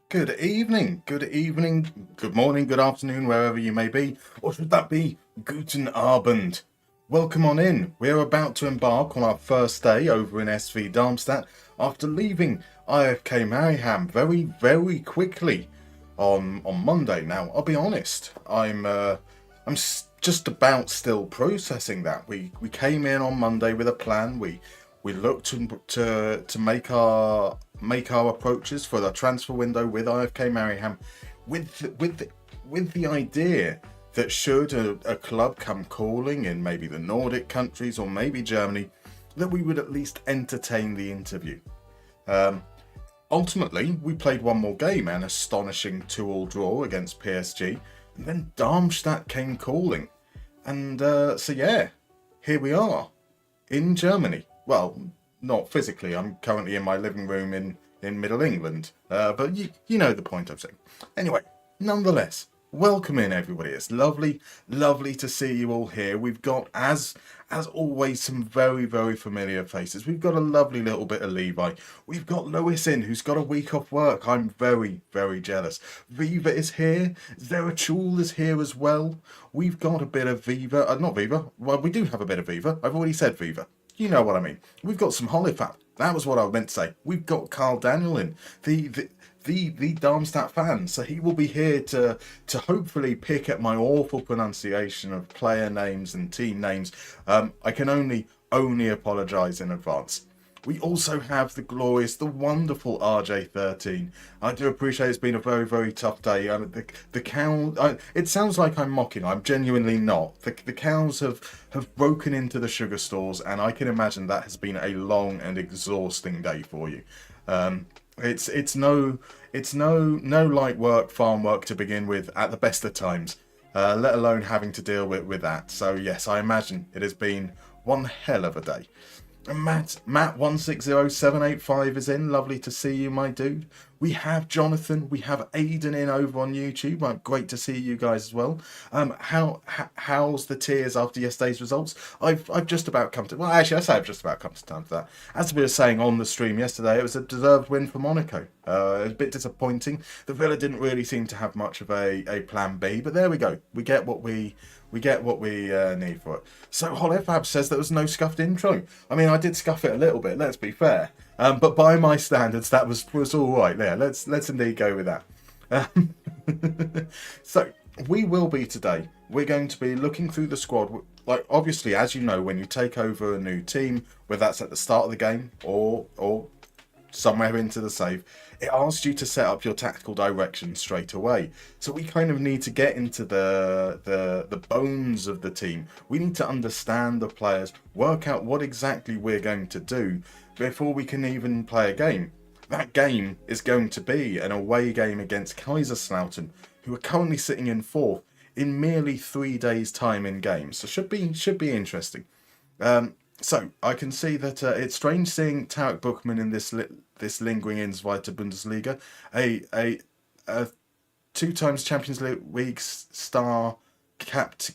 Good evening, good morning, good afternoon, wherever you may be, or should that be Guten Abend? Welcome on in. We're about to embark on our first day over in SV Darmstadt after leaving IFK Mariehamn very quickly on Monday. Now, I'll be honest, just about still processing that. We came in on Monday with a plan. We looked to make our approaches for the transfer window with IFK Mariehamn, with the idea that should a club come calling in maybe the Nordic countries or maybe Germany, that we would at least entertain the interview. Ultimately, we played one more game, an astonishing 2-2 draw against PSG, and then Darmstadt came calling. And here we are in Germany. Well, not physically. I'm currently in my living room in Middle England. But you know the point I'm saying. Anyway, nonetheless, welcome in everybody. It's lovely to see you all here. We've got, as always, some very familiar faces. We've got a lovely little bit of Levi. We've got Lewis in, who's got a week off work. I'm very jealous. Viva is here. Zerachul is here as well. We've got a bit of Viva. Not Viva. Well, we do have a bit of Viva. I've already said Viva. You know what I mean. We've got some Holifat. That was what I meant to say. We've got Carl Daniel in, the Darmstadt fan. So he will be here to hopefully pick at my awful pronunciation of player names and team names. I can only apologise in advance. We also have the glorious, the wonderful RJ13. I do appreciate it's been a very tough day. The cow. It sounds like I'm mocking. I'm genuinely not. The cows have broken into the sugar stores, and I can imagine that has been a long and exhausting day for you. It's no light work, farm work to begin with at the best of times, let alone having to deal with that. So yes, I imagine it has been one hell of a day. Matt 160785 is in. Lovely to see you, my dude. We have Jonathan. We have Aidan in over on YouTube. Great to see you guys as well. How's the tears after yesterday's results? I've just about come to. Well, actually, I say I've just about come to time for that. As we were saying on the stream yesterday, it was a deserved win for Monaco. It was a bit disappointing. The Villa didn't really seem to have much of a plan B, but there we go. We get what we need for it. So Holefab says there was no scuffed intro. I mean, I did scuff it a little bit, let's be fair. But by my standards, that was all right there. Let's indeed go with that. So we will be today. We're going to be looking through the squad. Like, obviously, as you know, when you take over a new team, whether that's at the start of the game or somewhere into the save, it asks you to set up your tactical direction straight away. So we kind of need to get into the bones of the team. We need to understand the players, work out what exactly we're going to do before we can even play a game. That game is going to be an away game against Kaiserslautern, who are currently sitting in fourth in merely 3 days' time in games. So should be interesting. So I can see that it's strange seeing Tarek Buchmann in this lingering in Zweite Bundesliga, a 2 times Champions League star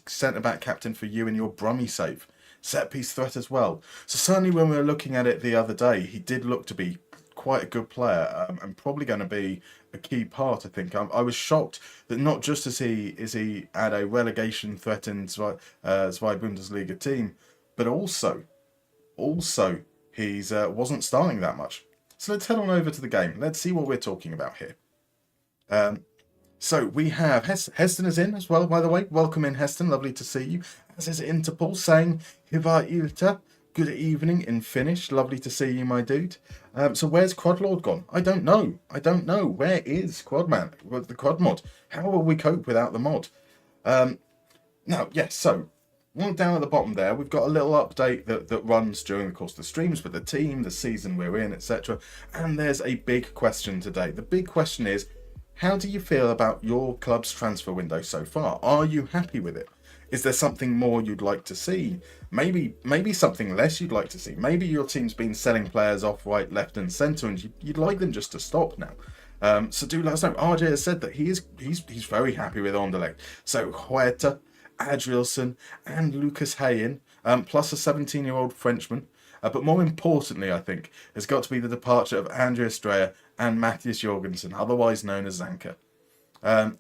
centre back captain for you in your Brummy save, set piece threat as well. So certainly when we were looking at it the other day, he did look to be quite a good player, and probably going to be a key part. I think I was shocked that not just is he at a relegation threatened Zweite Bundesliga team, but also he's wasn't starting that much. So let's head on over to the game. Let's see what we're talking about here. So we have Heston is in as well, by the way. Welcome in, Heston. Lovely to see you. As is Interpol saying, Hiva Ilta. Good evening in Finnish. Lovely to see you, my dude. So where's Quadlord gone? I don't know. Where is Quadman? The Quad mod. How will we cope without the mod? Now, yes, so one down at the bottom there, we've got a little update that runs during the course of the streams with the team, the season we're in, etc. And there's a big question today. The big question is, how do you feel about your club's transfer window so far? Are you happy with it? Is there something more you'd like to see? Maybe something less you'd like to see. Maybe your team's been selling players off right, left and centre and you'd like them just to stop now. So do let us know. RJ has said that he's very happy with Anderlecht. So Huerta, Adrielson and Lucas Hayen, plus a 17-year-old Frenchman. But more importantly, I think, has got to be the departure of Andre Estrella and Matthias Jorgensen, otherwise known as Zanka.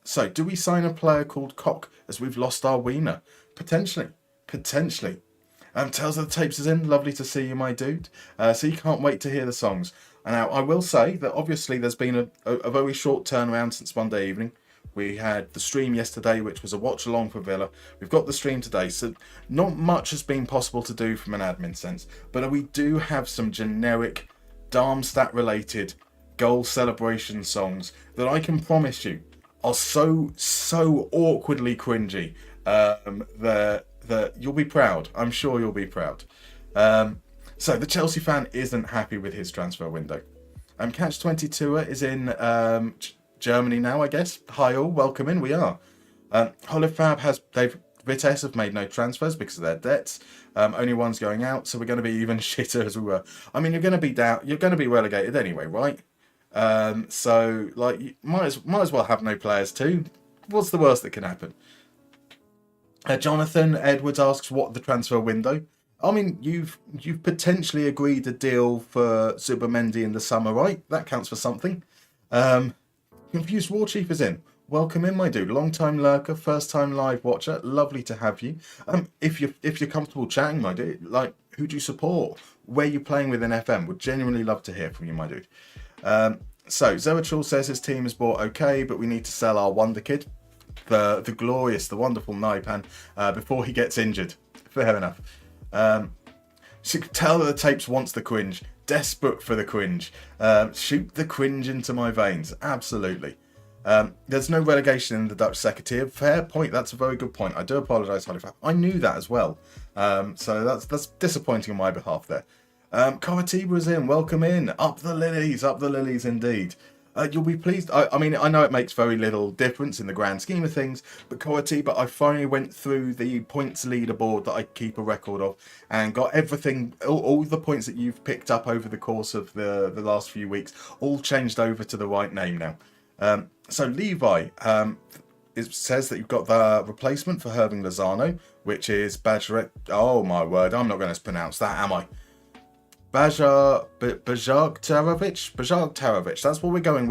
So, do we sign a player called Koch as we've lost our wiener? Potentially. Tales of the Tapes is in. Lovely to see you, my dude. So you can't wait to hear the songs. And now, I will say that obviously there's been a very short turnaround since Monday evening. We had the stream yesterday, which was a watch-along for Villa. We've got the stream today, so not much has been possible to do from an admin sense. But we do have some generic Darmstadt-related goal celebration songs that I can promise you are so awkwardly cringy that you'll be proud. I'm sure you'll be proud. So the Chelsea fan isn't happy with his transfer window. Catch 22er is in Germany now, I guess. Hi all, welcome in. We are. Vitesse have made no transfers because of their debts. Only one's going out, so we're going to be even shitter as we were. I mean, you're going to be down. You're going to be relegated anyway, right? So like, you might as well have no players too. What's the worst that can happen? Jonathan Edwards asks, what the transfer window? I mean, you've potentially agreed a deal for Zubimendi in the summer, right? That counts for something. Confused War Chief is in. Welcome in, my dude. Long time lurker, first time live watcher. Lovely to have you. If you're comfortable chatting, my dude, like, who do you support? Where you playing with in FM? Would genuinely love to hear from you, my dude. So Zoatrul says his team is bought okay, but we need to sell our wonder kid, the glorious, the wonderful Naipan, before he gets injured. Fair enough. So tell that the Tapes wants the cringe. Desperate for the cringe. Shoot the cringe into my veins. Absolutely. There's no relegation in the Dutch second tier. Fair point. That's a very good point. I do apologise, Halifax. I knew that as well. So that's disappointing on my behalf there. Coritiba is in. Welcome in. Up the lilies indeed. You'll be pleased. I mean, I know it makes very little difference in the grand scheme of things, but Coritiba, I finally went through the points leaderboard that I keep a record of and got everything, all the points that you've picked up over the course of the last few weeks, all changed over to the right name now. So Levi, it says that you've got the replacement for Irving Lozano, which is Bajaret. Oh my word, I'm not going to pronounce that, am I? Bajartarovic. That's what we're going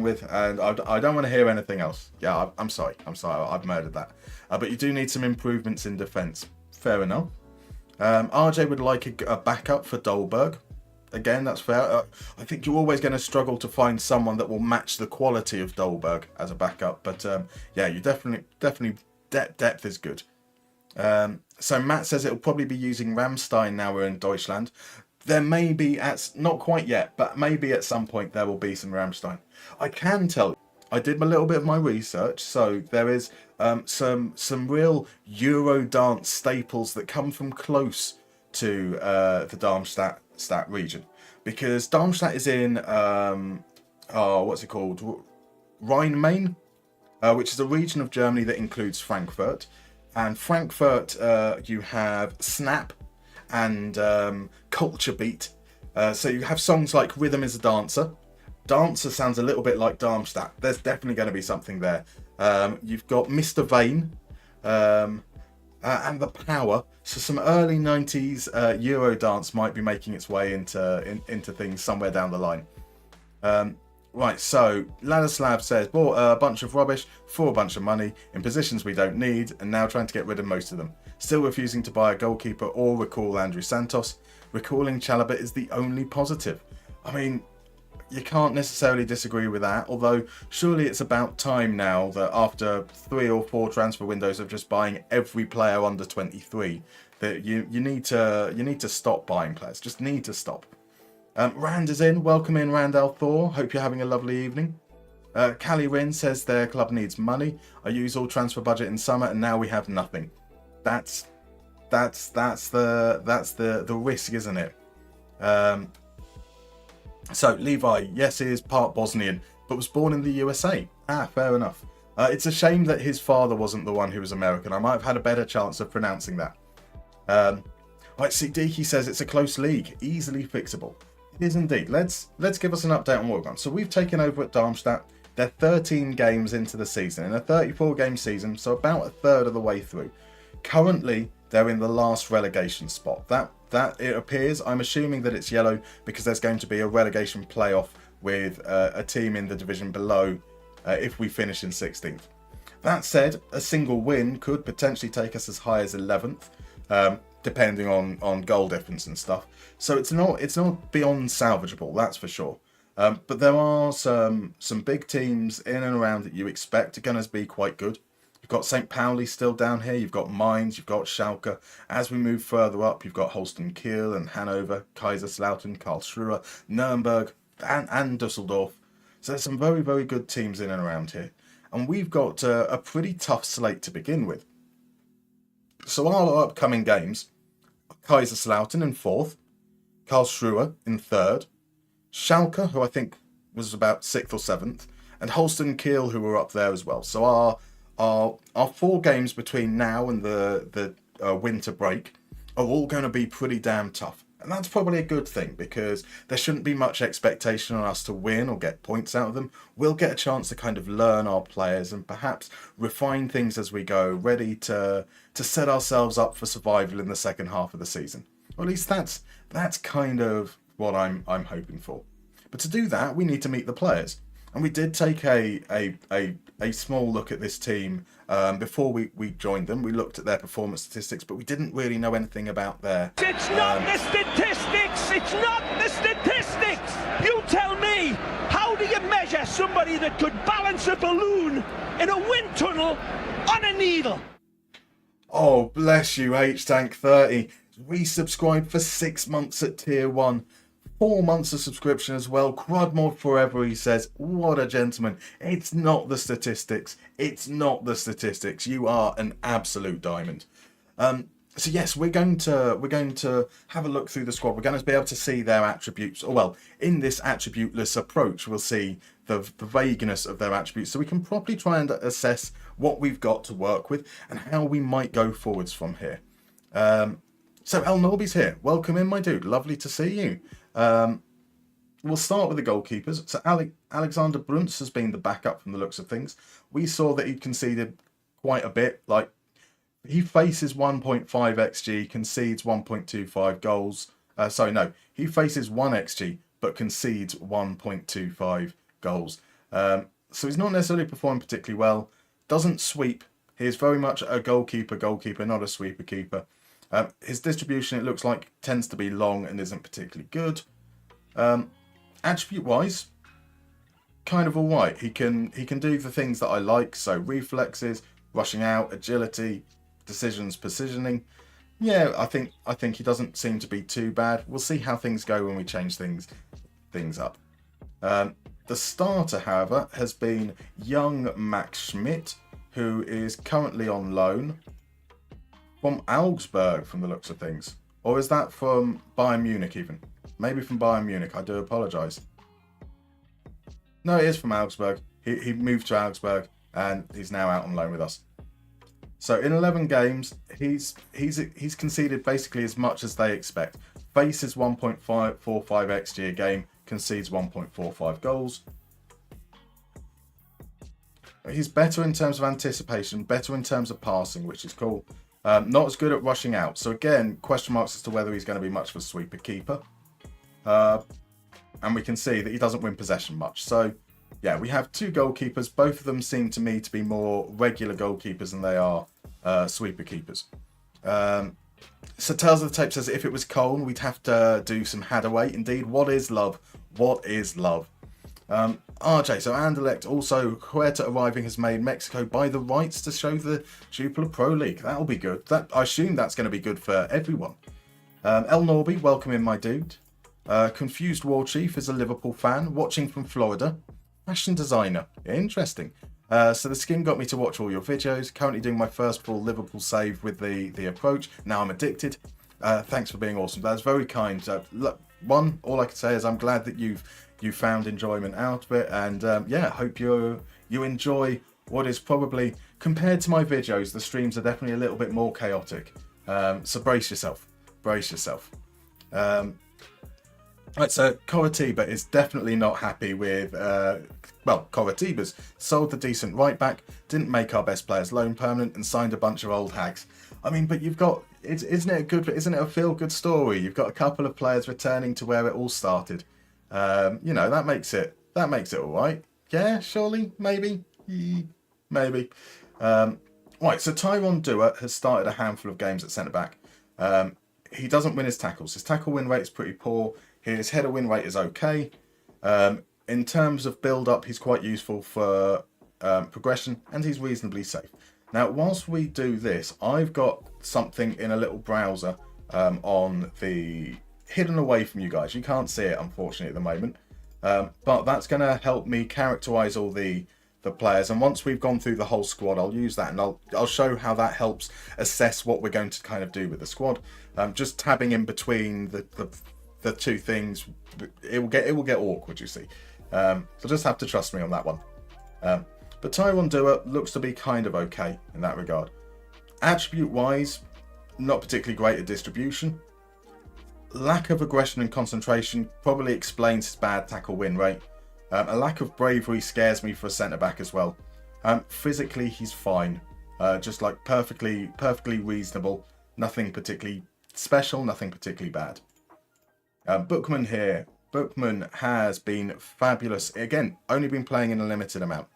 with. And I don't want to hear anything else. Yeah, I'm sorry. I've murdered that. But you do need some improvements in defence. Fair enough. RJ would like a backup for Dolberg. Again, that's fair. I think you're always going to struggle to find someone that will match the quality of Dolberg as a backup. But yeah, you definitely depth is good. So Matt says it'll probably be using Rammstein now we're in Deutschland. There may be, not quite yet, but maybe at some point there will be some Rammstein. I can tell you, I did a little bit of my research, so there is some real Euro dance staples that come from close to the Darmstadt region. Because Darmstadt is in, what's it called? Rhine-Main, which is a region of Germany that includes Frankfurt. And Frankfurt, you have Snap and Culture Beat. So you have songs like Rhythm is a Dancer. Dancer sounds a little bit like Darmstadt. There's definitely going to be something there. You've got Mr. Vane and The Power. So some early 90s Euro dance might be making its way into things somewhere down the line. Right, so Ladislav says, bought a bunch of rubbish for a bunch of money in positions we don't need and now trying to get rid of most of them. Still refusing to buy a goalkeeper or recall Andrew Santos. Recalling Chalobah is the only positive. I mean, you can't necessarily disagree with that, although surely it's about time now that after 3 or 4 transfer windows of just buying every player under 23, that you need to stop buying players. Just need to stop. Rand is in. Welcome in, Randall Thor. Hope you're having a lovely evening. Callie Rin says their club needs money. I use all transfer budget in summer, and now we have nothing. That's the risk, isn't it? So Levi, yes, he is part Bosnian, but was born in the USA. Fair enough. It's a shame that his father wasn't the one who was American. I might have had a better chance of pronouncing that. Right, Siddiqui says it's a close league, easily fixable. It is indeed. Let's give us an update on what we've done. So we've taken over at Darmstadt. They're 13 games into the season, in a 34-game season, so about a third of the way through. Currently, they're in the last relegation spot. That it appears, I'm assuming that it's yellow because there's going to be a relegation playoff with a team in the division below if we finish in 16th. That said, a single win could potentially take us as high as 11th, depending on goal difference and stuff. So it's not beyond salvageable, that's for sure. But there are some big teams in and around that you expect are going to be quite good. You've got St. Pauli still down here, you've got Mainz, you've got Schalke. As we move further up, you've got Holstein Kiel and Hanover, Kaiserslautern, Karlsruhe, Nuremberg, and Dusseldorf. So there's some very, very good teams in and around here. And we've got a pretty tough slate to begin with. So our upcoming games, Kaiserslautern in 4th, Karlsruhe in 3rd, Schalke, who I think was about 6th or 7th, and Holstein Kiel, who were up there as well. So our 4 games between now and the winter break are all going to be pretty damn tough. And that's probably a good thing, because there shouldn't be much expectation on us to win or get points out of them. We'll get a chance to kind of learn our players and perhaps refine things as we go, ready to set ourselves up for survival in the second half of the season. Or at least that's kind of what I'm hoping for. But to do that, we need to meet the players. And we did take a small look at this team before we joined them. We looked at their performance statistics, but we didn't really know anything about their... It's not the statistics! It's not the statistics! You tell me! How do you measure somebody that could balance a balloon in a wind tunnel on a needle? Oh, bless you, H-Tank30. Resubscribed for 6 months at Tier 1. 4 months of subscription as well. Crudmore forever, he says. What a gentleman. It's not the statistics. It's not the statistics. You are an absolute diamond. So yes, we're going to have a look through the squad. We're going to be able to see their attributes. Or well, in this attributeless approach, we'll see the vagueness of their attributes, so we can properly try and assess what we've got to work with and how we might go forwards from here. So El Norby's here. Welcome in, my dude. Lovely to see you. We'll start with the goalkeepers. So Alexander Bruns has been the backup from the looks of things. We saw that he conceded quite a bit. Like, he faces 1.5 XG, concedes 1.25 goals. He faces 1 XG, but concedes 1.25 goals. So he's not necessarily performing particularly well. Doesn't sweep. He is very much a goalkeeper, not a sweeper keeper. His distribution, it looks like, tends to be long and isn't particularly good. Attribute-wise, kind of alright. He can do the things that I like, so reflexes, rushing out, agility, decisions, positioning. Yeah, I think he doesn't seem to be too bad. We'll see how things go when we change things up. The starter, however, has been young Max Schmidt, who is currently on loan from Augsburg, from the looks of things. Or is that from Bayern Munich even? Maybe from Bayern Munich, I do apologise. No, it is from Augsburg. He moved to Augsburg and he's now out on loan with us. So in 11 games, he's conceded basically as much as they expect. Faces 1.45 XG a game, concedes 1.45 goals. He's better in terms of anticipation, better in terms of passing, which is cool. Not as good at rushing out. So again, question marks as to whether he's going to be much of a sweeper keeper. And we can see that he doesn't win possession much. So yeah, we have 2 goalkeepers. Both of them seem to me to be more regular goalkeepers than they are sweeper keepers. So Tales of the Tape says if it was Cole, we'd have to do some Hadaway. Indeed, what is love? What is love? RJ, so Anderlecht, also Huerta arriving has made Mexico buy the rights to show the Jupiler Pro League. That'll be good. I assume that's going to be good for everyone. El Norby, welcome in, my dude. Confused War Chief is a Liverpool fan, watching from Florida. Fashion designer. Interesting. So the skin got me to watch all your videos. Currently doing my first full Liverpool save with the approach. Now I'm addicted. Thanks for being awesome. That's very kind. One, all I can say is I'm glad that you found enjoyment out of it, and yeah, hope you enjoy what is probably, compared to my videos, the streams are definitely a little bit more chaotic. So brace yourself. Right, so Coritiba is definitely not happy with, Coritiba's sold the decent right back, didn't make our best players loan permanent, and signed a bunch of old hags. I mean, but you've got, isn't it a feel-good story? You've got a couple of players returning to where it all started. That makes it all right. Yeah, surely, maybe. Maybe. Right, so Tyrone Dewar has started a handful of games at centre-back. He doesn't win his tackles. His tackle win rate is pretty poor. His header win rate is okay. In terms of build-up, he's quite useful for progression, and he's reasonably safe. Now, whilst we do this, I've got something in a little browser on the hidden away from you guys. You can't see it, unfortunately, at the moment. But that's going to help me characterize all the players, and once we've gone through the whole squad, I'll use that, and I'll show how that helps assess what we're going to kind of do with the squad. Just tabbing in between the two things, it will get awkward, you see. So just have to trust me on that one. But Tyrone Dewar looks to be kind of okay in that regard. Attribute wise, not particularly great at distribution. Lack of aggression and concentration probably explains his bad tackle win rate. A lack of bravery scares me for a centre-back as well. Physically, he's fine. Just like perfectly reasonable. Nothing particularly special, nothing particularly bad. Bookman here. Bookman has been fabulous. Again, only been playing in a limited amount.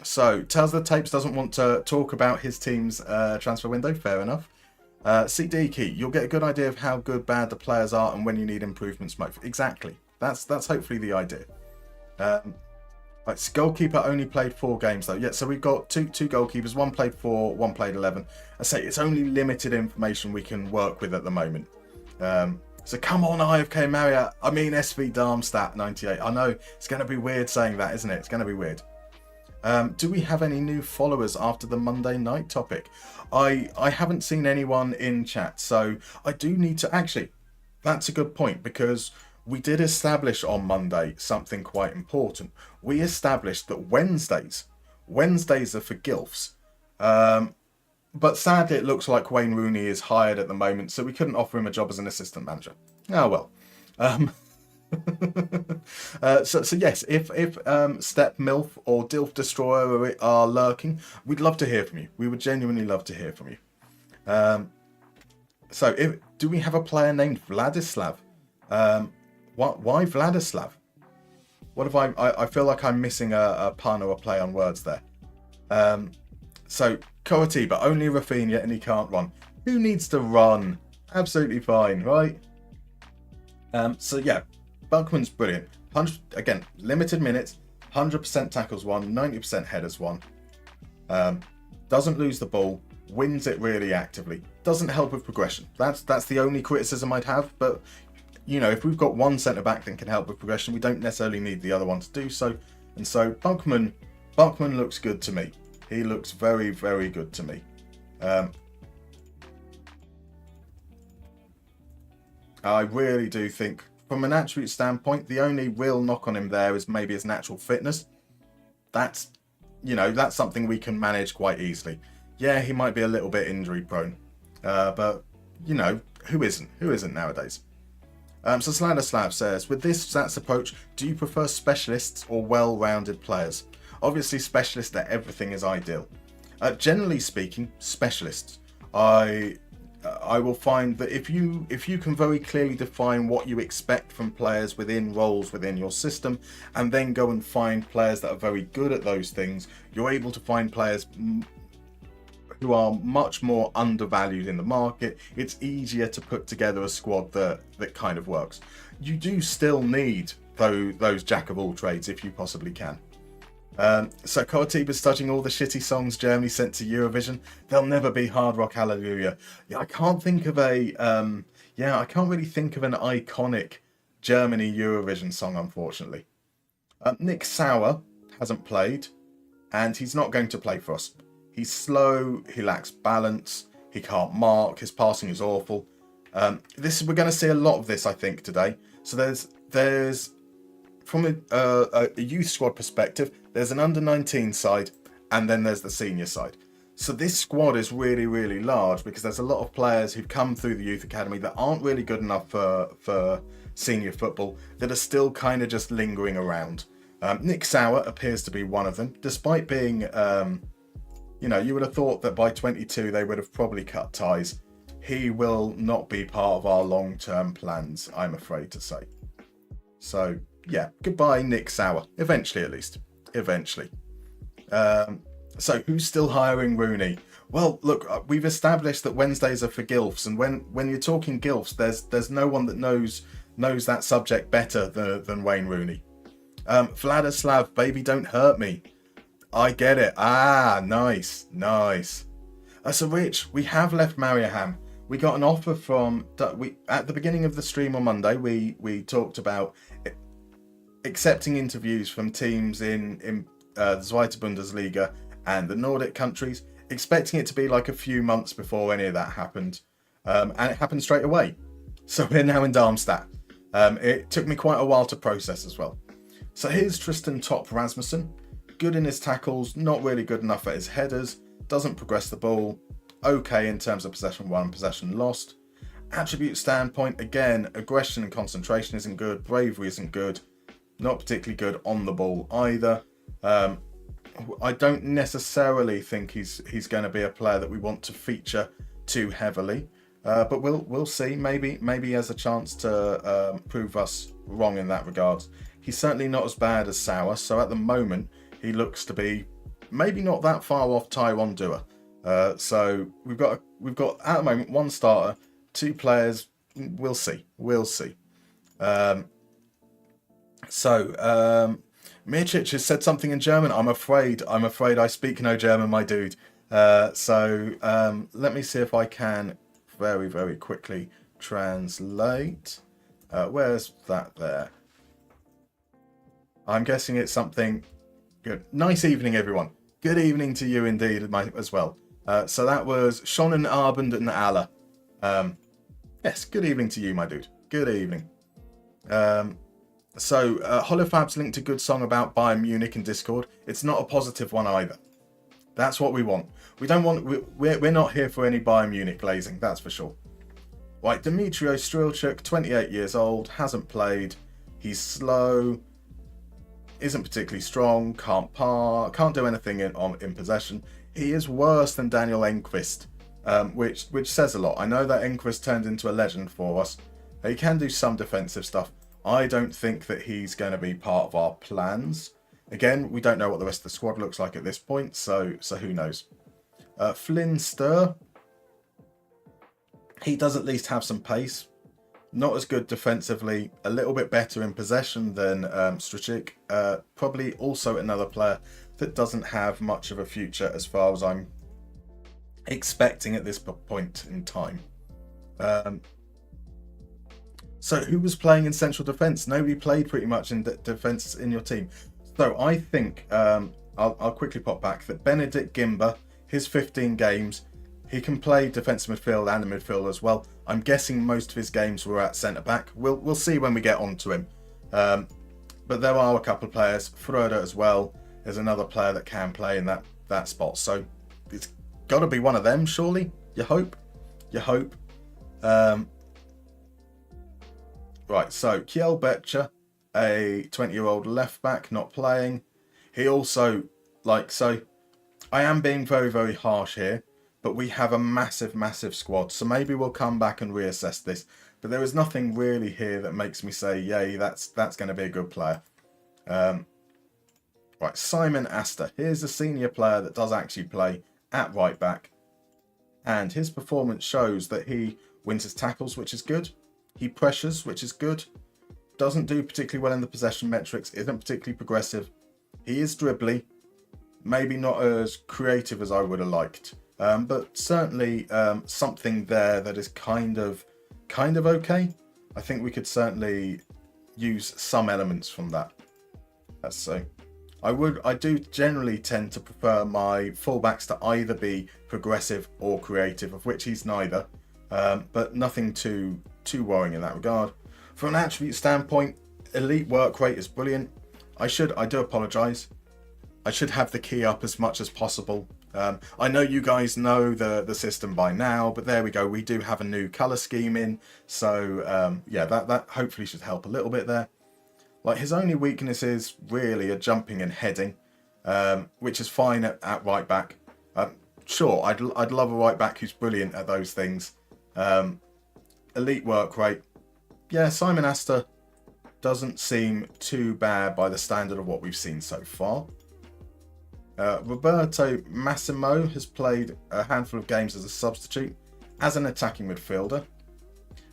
So, tells the tapes doesn't want to talk about his team's transfer window. Fair enough. CD key. You'll get a good idea of how good, bad the players are and when you need improvements. Exactly. That's hopefully the idea. Right, goalkeeper only played 4 games though. Yeah, so we've got two goalkeepers. One played 4, one played 11. I say it's only limited information we can work with at the moment. So come on, IFK Marriott. I mean SV Darmstadt 98. I know it's going to be weird saying that, isn't it? It's going to be weird. Do we have any new followers after the Monday night topic? I haven't seen anyone in chat, so I do need to... Actually, that's a good point, because we did establish on Monday something quite important. We established that Wednesdays are for gilfs. But sadly, it looks like Wayne Rooney is hired at the moment, so we couldn't offer him a job as an assistant manager. Oh well. So yes, if Step Milf or Dilf Destroyer are lurking, we'd love to hear from you. We would genuinely love to hear from you. So do we have a player named Vladislav? Why Vladislav? What if I feel like I'm missing a pun or a play on words there. So Coatiba, only Rafinha, and he can't run. Who needs to run? Absolutely fine, right? So yeah, Bunkman's brilliant. Again, limited minutes, 100% tackles won, 90% headers won. Doesn't lose the ball, wins it really actively. Doesn't help with progression. That's the only criticism I'd have. But if we've got one centre back that can help with progression, we don't necessarily need the other one to do so. And so Bunkman looks good to me. He looks very, very good to me. I really do think, from an attribute standpoint, the only real knock on him there is maybe his natural fitness. That's something we can manage quite easily. Yeah, he might be a little bit injury prone, but who isn't? Who isn't nowadays? So Sladaslav says, with this stats approach, do you prefer specialists or well-rounded players? Obviously, specialists at everything is ideal. Generally speaking, specialists. I will find that if you can very clearly define what you expect from players within roles within your system, and then go and find players that are very good at those things, you're able to find players who are much more undervalued in the market. It's easier to put together a squad that kind of works. You do still need those jack of all trades if you possibly can. So Coatiba's studying all the shitty songs Germany sent to Eurovision. They'll never be Hard Rock Hallelujah. Yeah, I can't think of I can't really think of an iconic Germany Eurovision song, unfortunately. Nick Sauer hasn't played, and he's not going to play for us. He's slow, he lacks balance, he can't mark, his passing is awful. We're going to see a lot of this, I think, today. So there's from a youth squad perspective, there's an under-19 side, and then there's the senior side. So this squad is really, really large because there's a lot of players who've come through the youth academy that aren't really good enough for senior football, that are still kind of just lingering around. Nick Sauer appears to be one of them, despite being, you would have thought that by 22 they would have probably cut ties. He will not be part of our long-term plans, I'm afraid to say. So, yeah, goodbye, Nick Sauer. Eventually, at least. Eventually. So, who's still hiring Rooney? Well, look, we've established that Wednesdays are for gilfs, and when you're talking gilfs, there's no one that knows that subject better than Wayne Rooney. Vladislav, baby, don't hurt me. I get it. Ah, nice. So, Rich, we have left Mariehamn. We got an offer from... at the beginning of the stream on Monday, we talked about accepting interviews from teams in the Zweite Bundesliga and the Nordic countries, expecting it to be like a few months before any of that happened. And it happened straight away. So we're now in Darmstadt. It took me quite a while to process as well. So here's Tristan Top Rasmussen. Good in his tackles, not really good enough at his headers, doesn't progress the ball, okay in terms of possession won, possession lost. Attribute standpoint, again, aggression and concentration isn't good, bravery isn't good, not particularly good on the ball either. I don't necessarily think he's going to be a player that we want to feature too heavily, but we'll see. Maybe he has a chance to prove us wrong in that regard. He's certainly not as bad as Sauer, so at the moment he looks to be maybe not that far off Tyrone Dua. So we've got at the moment one starter, two players. We'll see. Mircic has said something in German. I'm afraid I speak no German, my dude. So let me see if I can very, very quickly translate. Where's that there? I'm guessing it's something good. Nice evening, everyone. Good evening to you indeed as well. So that was Schonen Abend and alle. Yes, good evening to you, my dude. Good evening. So Holofab's linked a good song about Bayern Munich in Discord. It's not a positive one either. That's what we want. We don't want. We're not here for any Bayern Munich glazing. That's for sure. Right, Dmitrio Strilchuk, 28 years old, hasn't played. He's slow. Isn't particularly strong. Can't do anything in possession. He is worse than Daniel Enquist, which says a lot. I know that Enquist turned into a legend for us. He can do some defensive stuff. I don't think that he's going to be part of our plans. Again, we don't know what the rest of the squad looks like at this point, so who knows. Flynn Stur, he does at least have some pace. Not as good defensively, a little bit better in possession than Strichik. Probably also another player that doesn't have much of a future as far as I'm expecting at this point in time. So who was playing in central defence? Nobody played pretty much in defence in your team. So I think, I'll quickly pop back, that Benedict Gimba, his 15 games, he can play defensive midfield and the midfield as well. I'm guessing most of his games were at centre-back. We'll see when we get on to him. But there are a couple of players. Fröder as well is another player that can play in that spot. So it's got to be one of them, surely? You hope? Right, so Kjell Betcher, a 20-year-old left-back, not playing. He also, so I am being very, very harsh here, but we have a massive, massive squad. So maybe we'll come back and reassess this. But there is nothing really here that makes me say, yay, that's going to be a good player. Right, Simon Astor. Here's a senior player that does actually play at right back. And his performance shows that he wins his tackles, which is good. He pressures, which is good. Doesn't do particularly well in the possession metrics. Isn't particularly progressive. He is dribbly. Maybe not as creative as I would have liked. But certainly something there that is kind of okay. I think we could certainly use some elements from that. That's so. I do generally tend to prefer my fullbacks to either be progressive or creative, of which he's neither. But nothing too worrying in that regard. From an attribute standpoint, elite work rate is brilliant. I do apologise. I should have the key up as much as possible. I know you guys know the system by now, but there we go. We do have a new colour scheme in. So yeah, that hopefully should help a little bit there. Like, his only weakness is really a jumping and heading, which is fine at right back. Sure, I'd love a right back who's brilliant at those things. Elite work rate. Yeah, Simon Astor, doesn't seem too bad by the standard of what we've seen so far. Roberto Massimo has played a handful of games as a substitute, as an attacking midfielder.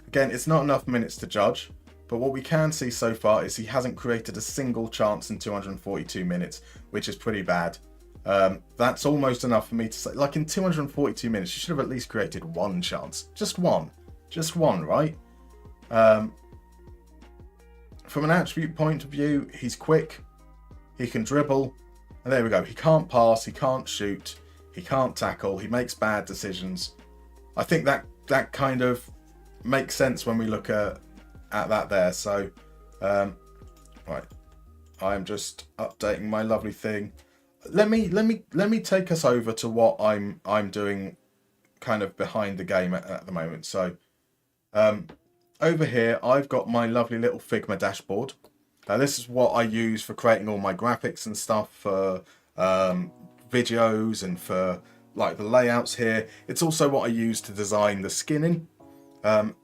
Again, it's not enough minutes to judge, but what we can see so far is he hasn't created a single chance in 242 minutes, which is pretty bad. That's almost enough for me to say, like, in 242 minutes, you should have at least created one chance. Just one, right? From an attribute point of view, he's quick, he can dribble, and there we go. He can't pass, he can't shoot, he can't tackle, he makes bad decisions. I think that kind of makes sense when we look at that there. So, right, I'm just updating my lovely thing. Let me take us over to what I'm doing, kind of behind the game at the moment. So, over here I've got my lovely little Figma dashboard. This is what I use for creating all my graphics and stuff for videos and for like the layouts here. It's also what I use to design the skinning. And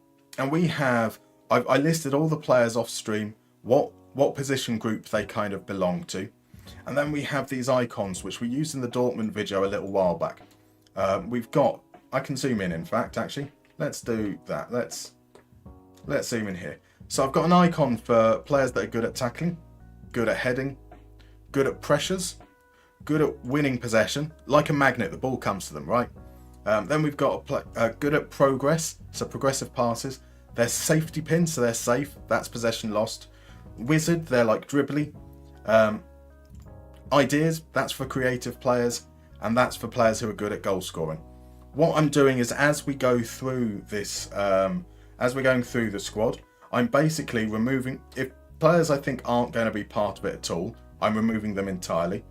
we have, I listed all the players off stream, what position group they kind of belong to. And then we have these icons, which we used in the Dortmund video a little while back. We've got, I can zoom in fact, actually. Let's do that. Let's zoom in here. So I've got an icon for players that are good at tackling, good at heading, good at pressures, good at winning possession. Like a magnet, the ball comes to them, right? Then we've got good at progress, so progressive passes. They're safety pins, so they're safe. That's possession lost. Wizard, they're like dribbly. Ideas, that's for creative players, and that's for players who are good at goal scoring. What I'm doing is, as we go through this, as we're going through the squad, I'm basically removing, if players I think aren't going to be part of it at all, I'm removing them entirely.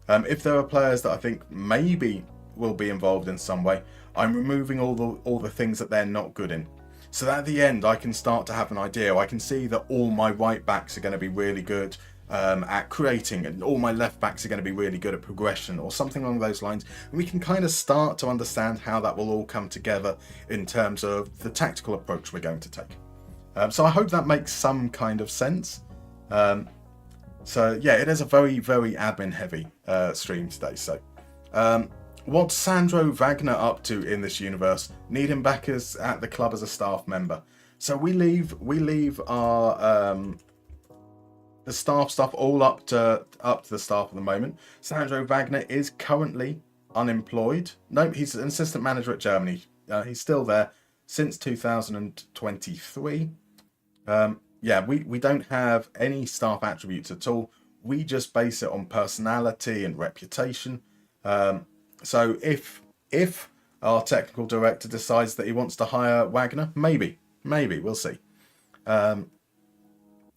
If there are players that I think maybe will be involved in some way, I'm removing all the things that they're not good in. So that at the end I can start to have an idea. I can see that all my right backs are going to be really good at creating, and all my left backs are going to be really good at progression, or something along those lines. And we can kind of start to understand how that will all come together in terms of the tactical approach we're going to take. So I hope that makes some kind of sense. So yeah, it is a very, very admin heavy stream today. So what's Sandro Wagner up to in this universe? Need him back at the club as a staff member. So we leave our the staff stuff all up to the staff at the moment. Sandro Wagner is currently unemployed. No, he's an assistant manager at Germany. He's still there since 2023. Yeah, we don't have any staff attributes at all. We just base it on personality and reputation. So if our technical director decides that he wants to hire Wagner, maybe we'll see.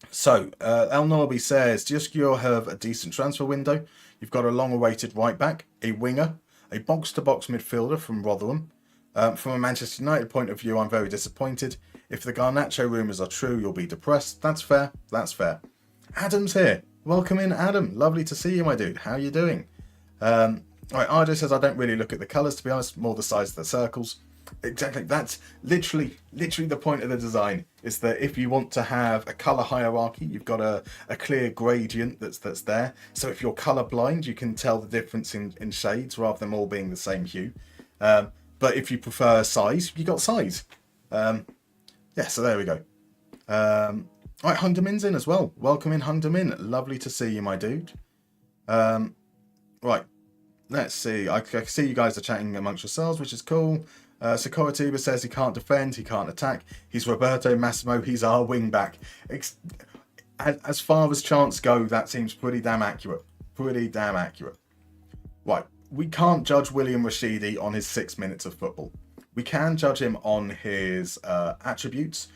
So El Norby says, just you'll have a decent transfer window. You've got a long-awaited right back, a winger, a box-to-box midfielder from Rotherham. From a Manchester United point of view, I'm very disappointed. If the Garnacho rumours are true, you'll be depressed. That's fair. Adam's here. Welcome in, Adam. Lovely to see you, my dude. How you doing? All right, RJ says, I don't really look at the colours, to be honest, more the size of the circles. Exactly. That's literally the point of the design, is that if you want to have a colour hierarchy, you've got a clear gradient that's there. So if you're colour blind, you can tell the difference in shades rather than all being the same hue. But if you prefer size, you got size. Yeah, so there we go. All right, Hung Damin's in as well. Welcome in, Hung Damin. Lovely to see you, my dude. Right, let's see. I can see you guys are chatting amongst yourselves, which is cool. Sakura Tuba says he can't defend, he can't attack. He's Roberto Massimo, he's our wing back. As far as chants go, that seems pretty damn accurate. Right, we can't judge William Rashidi on his 6 minutes of football. We can judge him on his attributes.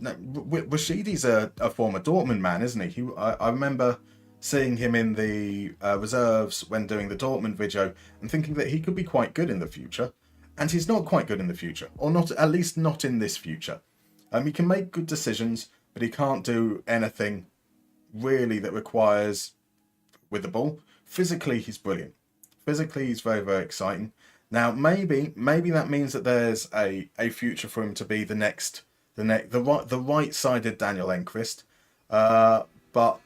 No, Rashidi's a former Dortmund man, isn't he? I remember seeing him in the reserves when doing the Dortmund video and thinking that he could be quite good in the future. And he's not quite good in the future, or not, at least not in this future. He can make good decisions, but he can't do anything really that requires with the ball. Physically, he's brilliant. Physically, he's very, very exciting. Now, maybe that means that there's a future for him to be the right-sided Daniel Enquist. but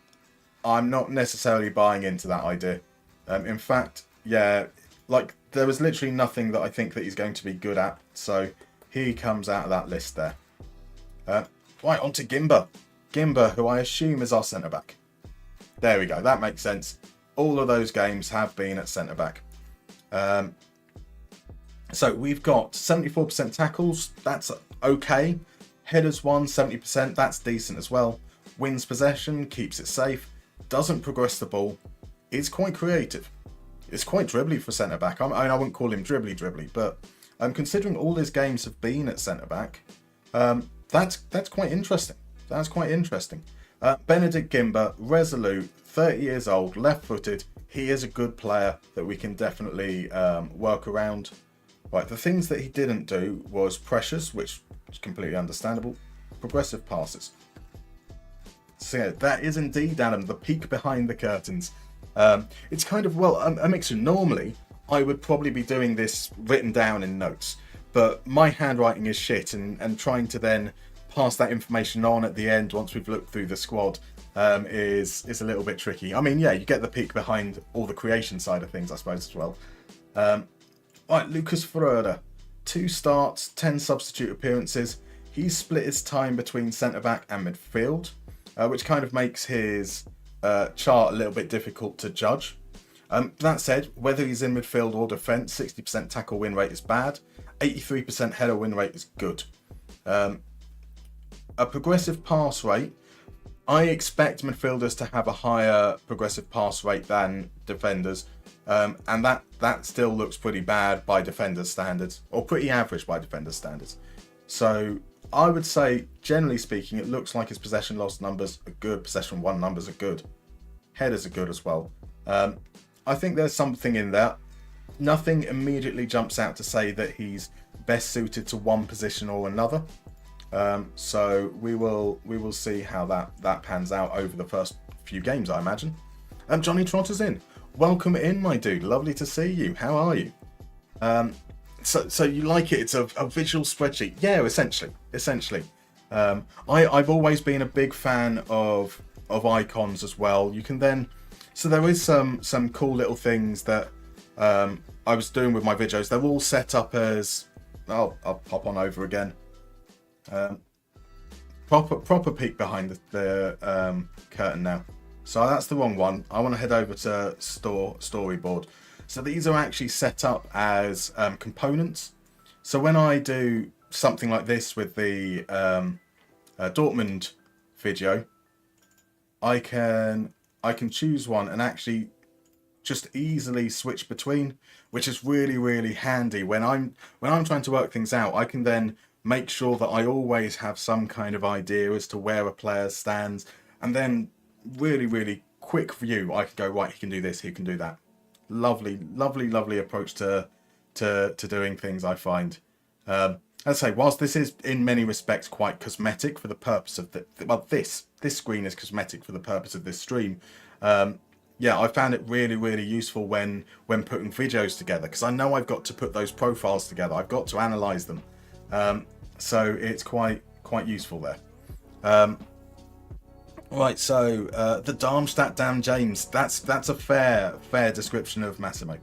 I'm not necessarily buying into that idea. In fact, yeah, like there was literally nothing that I think that he's going to be good at, so he comes out of that list there. Right, on to Gimba. Gimba, who I assume is our centre-back. There we go, that makes sense. All of those games have been at centre-back. So we've got 74% tackles, that's okay. Headers won, 70%, that's decent as well. Wins possession, keeps it safe, doesn't progress the ball, is quite creative. It's quite dribbly for centre-back. I mean, I wouldn't call him dribbly, but considering all his games have been at centre-back, that's quite interesting. That's quite interesting. Benedict Gimba, resolute, 30 years old, left-footed. He is a good player that we can definitely work around. Right, the things that he didn't do was pressures, which is completely understandable. Progressive passes. So yeah, that is indeed, Adam, the peek behind the curtains. It's kind of, well, a mixture. Normally, I would probably be doing this written down in notes, but my handwriting is shit, and trying to then pass that information on at the end once we've looked through the squad is a little bit tricky. I mean, yeah, you get the peek behind all the creation side of things, I suppose, as well. Right, Lucas Ferreira, 2 starts, 10 substitute appearances. He's split his time between centre-back and midfield, which kind of makes his chart a little bit difficult to judge. That said, whether he's in midfield or defence, 60% tackle win rate is bad, 83% header win rate is good. A progressive pass rate, I expect midfielders to have a higher progressive pass rate than defenders, and that still looks pretty bad by defenders' standards, or pretty average by defenders' standards. So I would say, generally speaking, it looks like his possession loss numbers are good, possession won numbers are good, headers are good as well. I think there's something in there. Nothing immediately jumps out to say that he's best suited to one position or another. So we will see how that pans out over the first few games, I imagine. Johnny Trotter's in. Welcome in, my dude. Lovely to see you. How are you? So you like it? It's a visual spreadsheet. Yeah, essentially. I've always been a big fan of icons as well. You can then, so there is some cool little things that I was doing with my videos. They're all set up as, I'll pop on over again. Proper peek behind the curtain now. So that's the wrong one. I want to head over to storyboard. So these are actually set up as components. So when I do something like this with the Dortmund video, I can choose one and actually just easily switch between, which is really handy when I'm trying to work things out. I can then make sure that I always have some kind of idea as to where a player stands, and then really quick view, I can go, right, he can do this, he can do that. Lovely approach to doing things, I find. As I say, whilst this is in many respects quite cosmetic for the purpose of this screen is cosmetic for the purpose of this stream. Yeah, I found it really useful when putting videos together, because I know I've got to put those profiles together. I've got to analyze them. So it's quite useful there. Right, so the Darmstadt Dan James, that's a fair description of Massimo.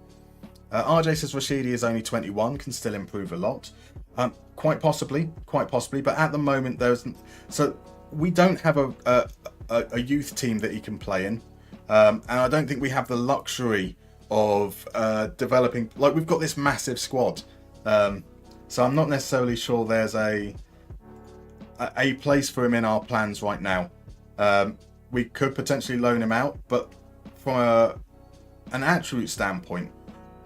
RJ says Rashidi is only 21, can still improve a lot. Quite possibly, but at the moment so we don't have a youth team that he can play in, and I don't think we have the luxury of developing, like, we've got this massive squad, so I'm not necessarily sure there's a place for him in our plans right now. We could potentially loan him out, but from an attribute standpoint,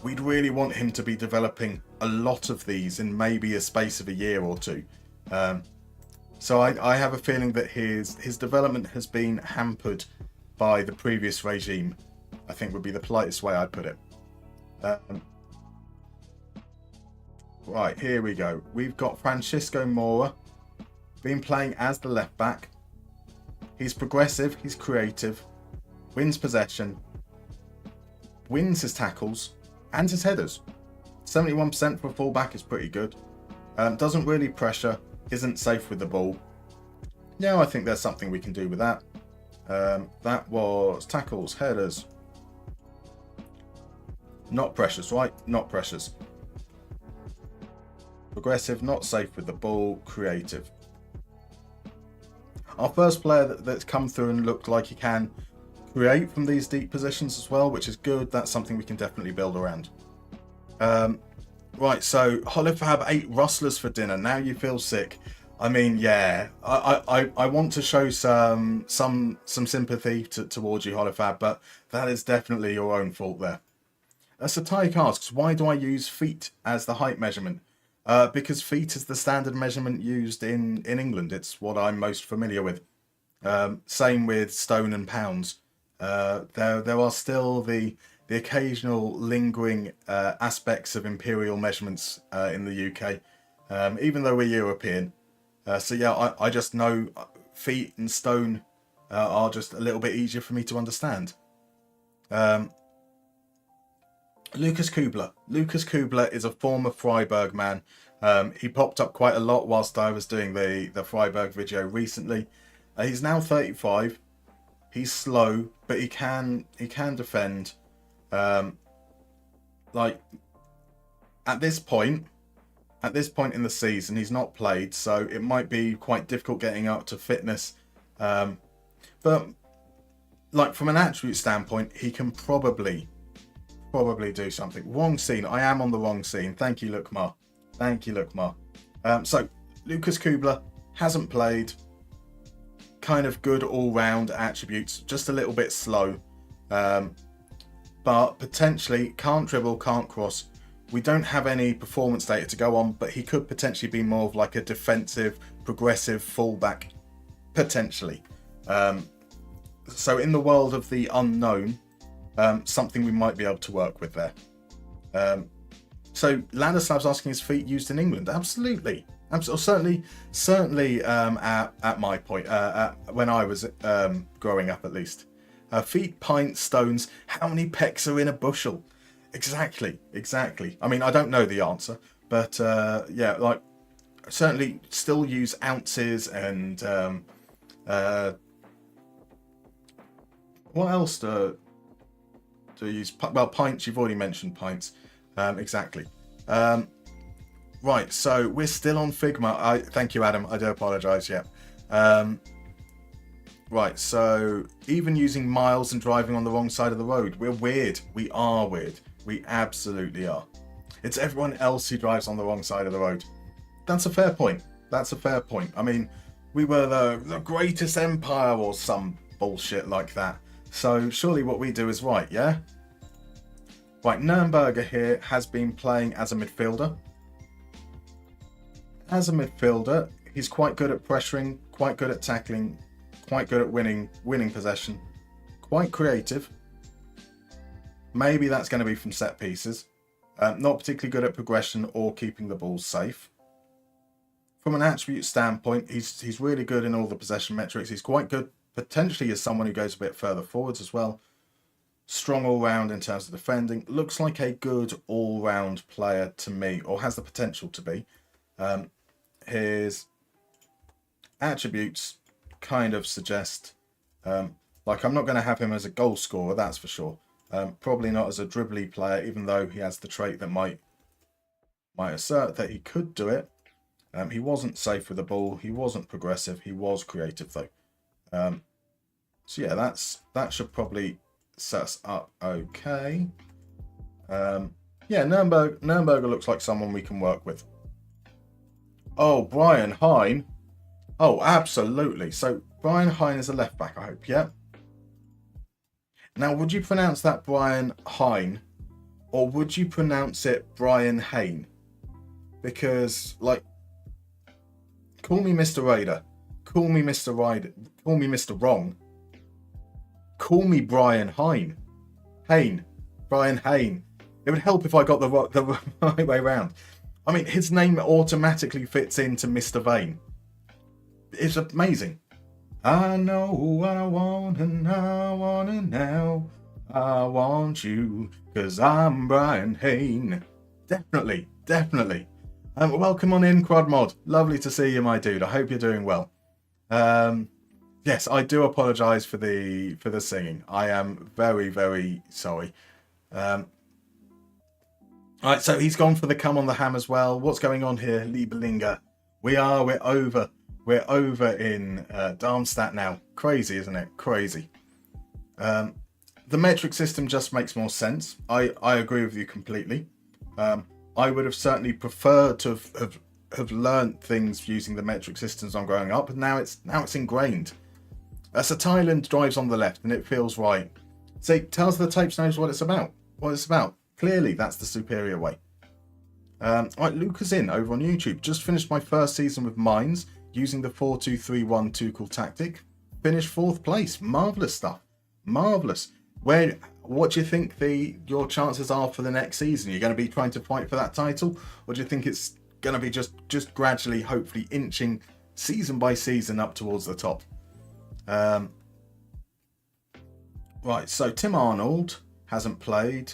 we'd really want him to be developing a lot of these in maybe a space of a year or two. So I have a feeling that his development has been hampered by the previous regime, I think would be the politest way I'd put it. Right, here we go. We've got Francisco Moura, been playing as the left back. He's progressive, he's creative, wins possession, wins his tackles, and his headers. 71% for a fullback is pretty good. Doesn't really pressure, isn't safe with the ball. Yeah, I think there's something we can do with that. That was tackles, headers. Not pressures, right? Not pressures. Progressive, not safe with the ball, creative. Our first player that's come through and looked like he can create from these deep positions as well, which is good. That's something we can definitely build around. Right, so Holifab ate rustlers for dinner. Now you feel sick. I mean, yeah, I want to show some sympathy towards you, Holifab, but that is definitely your own fault there. Sataik asks, why do I use feet as the height measurement? Because feet is the standard measurement used in England. It's what I'm most familiar with. Same with stone and pounds. There are still the occasional lingering aspects of imperial measurements in the UK, even though we're European. So yeah, I just know feet and stone are just a little bit easier for me to understand. Lucas Kubler. Lucas Kubler is a former Freiburg man. He popped up quite a lot whilst I was doing the Freiburg video recently. He's now 35. He's slow, but he can defend. Like at this point in the season, he's not played, so it might be quite difficult getting up to fitness. But like from an attribute standpoint, he can probably do something. Wrong scene. I am on the wrong scene. Thank you, Lukmar. Thank you, Lukmar. So Lucas Kubler hasn't played. Kind of good all-round attributes. Just a little bit slow. But potentially can't dribble, can't cross. We don't have any performance data to go on, but he could potentially be more of like a defensive, progressive fullback. Potentially. So in the world of the unknown, something we might be able to work with there. So Landislav's asking, his feet used in England? Absolutely. Certainly at my point, when I was growing up at least. Feet, pints, stones, how many pecks are in a bushel? Exactly. I mean, I don't know the answer, but yeah, like certainly still use ounces and what else do you use? Well, pints, you've already mentioned pints. Exactly. Right, so we're still on Figma. Thank you, Adam. I do apologise, yeah. Right, so even using miles and driving on the wrong side of the road, we're weird. We are weird. We absolutely are. It's everyone else who drives on the wrong side of the road. That's a fair point. I mean, we were the greatest empire or some bullshit like that. So surely what we do is right, yeah? Right, Nürnberger here has been playing as a midfielder. As a midfielder, he's quite good at pressuring, quite good at tackling, quite good at winning possession, quite creative. Maybe that's going to be from set pieces. Not particularly good at progression or keeping the ball safe. From an attribute standpoint, he's really good in all the possession metrics. He's quite good potentially as someone who goes a bit further forwards as well. Strong all-round in terms of defending. Looks like a good all-round player to me, or has the potential to be. His attributes kind of suggest, like I'm not going to have him as a goal scorer, that's for sure. Probably not as a dribbly player, even though he has the trait that might assert that he could do it. He wasn't safe with the ball. He wasn't progressive. He was creative though. So yeah, that should probably set us up okay. Yeah, Nürnberger looks like someone we can work with. Oh, Brian Hine. Oh, absolutely. So Brian Hine is a left back, I hope, yeah? Now, would you pronounce that Brian Hine, or would you pronounce it Brian Hain? Because, like, call me Mr. Raider. Call me Mr. Ryder. Call me Mr. Wrong. Call me Brian Hine. Brian Hain. It would help if I got the right way around. I mean, his name automatically fits into Mr. Vane. It's amazing. I know what I want and I want it now. I want you because I'm Brian Hain. Definitely. Welcome on in, Quadmod. Lovely to see you, my dude. I hope you're doing well. Yes, I do apologise for the singing. I am very, very sorry. All right, so he's gone for the come on the ham as well. What's going on here, Lieberlinger? We're over. We're over in Darmstadt now. Crazy, isn't it? Crazy. The metric system just makes more sense. I agree with you completely. I would have certainly preferred to have learnt things using the metric systems on growing up, but now it's ingrained. So Thailand drives on the left, and it feels right. See, tells the tapes knows what it's about. Clearly, that's the superior way. Right, Luca's in over on YouTube. Just finished my first season with mines using the 4-2-3-1 Tuchel tactic. Finished 4th place. Marvellous stuff. Marvellous. What do you think your chances are for the next season? You're going to be trying to fight for that title, or do you think it's going to be just gradually, hopefully, inching season by season up towards the top? Right, so Tim Arnold hasn't played.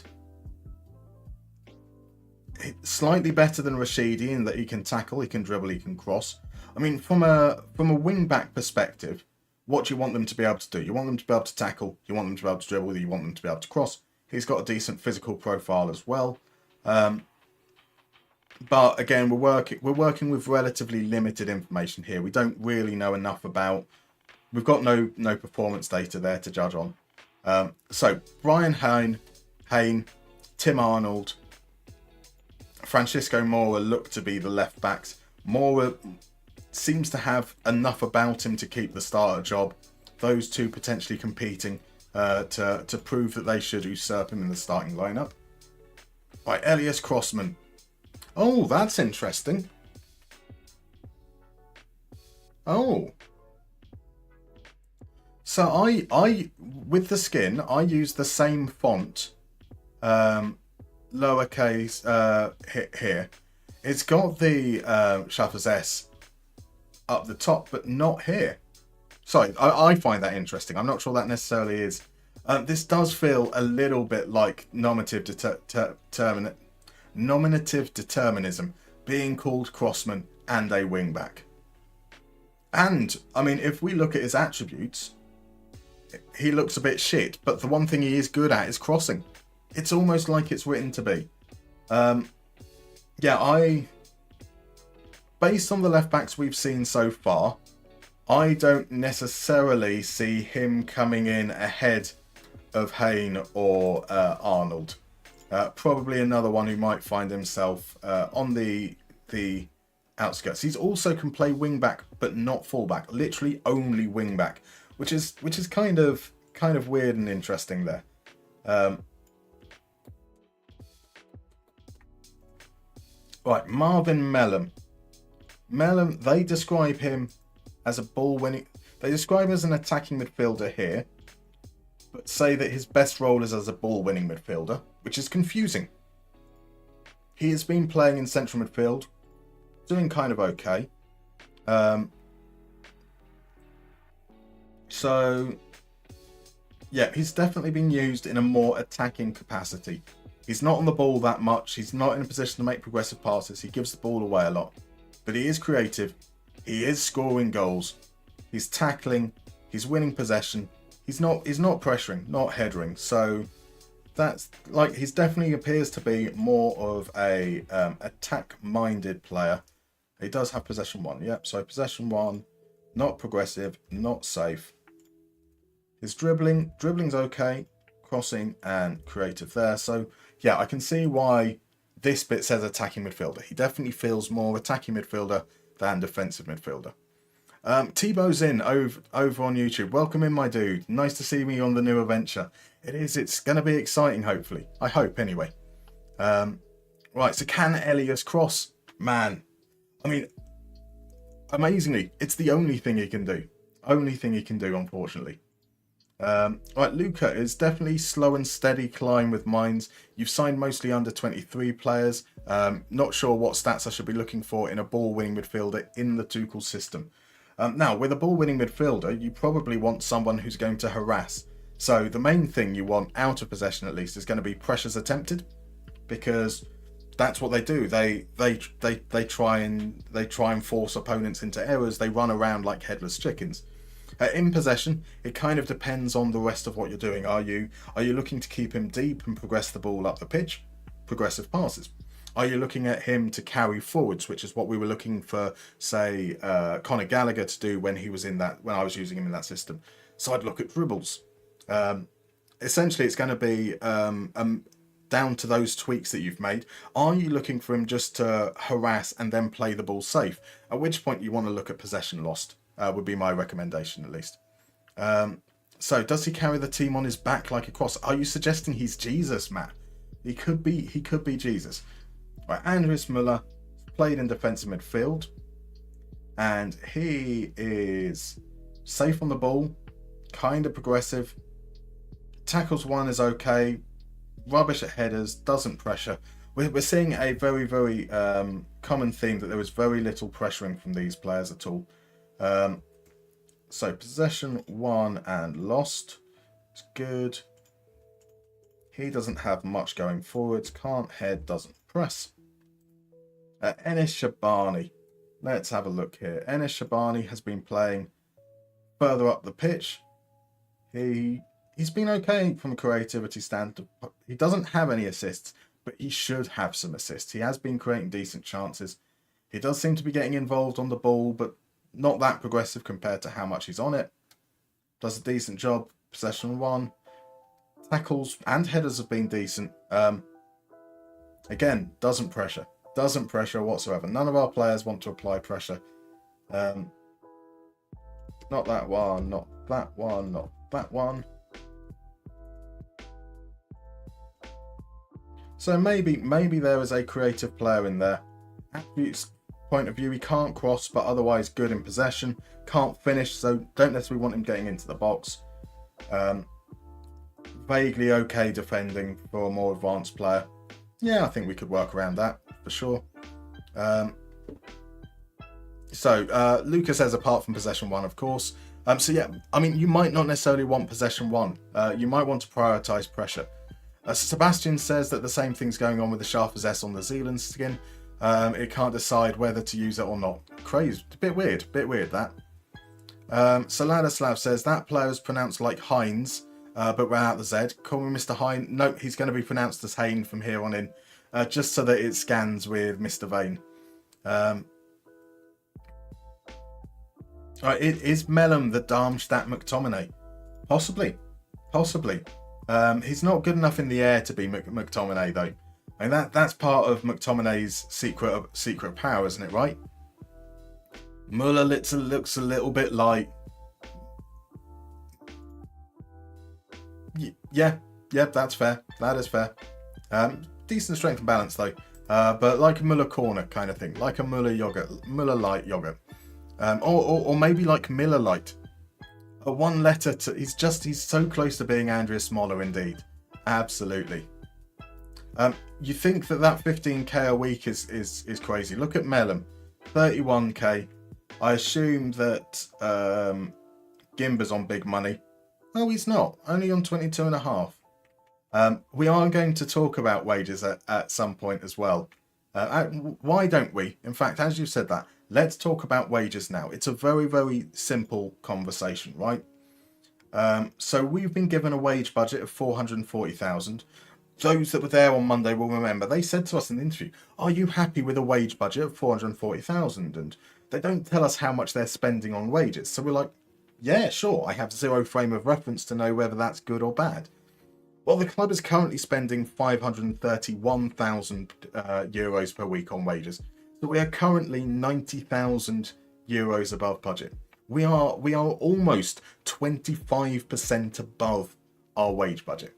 Slightly better than Rashidi in that he can tackle, he can dribble, he can cross. I mean, from a wing back perspective, what do you want them to be able to do? You want them to be able to tackle, you want them to be able to dribble, you want them to be able to cross. He's got a decent physical profile as well. But again, we're working with relatively limited information here. We don't really know enough about. We've got no performance data there to judge on. So Brian Hayne, Tim Arnold, Francisco Moura look to be the left backs. Moura seems to have enough about him to keep the starter job. Those two potentially competing to prove that they should usurp him in the starting lineup. Right, Elias Crossman. Oh, that's interesting. Oh. So I with the skin, I use the same font, lowercase here. It's got the Schaffers S up the top, but not here. Sorry, I find that interesting. I'm not sure that necessarily is. This does feel a little bit like nominative determinism, being called Crossman and a wingback. And, I mean, if we look at his attributes, he looks a bit shit, but the one thing he is good at is crossing. It's almost like it's written to be. Based on the left backs we've seen so far, I don't necessarily see him coming in ahead of Hayne or Arnold. Probably another one who might find himself on the outskirts. He's also can play wing back, but not full back. Literally only wing back, which is kind of weird and interesting there. Right, Marvin Mellum. They describe him as a ball winning. They describe him as an attacking midfielder here, but say that his best role is as a ball winning midfielder, which is confusing. He has been playing in central midfield, doing kind of okay. So, yeah, he's definitely been used in a more attacking capacity. He's not on the ball that much. He's not in a position to make progressive passes. He gives the ball away a lot. But he is creative. He is scoring goals. He's tackling. He's winning possession. He's not pressuring, not headering. So that's like, he's definitely appears to be more of a attack-minded player. He does have possession 1. Yep, so possession 1, not progressive, not safe. His dribbling's okay, crossing and creative there. So yeah, I can see why this bit says attacking midfielder. He definitely feels more attacking midfielder than defensive midfielder. Tebow's in over on YouTube. Welcome in, my dude. Nice to see me on the new adventure. It is. It's going to be exciting, hopefully. I hope, anyway. Right, so can Elias cross? Man, I mean, amazingly, it's the only thing he can do. Only thing he can do, unfortunately. Right, Luca is definitely slow and steady climb with mines. You've signed mostly under 23 players. Not sure what stats I should be looking for in a ball-winning midfielder in the Tuchel system. Now, with a ball-winning midfielder, you probably want someone who's going to harass. So the main thing you want out of possession, at least, is going to be pressures attempted, because that's what they do. They try and force opponents into errors. They run around like headless chickens. In possession, it kind of depends on the rest of what you're doing. Are you looking to keep him deep and progress the ball up the pitch? Progressive passes. Are you looking at him to carry forwards, which is what we were looking for, say, Conor Gallagher to do when I was using him in that system? So I'd look at dribbles. Essentially, it's going to be down to those tweaks that you've made. Are you looking for him just to harass and then play the ball safe? At which point you want to look at possession lost, would be my recommendation at least. So does he carry the team on his back like a cross? Are you suggesting he's Jesus, Matt? He could be Jesus. Right, Andreas Müller played in defensive midfield, and he is safe on the ball, kind of progressive. Tackles one is okay, rubbish at headers, doesn't pressure. We're seeing a very, very common theme that there was very little pressuring from these players at all. So possession won and lost. It's good. He doesn't have much going forwards, can't head, doesn't press. Enis Shabani. Let's have a look here. Enis Shabani has been playing further up the pitch. He's been okay from a creativity standpoint. He doesn't have any assists, but he should have some assists. He has been creating decent chances. He does seem to be getting involved on the ball, but not that progressive compared to how much he's on it. Does a decent job. Possession one. Tackles and headers have been decent. Again, doesn't pressure whatsoever. None of our players want to apply pressure. Not that one, not that one, not that one. So maybe there is a creative player in there. Attributes point of view, he can't cross, but otherwise good in possession. Can't finish, so don't necessarily want him getting into the box. Vaguely okay defending for a more advanced player. Yeah, I think we could work around that for sure. So Lucas says apart from possession one, of course. So yeah, I mean, you might not necessarily want possession one. You might want to prioritize pressure. Sebastian says that the same thing's going on with the Schaffers S on the Zealand skin. It can't decide whether to use it or not. Crazy, a bit weird that. So Ladislav says that player is pronounced like Heinz, but without the Z. Call me Mr. Hein. No, he's going to be pronounced as Hain from here on in, just so that it scans with Mr. Vane. Is Mellum the Darmstadt McTominay? Possibly. He's not good enough in the air to be McTominay though. I mean, that's part of McTominay's secret power, isn't it? Right? Muller looks a little bit like. Yeah, that's fair. That is fair. Decent strength and balance though, but like a Muller corner kind of thing, like a Muller light yogurt, or maybe like Miller light. One letter to. He's so close to being Andreas Smoller indeed. Absolutely. You think that 15k a week is crazy? Look at Mellum, 31k. I assume that Gimba's on big money. No, he's not. Only on 22.5. We are going to talk about wages at some point as well. Why don't we? In fact, as you said that, let's talk about wages now. It's a very, very simple conversation, right? So we've been given a wage budget of 440,000. Those that were there on Monday will remember. They said to us in the interview, "Are you happy with a wage budget of 440,000?" And they don't tell us how much they're spending on wages. So we're like, yeah, sure. I have zero frame of reference to know whether that's good or bad. Well, the club is currently spending 531,000 euros per week on wages. So we are currently 90,000 euros above budget. We are almost 25% above our wage budget.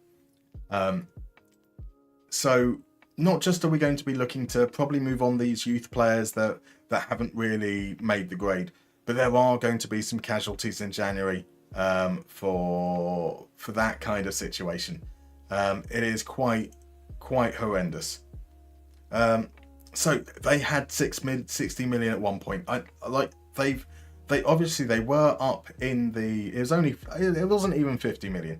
So not just are we going to be looking to probably move on these youth players that haven't really made the grade, but there are going to be some casualties in January for that kind of situation. It is quite horrendous. So they had 60 million at one point. They obviously were up in the. It wasn't even 50 million.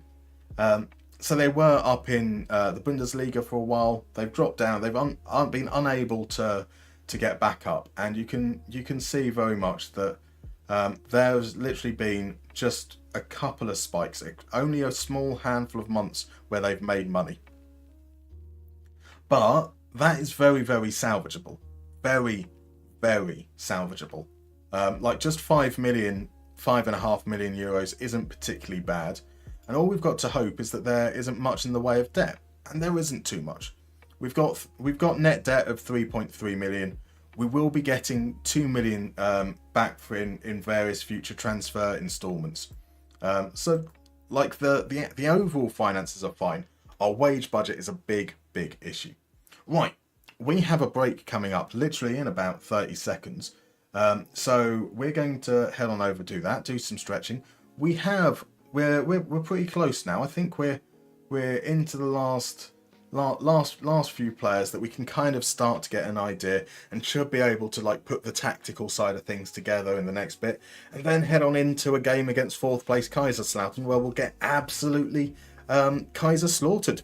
So they were up in the Bundesliga for a while. They've dropped down. They've been unable to get back up, and you can see very much that There's literally been just a couple of spikes, only a small handful of months where they've made money. But that is very, very salvageable. Very, very salvageable. Like just 5 million, 5.5 million euros isn't particularly bad. And all we've got to hope is that there isn't much in the way of debt. And there isn't too much. We've got net debt of 3.3 million. We will be getting 2 million back in various future transfer installments. So like the overall finances are fine. Our wage budget is a big, big issue. Right, we have a break coming up literally in about 30 seconds. So we're going to head on over, do that, do some stretching. We're pretty close now. I think we're into the last few players that we can kind of start to get an idea and should be able to like put the tactical side of things together in the next bit, and then head on into a game against 4th place Kaiserslautern where we'll get absolutely Kaiserslautern.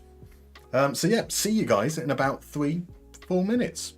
So yeah, see you guys in about 3-4 minutes.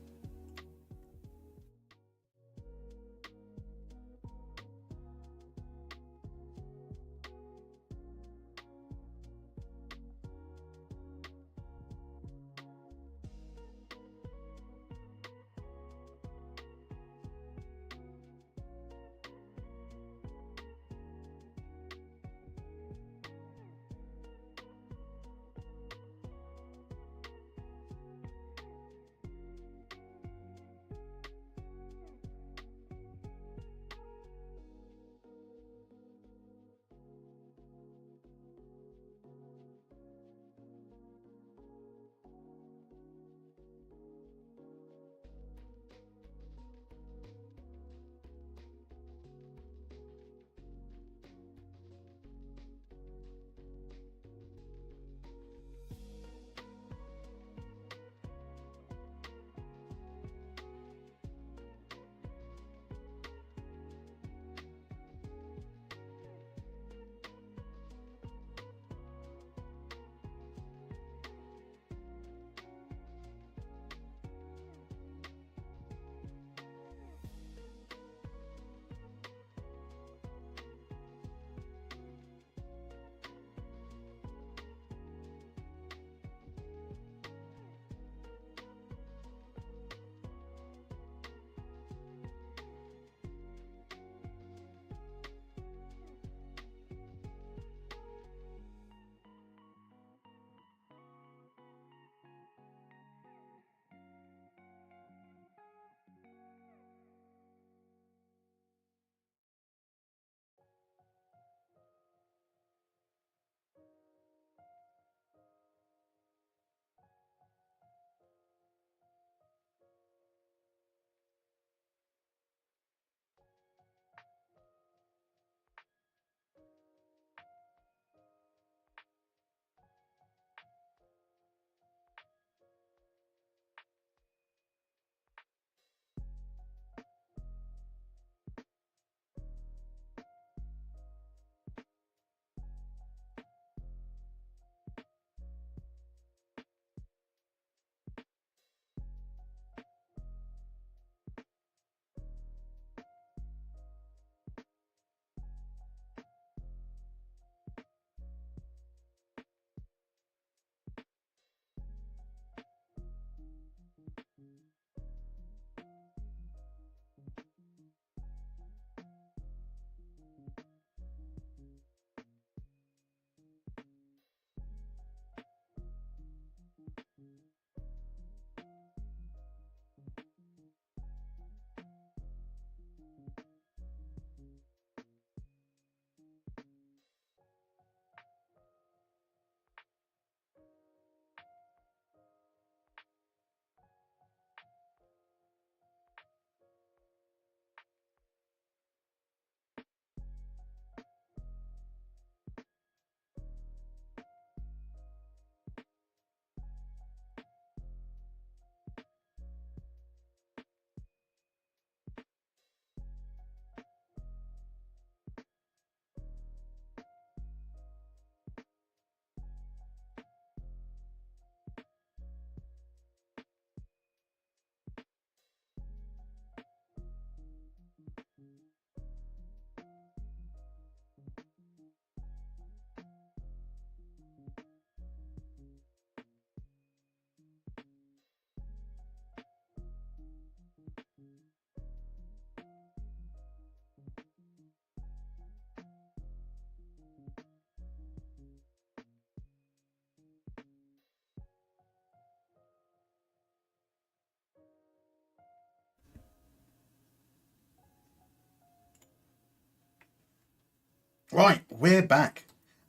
Right, we're back.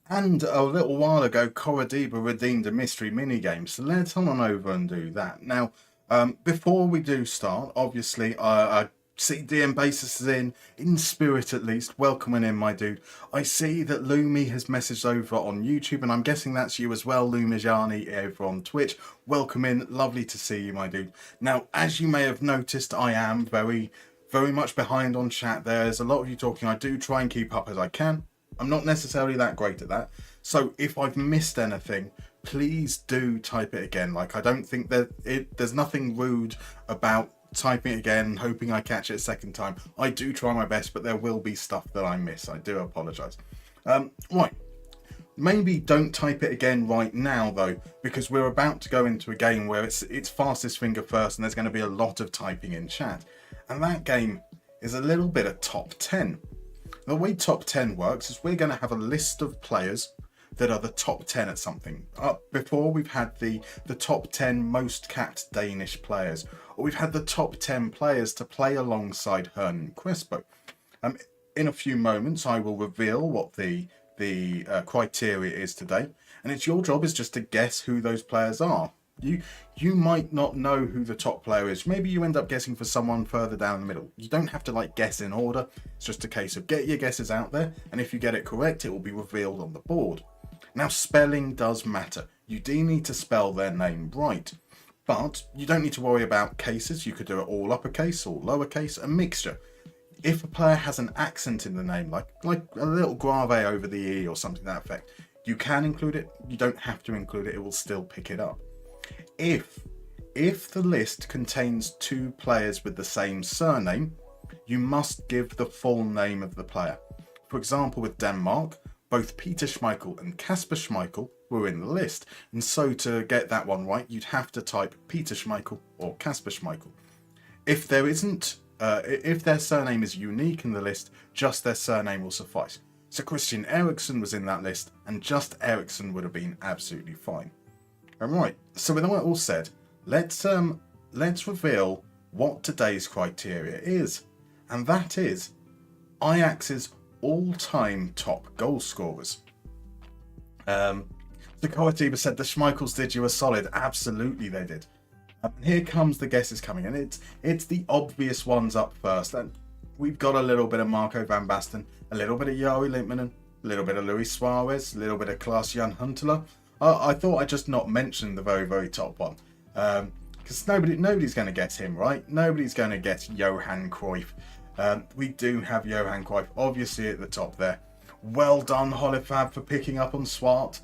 And a little while ago, Corradiba redeemed a mystery minigame, so let's head on over and do that. Now, before we do start, obviously, I see DM Basis is in spirit at least. Welcoming in, my dude. I see that Lumi has messaged over on YouTube, and I'm guessing that's you as well, Lumajani, over on Twitch. Welcome in, lovely to see you, my dude. Now, as you may have noticed, I am very much behind on chat. There's a lot of you talking. I do try and keep up as I can. I'm not necessarily that great at that. So if I've missed anything, please do type it again. Like, I don't think there's nothing rude about typing it again, hoping I catch it a second time. I do try my best, but there will be stuff that I miss. I do apologise. Right. Maybe don't type it again right now, though, because we're about to go into a game where it's fastest finger first, and there's going to be a lot of typing in chat. And that game is a little bit of top 10. The way top 10 works is we're going to have a list of players that are the top 10 at something. Before, we've had the top 10 most capped Danish players, or we've had the top 10 players to play alongside Hernan Crespo. In a few moments, I will reveal what the criteria is today, and it's your job is just to guess who those players are. You might not know who the top player is. Maybe you end up guessing for someone further down the middle. You don't have to guess in order. It's just a case of get your guesses out there, and if you get it correct, it will be revealed on the board. Now, spelling does matter. You do need to spell their name right, but you don't need to worry about cases. You could do it all uppercase or lowercase, a mixture. If a player has an accent in the name, like a little grave over the E or something to that effect, you can include it. You don't have to include it. It will still pick it up. If the list contains two players with the same surname, you must give the full name of the player. For example, with Denmark, both Peter Schmeichel and Kasper Schmeichel were in the list, and so to get that one right, you'd have to type Peter Schmeichel or Kasper Schmeichel. If there isn't, if their surname is unique in the list, just their surname will suffice. So Christian Eriksen was in that list, and just Eriksen would have been absolutely fine. Alright, so with that all said, let's reveal what today's criteria is. And that is Ajax's all-time top goal scorers. The Corradiba said the Schmeichels did you a solid. Absolutely they did. Here comes the guesses coming, and it's the obvious ones up first. And we've got a little bit of Marco van Basten, a little bit of Jari Littmanen, a little bit of Luis Suarez, a little bit of Klaas-Jan Huntelaar. I thought I'd just not mention the very top one, because nobody's going to guess him, right? Nobody's going to guess Johan Cruyff. We do have Johan Cruyff obviously at the top there. Well done, Holifab, for picking up on Swart.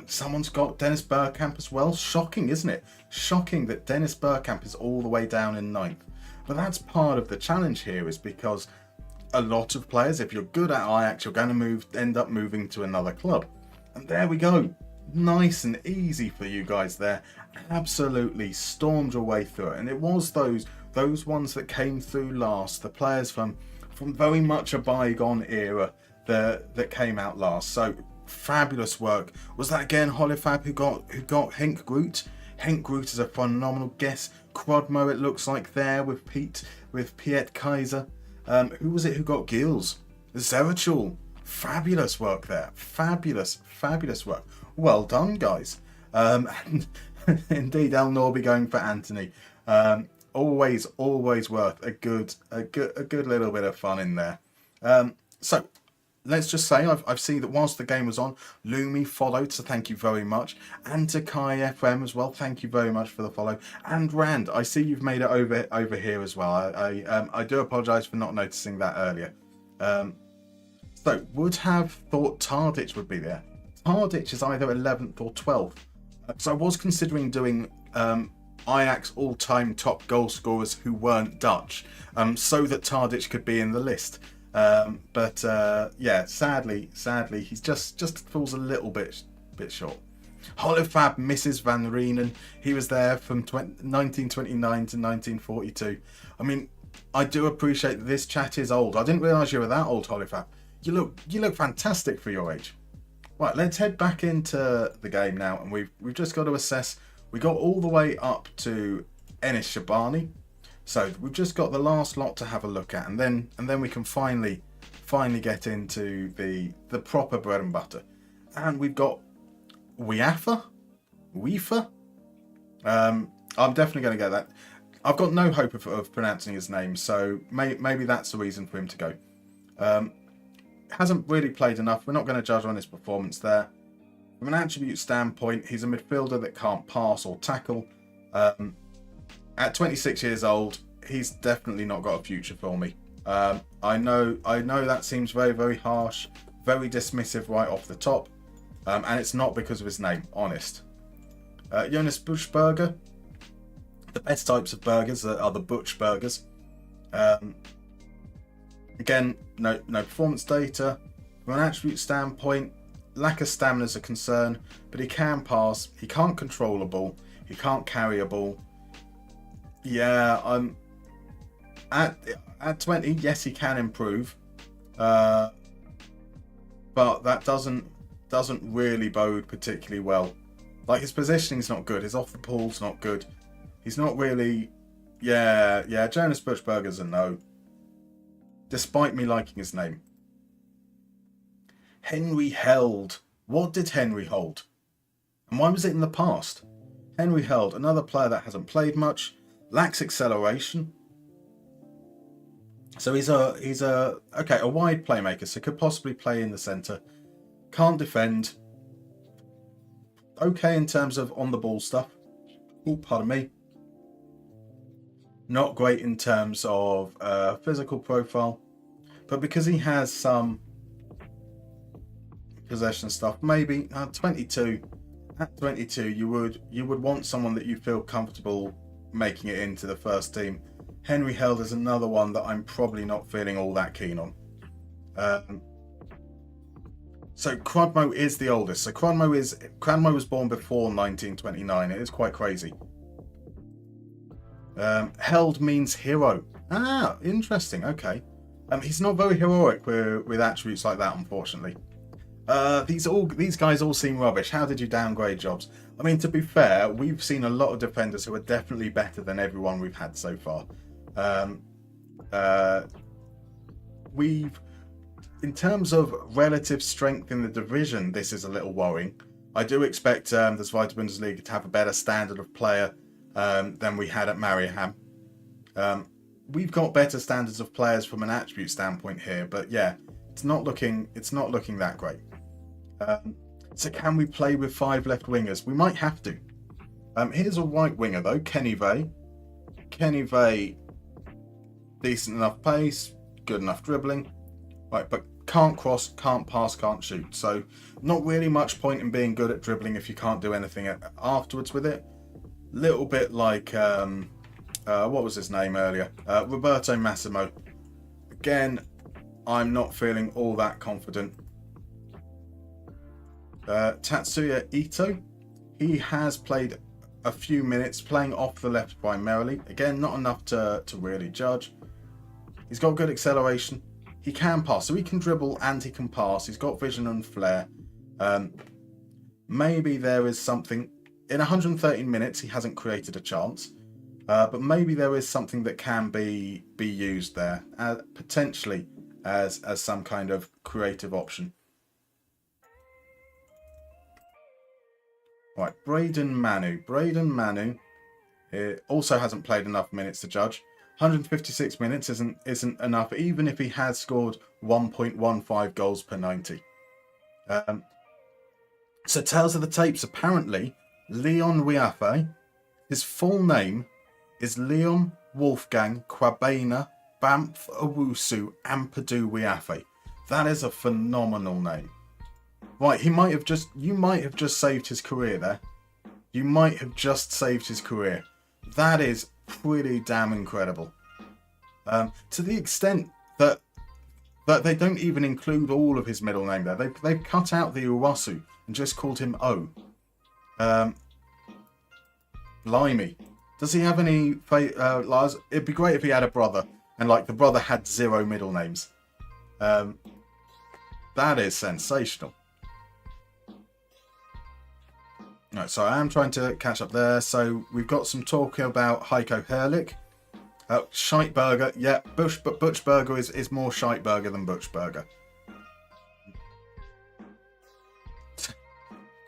Someone's got Dennis Bergkamp as well. Shocking, isn't it? Shocking that Dennis Bergkamp is all the way down in 9th. But that's part of the challenge here, is because a lot of players, if you're good at Ajax, you're going to end up moving to another club. And there we go. Nice and easy for you guys there. Absolutely stormed your way through it. And it was those ones that came through last, the players from very much a bygone era that came out last. So fabulous work. Was that again Holifab who got Henk Groot? Henk Groot is a phenomenal guess. Crodmo, it looks like there with Piet Kaiser. Who was it who got Gills? Zerachul. Fabulous work there. Fabulous work. Well done, guys. Indeed, El Norby going for Anthony. Always worth a good little bit of fun in there. So let's just say I've seen that whilst the game was on, Lumi followed, so thank you very much. And to Kai FM as well, thank you very much for the follow. And Rand, I see you've made it over here as well. I do apologise for not noticing that earlier. So would have thought Tadic would be there. Tadic is either 11th or 12th. So I was considering doing Ajax all-time top goal scorers who weren't Dutch, so that Tadic could be in the list. But yeah, sadly, he's just falls a little bit short. Holofab misses Van Reenen. He was there from 1929 to 1942. I mean, I do appreciate that this chat is old. I didn't realise you were that old, Holofab. You look fantastic for your age. Right, let's head back into the game now, and we've just got to assess. We got all the way up to Enis Shabani, so we've just got the last lot to have a look at, and then we can finally finally get into the proper bread and butter. And we've got Weafa. I'm definitely going to get that. I've got no hope of pronouncing his name, so maybe that's the reason for him to go. Hasn't really played enough. We're not going to judge on his performance there. From an attribute standpoint, he's a midfielder that can't pass or tackle. At 26 years old, he's definitely not got a future for me. I know that seems very, very harsh, very dismissive right off the top, and it's not because of his name, honest. Jonas Buchberger. The best types of burgers are the Butch burgers. Again, no performance data. From an attribute standpoint, lack of stamina is a concern, but he can pass, he can't control a ball, he can't carry a ball. Yeah, I'm at 20, yes, he can improve. But that doesn't really bode particularly well. Like, his positioning's not good, his off the ball's not good. He's not really... Yeah, Jonas Buchberger's a no. Despite me liking his name. Henry Held. What did Henry hold? And why was it in the past? Henry Held, another player that hasn't played much, lacks acceleration. So he's a wide playmaker, so could possibly play in the centre. Can't defend. Okay in terms of on the ball stuff. Oh, pardon me. Not great in terms of physical profile, but because he has some possession stuff, maybe at 22, you would want someone that you feel comfortable making it into the first team. Henry Held is another one that I'm probably not feeling all that keen on. So Crodmo is the oldest. So Crodmo was born before 1929. It is quite crazy. Held means hero. Ah, interesting. Okay. He's not very heroic with attributes like that, unfortunately. These guys all seem rubbish. How did you downgrade jobs? I mean, to be fair, we've seen a lot of defenders who are definitely better than everyone we've had so far. In terms of relative strength in the division, this is a little worrying. I do expect the Zweite Bundesliga to have a better standard of player than we had at Mariaham. We've got better standards of players from an attribute standpoint here, but yeah, it's not looking that great. So can we play with 5 left wingers? We might have to. Here's a right winger though, Kenny Vey. Kenny Vey, decent enough pace, good enough dribbling, right, but can't cross, can't pass, can't shoot. So not really much point in being good at dribbling if you can't do anything afterwards with it. Little bit like what was his name earlier? Roberto Massimo. Again, I'm not feeling all that confident. Tatsuya Ito. He has played a few minutes, playing off the left primarily. Again, not enough to really judge. He's got good acceleration. He can pass, so he can dribble and he can pass. He's got vision and flair. Maybe there is something. In 113 minutes, he hasn't created a chance. But maybe there is something that can be used there, potentially as some kind of creative option. Right, Braden Manu. Braden Manu also hasn't played enough minutes to judge. 156 minutes isn't enough, even if he has scored 1.15 goals per 90. So tales of the tapes, apparently, Leon Wiafe, his full name is Leon Wolfgang Kwabena Bamf Owusu Ampadu Wiafe. That is a phenomenal name. Right, you might have just saved his career there. You might have just saved his career. That is pretty damn incredible. To the extent that they don't even include all of his middle name there. They've cut out the Uwasu and just called him O. Blimey. Does he have any... Lars? It'd be great if he had a brother and like the brother had 0 middle names. That is sensational. Right, so I am trying to catch up there. So we've got some talk about Heiko Herrlich. Scheitberger, yeah, but Butchberger is more Scheitberger than Butchberger.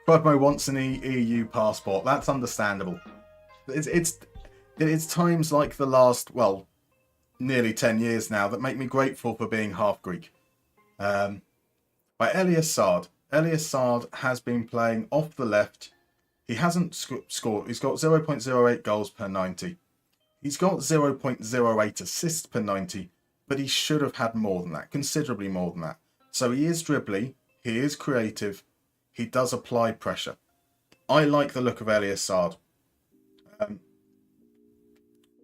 Quadmo wants an EU passport. That's understandable. It's times like the last, well, nearly 10 years now that make me grateful for being half Greek. By Elias Sard. Elias Sard has been playing off the left. He hasn't scored. He's got 0.08 goals per 90. He's got 0.08 assists per 90, but he should have had more than that, considerably more than that. So he is dribbly, he is creative, he does apply pressure. I like the look of Elias Sard.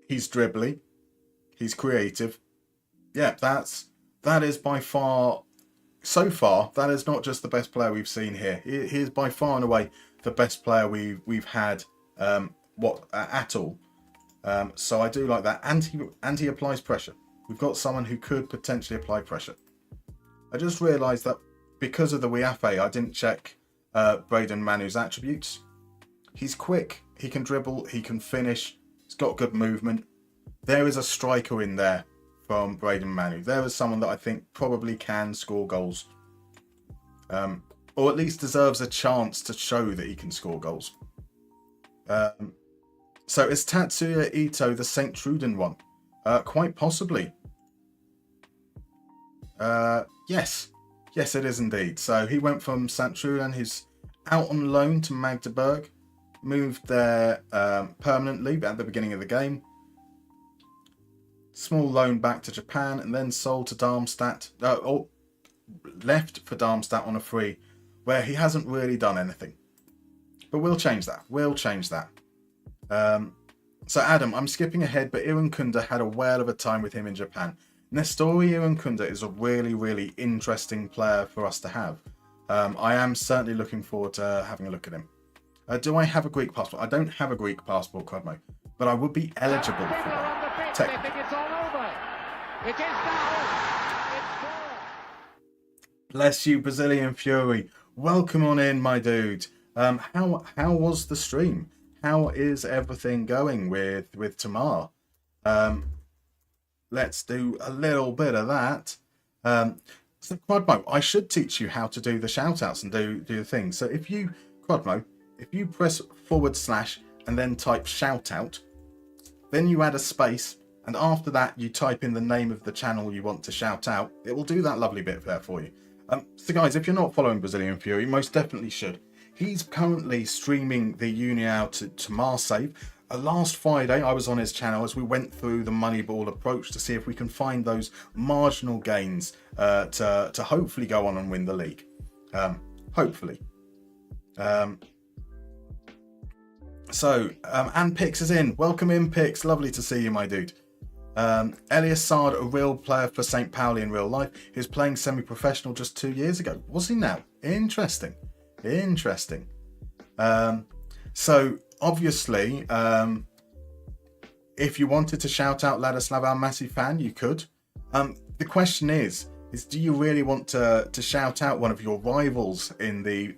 He's dribbly, he's creative. Yeah, that is by far, so far, that is not just the best player we've seen here. He is by far and away the best player we've had at all. So I do like that, and he applies pressure. We've got someone who could potentially apply pressure. I just realised that because of the Wiafe, I didn't check Braden Manu's attributes. He's quick, he can dribble, he can finish, he's got good movement. There is a striker in there from Braden Manu. There is someone that I think probably can score goals. Or at least deserves a chance to show that he can score goals. So is Tatsuya Ito the St. Truden one? Quite possibly. Yes. Yes, it is indeed. So he went from St. Truden. He's out on loan to Magdeburg. Moved there permanently at the beginning of the game. Small loan back to Japan and then sold to Darmstadt. Or left for Darmstadt on a free, where he hasn't really done anything. But we'll change that. So Adam, I'm skipping ahead, but Irankunda had a whale of a time with him in Japan. Nestori Irankunda is a really, really interesting player for us to have. I am certainly looking forward to having a look at him. Do I have a Greek passport? I don't have a Greek passport, Quadmo, but I would be eligible for one. Technically. It's all over. It is now. Bless you, Brazilian Fury. Welcome on in, my dude. How was the stream? How is everything going with Tamar? Let's do a little bit of that. So Quadmo, I should teach you how to do the shout-outs and do the thing. So if you, Quadmo, if you press / and then type shout-out, then you add a space, and after that you type in the name of the channel you want to shout out, it will do that lovely bit there for you. So guys, if you're not following Brazilian Fury, most definitely should. He's currently streaming the União to Marseille. Last Friday, I was on his channel as we went through the Moneyball approach to see if we can find those marginal gains to hopefully go on and win the league. Hopefully. And Pix is in. Welcome in, Pix. Lovely to see you, my dude. Elias Sard, a real player for St. Pauli in real life. He was playing semi-professional just 2 years ago. Was he now? Interesting. So obviously, if you wanted to shout out Ladislav Almasi fan, you could. The question is do you really want to shout out one of your rivals in the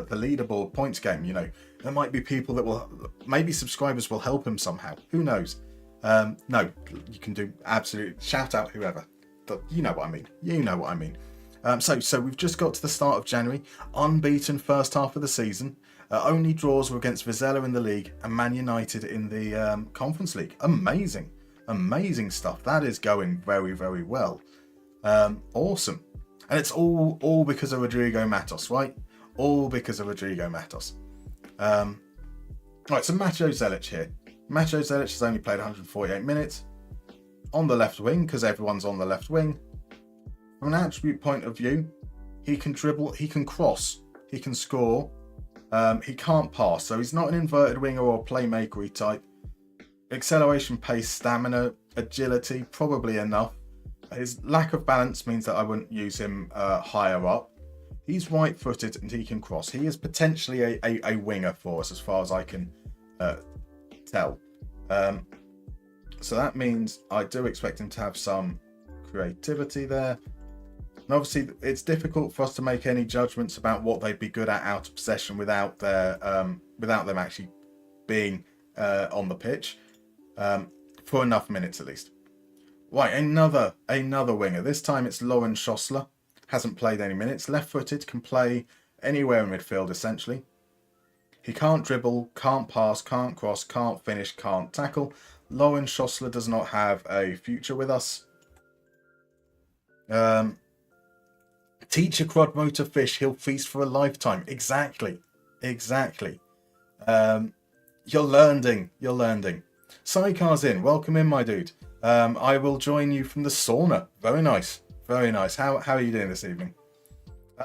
leaderboard points game? You know, there might be people that maybe subscribers will help him somehow. Who knows? No, you can do absolute shout out whoever. You know what I mean. So we've just got to the start of January, unbeaten first half of the season. Only draws were against Vizela in the league and Man United in the Conference League. Amazing stuff. That is going very, very well. Awesome. And it's all because of Rodrigo Matos, right? All because of Rodrigo Matos. Right, so Macho Zelic here. Macho Zelic has only played 148 minutes on the left wing because everyone's on the left wing. From an attribute point of view, he can dribble, he can cross, he can score, he can't pass, so he's not an inverted winger or playmaker-y type. Acceleration, pace, stamina, agility, probably enough. His lack of balance means that I wouldn't use him higher up. He's right-footed and he can cross. He is potentially a winger for us as far as I can tell. So that means I do expect him to have some creativity there. And obviously, it's difficult for us to make any judgments about what they'd be good at out of possession without them actually being on the pitch. for enough minutes at least. Right, another winger. This time it's Lauren Schossler. Hasn't played any minutes. Left-footed, can play anywhere in midfield essentially. He can't dribble, can't pass, can't cross, can't finish, can't tackle. Lauren Schossler does not have a future with us. Teach a Crodmo to fish, he'll feast for a lifetime. Exactly. You're learning. Saikar's in. Welcome in, my dude. I will join you from the sauna. Very nice. How are you doing this evening?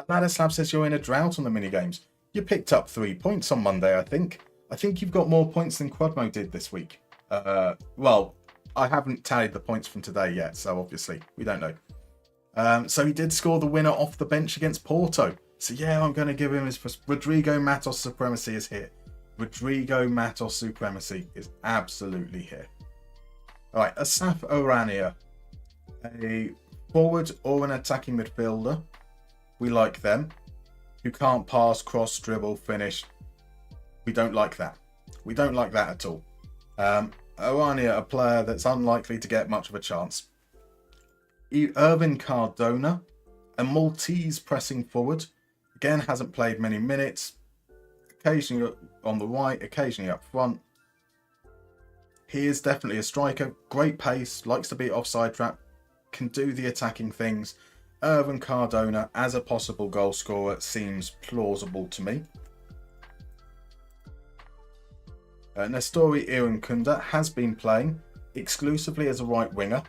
Ladislav says you're in a drought on the mini games. You picked up 3 points on Monday, I think. I think you've got more points than Crodmo did this week. Well, I haven't tallied the points from today yet, so obviously we don't know. So he did score the winner off the bench against Porto. So yeah, I'm going to give him his first. Rodrigo Matos supremacy is here. Rodrigo Matos supremacy is absolutely here. All right, Asaf Orania, a forward or an attacking midfielder. We like them. Who can't pass, cross, dribble, finish. We don't like that. We don't like that at all. Orania, a player that's unlikely to get much of a chance. Irvin Cardona, a Maltese pressing forward. Again, hasn't played many minutes. Occasionally on the right, occasionally up front. He is definitely a striker. Great pace, likes to beat offside trap, can do the attacking things. Irvin Cardona as a possible goal scorer seems plausible to me. Nestori Irankunda has been playing exclusively as a right winger.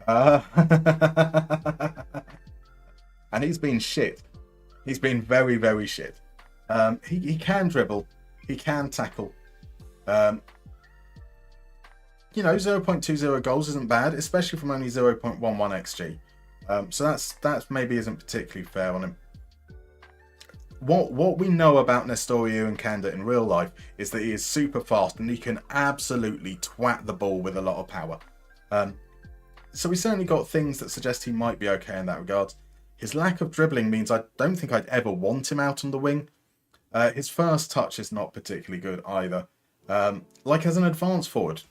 And he's been shit. He's been very, very shit. He can dribble. He can tackle. 0.20 goals isn't bad, especially from only 0.11 XG. So that's maybe isn't particularly fair on him. What we know about Nestori Irankunda in real life is that he is super fast and he can absolutely twat the ball with a lot of power. So we certainly got things that suggest he might be okay in that regard. His lack of dribbling means I don't think I'd ever want him out on the wing. His first touch is not particularly good either. Like as an advanced forward,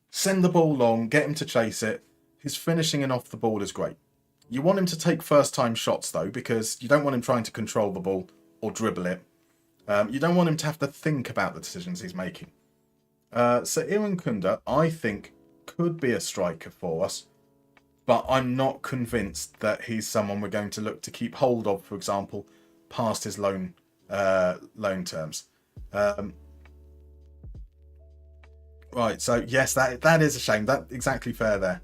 send the ball long, get him to chase it. His finishing and off the ball is great. You want him to take first time shots though, because you don't want him trying to control the ball or dribble it. You don't want him to have to think about the decisions he's making. So Irankunda, I think, could be a striker for us, but I'm not convinced that he's someone we're going to look to keep hold of, for example, past his loan terms. Right, so yes, that is a shame. That's exactly fair there.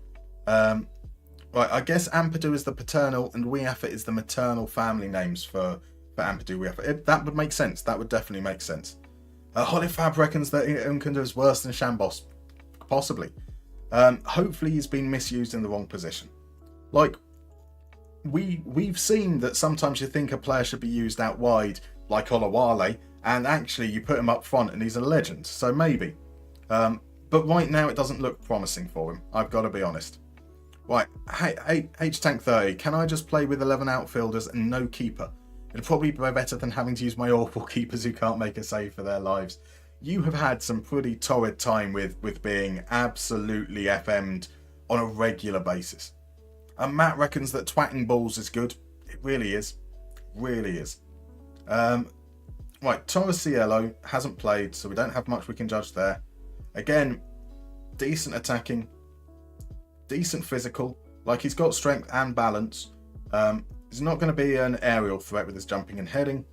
Right, I guess Ampadu is the paternal and Wiafa is the maternal family names for Ampadu Wiafa. That would make sense. That would definitely make sense. Holifab reckons that Nkunda is worse than Shambos. Possibly. Hopefully he's been misused in the wrong position. Like, we've seen that sometimes you think a player should be used out wide, like Olawale, and actually you put him up front and he's a legend. So maybe. But right now it doesn't look promising for him. I've got to be honest. Right, hey, H-Tank 30, can I just play with 11 outfielders and no keeper? It'd probably be better than having to use my awful keepers who can't make a save for their lives. You have had some pretty torrid time with being absolutely FM'd on a regular basis. And Matt reckons that twatting balls is good. It really is. Really is. Right, Torreciello hasn't played, so we don't have much we can judge there. Again, decent attacking, decent physical. Like, he's got strength and balance. He's not going to be an aerial threat with his jumping and heading.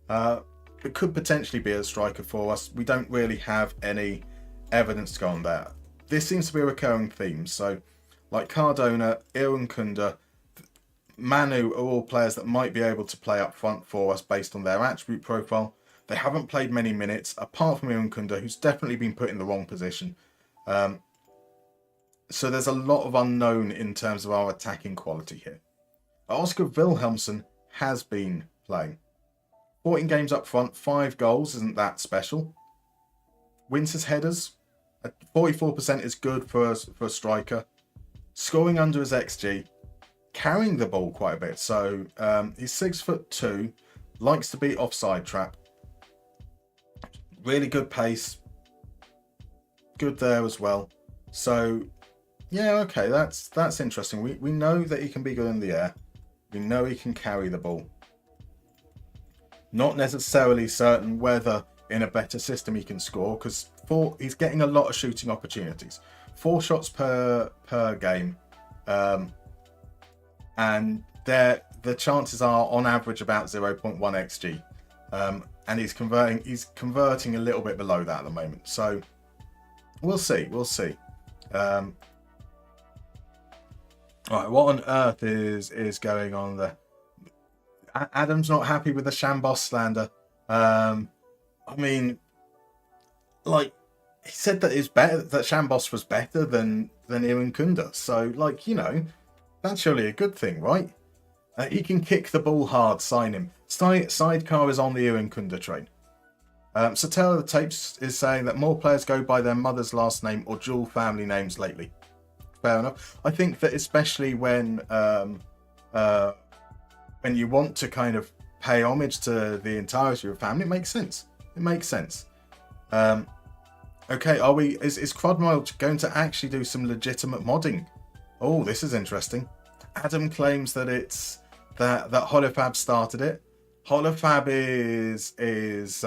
It could potentially be a striker for us. We don't really have any evidence to go on there. This seems to be a recurring theme. So, like Cardona, Irankunda, Manu are all players that might be able to play up front for us based on their attribute profile. They haven't played many minutes, apart from Irankunda, who's definitely been put in the wrong position. So there's a lot of unknown in terms of our attacking quality here. Oscar Wilhelmsen has been playing. 14 games up front, 5 goals, isn't that special. Wins his headers. 44% is good for a striker. Scoring under his XG. Carrying the ball quite a bit. So he's 6'2", likes to beat offside trap. Really good pace. good there as well. So yeah, okay, that's interesting. We know that he can be good in the air. We know he can carry the ball. Not necessarily certain whether in a better system he can score, because he's getting a lot of shooting opportunities. 4 shots per game, and the chances are on average about 0.1 xg, and he's converting a little bit below that at the moment. So we'll see. All right, what on earth is going on there? Adam's not happy with the Shambos slander. I mean, like, he said that Shambos was better than Iwan Kunda. So, like, you know, that's surely a good thing, right? He can kick the ball hard, sign him. Sidecar is on the Iwan Kunda train. So Taylor the Tapes is saying that more players go by their mother's last name or dual family names lately. Fair enough. I think that especially when you want to kind of pay homage to the entirety of your family, it makes sense. Okay, is Crodmile going to actually do some legitimate modding? Oh, this is interesting. Adam claims that it's that Holofab started it. Holofab is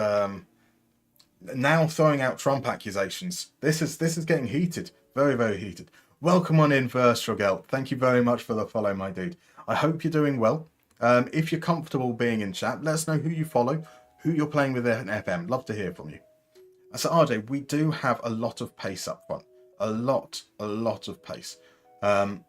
now throwing out Trump accusations. This is getting heated. Very, very heated. Welcome on in, Verstrogel. Thank you very much for the follow, my dude. I hope you're doing well. If you're comfortable being in chat, let us know who you follow, who you're playing with in FM. Love to hear from you. So RJ, we do have a lot of pace up front. A lot of pace. At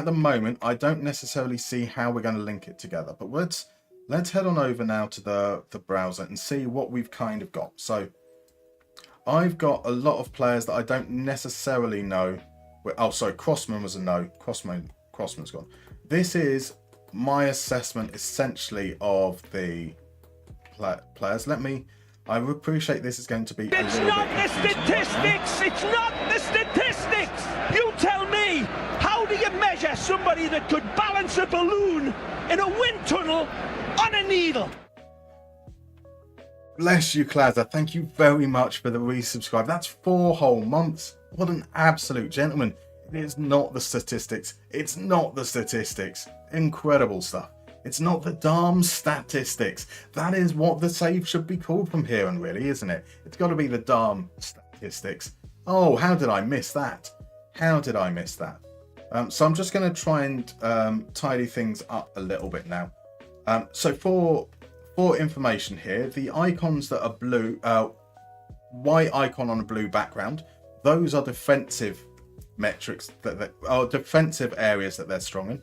the moment, I don't necessarily see how we're going to link it together, but let's head on over now to the browser and see what we've kind of got. So I've got a lot of players that I don't necessarily know. Oh, sorry, Crossman was a no. Crossman's gone. This is my assessment, essentially, of the players. I would appreciate this is going to be. It's not the statistics. It's not the statistics. You tell me. How do you measure somebody that could balance a balloon in a wind tunnel on a needle? Bless you, Claza. Thank you very much for the resubscribe. That's 4 whole months. What an absolute gentleman. It is not the statistics. It's not the statistics. Incredible stuff. It's not the Darm statistics. That is what the save should be called from here on, really, isn't it? It's got to be the Darm statistics. Oh, how did I miss that? So I'm just going to try and tidy things up a little bit now. So for information here, the icons that are blue, white icon on a blue background, those are defensive metrics that are defensive areas that they're strong in.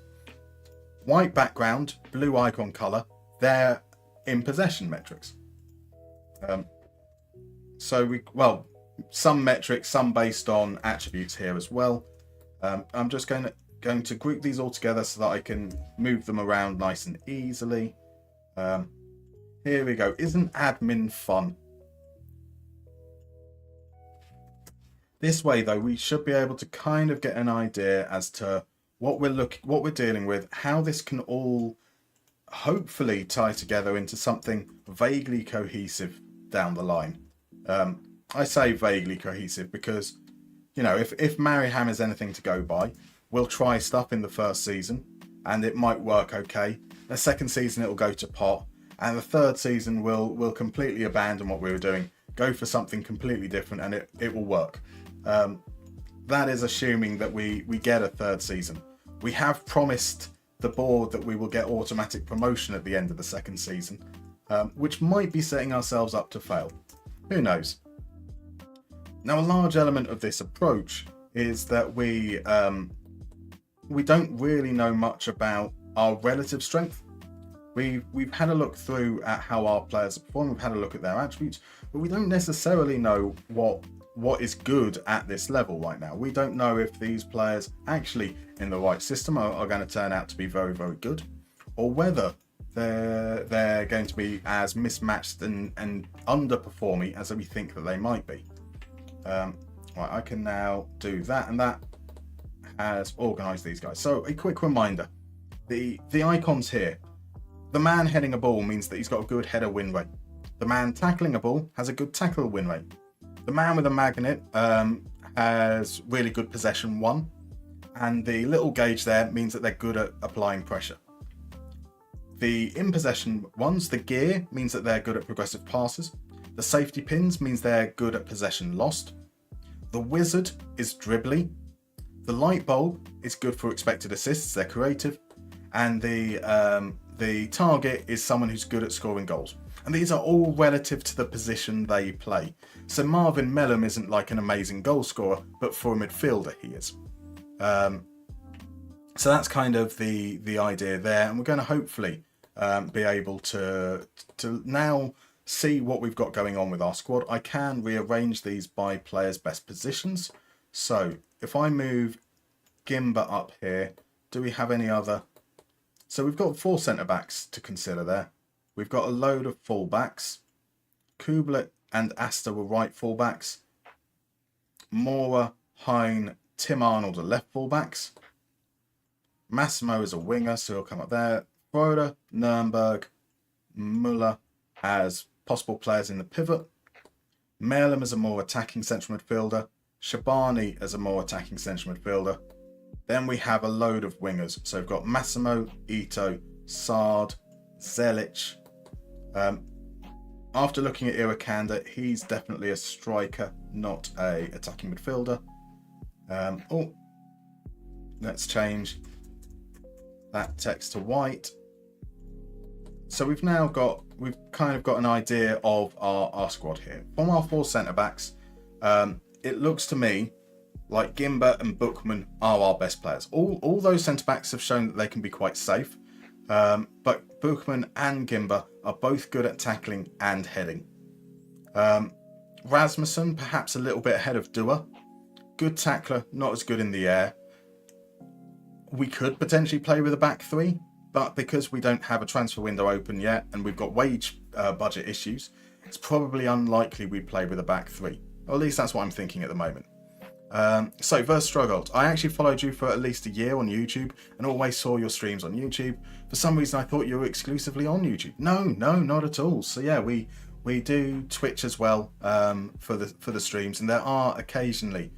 White background, blue icon color, they're in possession metrics. Some metrics, some based on attributes here as well. I'm just going to group these all together so that I can move them around nice and easily. Here we go. Isn't admin fun? This way, though, we should be able to kind of get an idea as to what we're dealing with, how this can all hopefully tie together into something vaguely cohesive down the line. I say vaguely cohesive because, you know, if Mariham is anything to go by, we'll try stuff in the first season and it might work okay. The second season it'll go to pot, and the third season we'll completely abandon what we were doing, go for something completely different, and it will work. That is assuming that we get a third season. We have promised the board that we will get automatic promotion at the end of the second season, which might be setting ourselves up to fail. Who knows? Now, a large element of this approach is that we don't really know much about our relative strength. We've had a look through at how our players are performing, we've had a look at their attributes, but we don't necessarily know what is good at this level right now. We don't know if these players actually in the right system are going to turn out to be very, very good, or whether they're going to be as mismatched and underperforming as we think that they might be. Right, I can now do that, and that has organized these guys. So a quick reminder, the icons here, the man heading a ball means that he's got a good header win rate. The man tackling a ball has a good tackle win rate. The man with a magnet has really good possession 1, and the little gauge there means that they're good at applying pressure. The in possession ones, the gear, means that they're good at progressive passes. The safety pins means they're good at possession lost. The wizard is dribbly. The light bulb is good for expected assists, they're creative. And the target is someone who's good at scoring goals. And these are all relative to the position they play. So Marvin Mellum isn't like an amazing goal scorer, but for a midfielder he is. So that's kind of the idea there. And we're going to hopefully be able to now see what we've got going on with our squad. I can rearrange these by players' best positions. So if I move Gimba up here, do we have any other? So we've got 4 centre-backs to consider there. We've got a load of full-backs. Kublet and Asta were right full-backs. Mora, Hein, Tim Arnold are left full-backs. Massimo is a winger, so he'll come up there. Froda, Nürnberg, Müller as possible players in the pivot. Merlin as a more attacking central midfielder. Shabani as a more attacking central midfielder. Then we have a load of wingers. So we've got Massimo, Ito, Sard, Zelic. After looking at Irakanda, he's definitely a striker, not a attacking midfielder. Let's change that text to white. So we've kind of got an idea of our squad here. From our 4 centre-backs, it looks to me like Gimba and Bookman are our best players. All those centre-backs have shown that they can be quite safe, but Bookman and Gimba are both good at tackling and heading. Rasmussen, perhaps a little bit ahead of Dua. Good tackler, not as good in the air. We could potentially play with a back 3, but because we don't have a transfer window open yet and we've got wage budget issues, it's probably unlikely we play with a back 3. Or at least that's what I'm thinking at the moment. So versus Struggled, I actually followed you for at least a year on YouTube and always saw your streams on YouTube. For some reason I thought you were exclusively on YouTube. No, not at all. So yeah, we do Twitch as well for the streams, and there are occasionally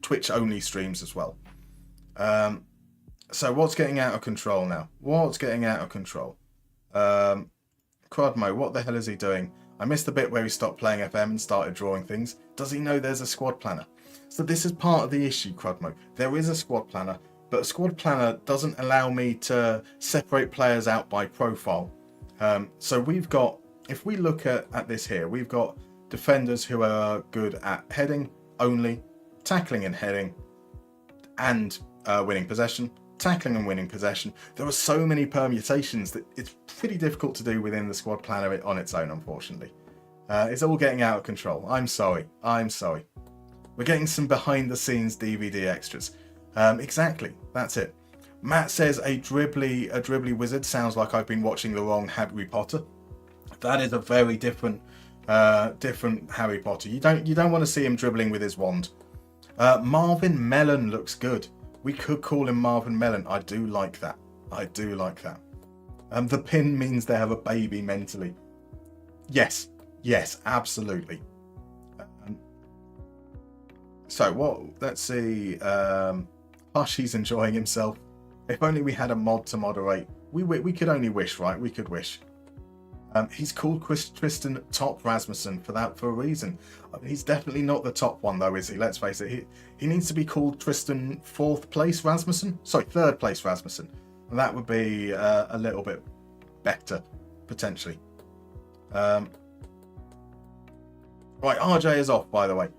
Twitch only streams as well. So what's getting out of control now? What's getting out of control? Crodmo, what the hell is he doing? I missed the bit where he stopped playing FM and started drawing things. Does he know there's a squad planner? So this is part of the issue, Crodmo. There is a squad planner, but a squad planner doesn't allow me to separate players out by profile. So we've got, if we look at this here, we've got defenders who are good at heading only, tackling and heading, and winning possession. Tackling and winning possession. There are so many permutations that it's pretty difficult to do within the squad planner on its own, unfortunately. It's all getting out of control. I'm sorry. We're getting some behind the scenes DVD extras. Exactly, that's it. Matt says a dribbly wizard sounds like I've been watching the wrong Harry Potter. That is a very different Harry Potter. You don't want to see him dribbling with his wand. Marvin Mellon looks good. We could call him Marvin Mellon. I do like that. The pin means they have a baby mentally. Yes, absolutely. So what? Let's see. Hushy's enjoying himself. If only we had a mod to moderate. We could only wish, right? We could wish. He's called Tristan Top Rasmussen for a reason. I mean, he's definitely not the top one though, is he? Let's face it. He needs to be called Tristan 4th place Rasmussen. Sorry, 3rd place Rasmussen. And that would be a little bit better, potentially. Right, RJ is off, by the way.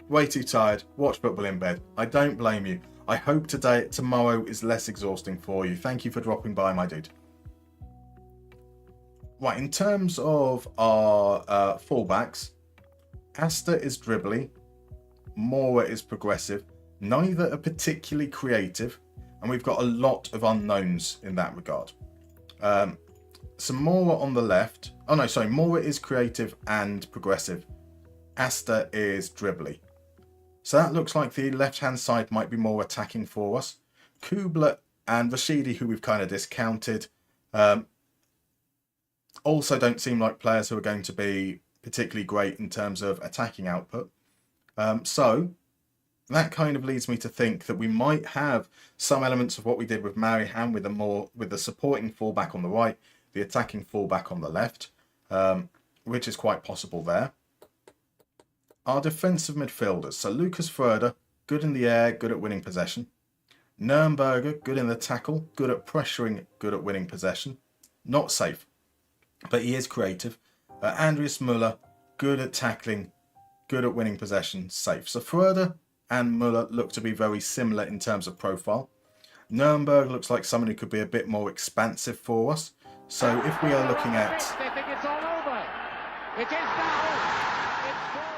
Way too tired. Watch football in bed. I don't blame you. I hope tomorrow is less exhausting for you. Thank you for dropping by, my dude. Right, in terms of our fullbacks, Asta is dribbly, Mora is progressive, neither are particularly creative, and we've got a lot of unknowns in that regard. So Mora on the left, Mora is creative and progressive, Asta is dribbly. So that looks like the left-hand side might be more attacking for us. Kubler and Rashidi, who we've kind of discounted, Also don't seem like players who are going to be particularly great in terms of attacking output. So that kind of leads me to think that we might have some elements of what we did with Mariham with the supporting fullback on the right, the attacking fullback on the left, which is quite possible there. Our defensive midfielders. So Lucas Fröder, good in the air, good at winning possession. Nürnberger, good in the tackle, good at pressuring, good at winning possession. Not safe, but he is creative. Andreas Müller, good at tackling, good at winning possession, safe. So Fröder and Müller look to be very similar in terms of profile. Nürnberg looks like someone who could be a bit more expansive for us. So if we are looking at... They think it's all over. It is now. It's gone.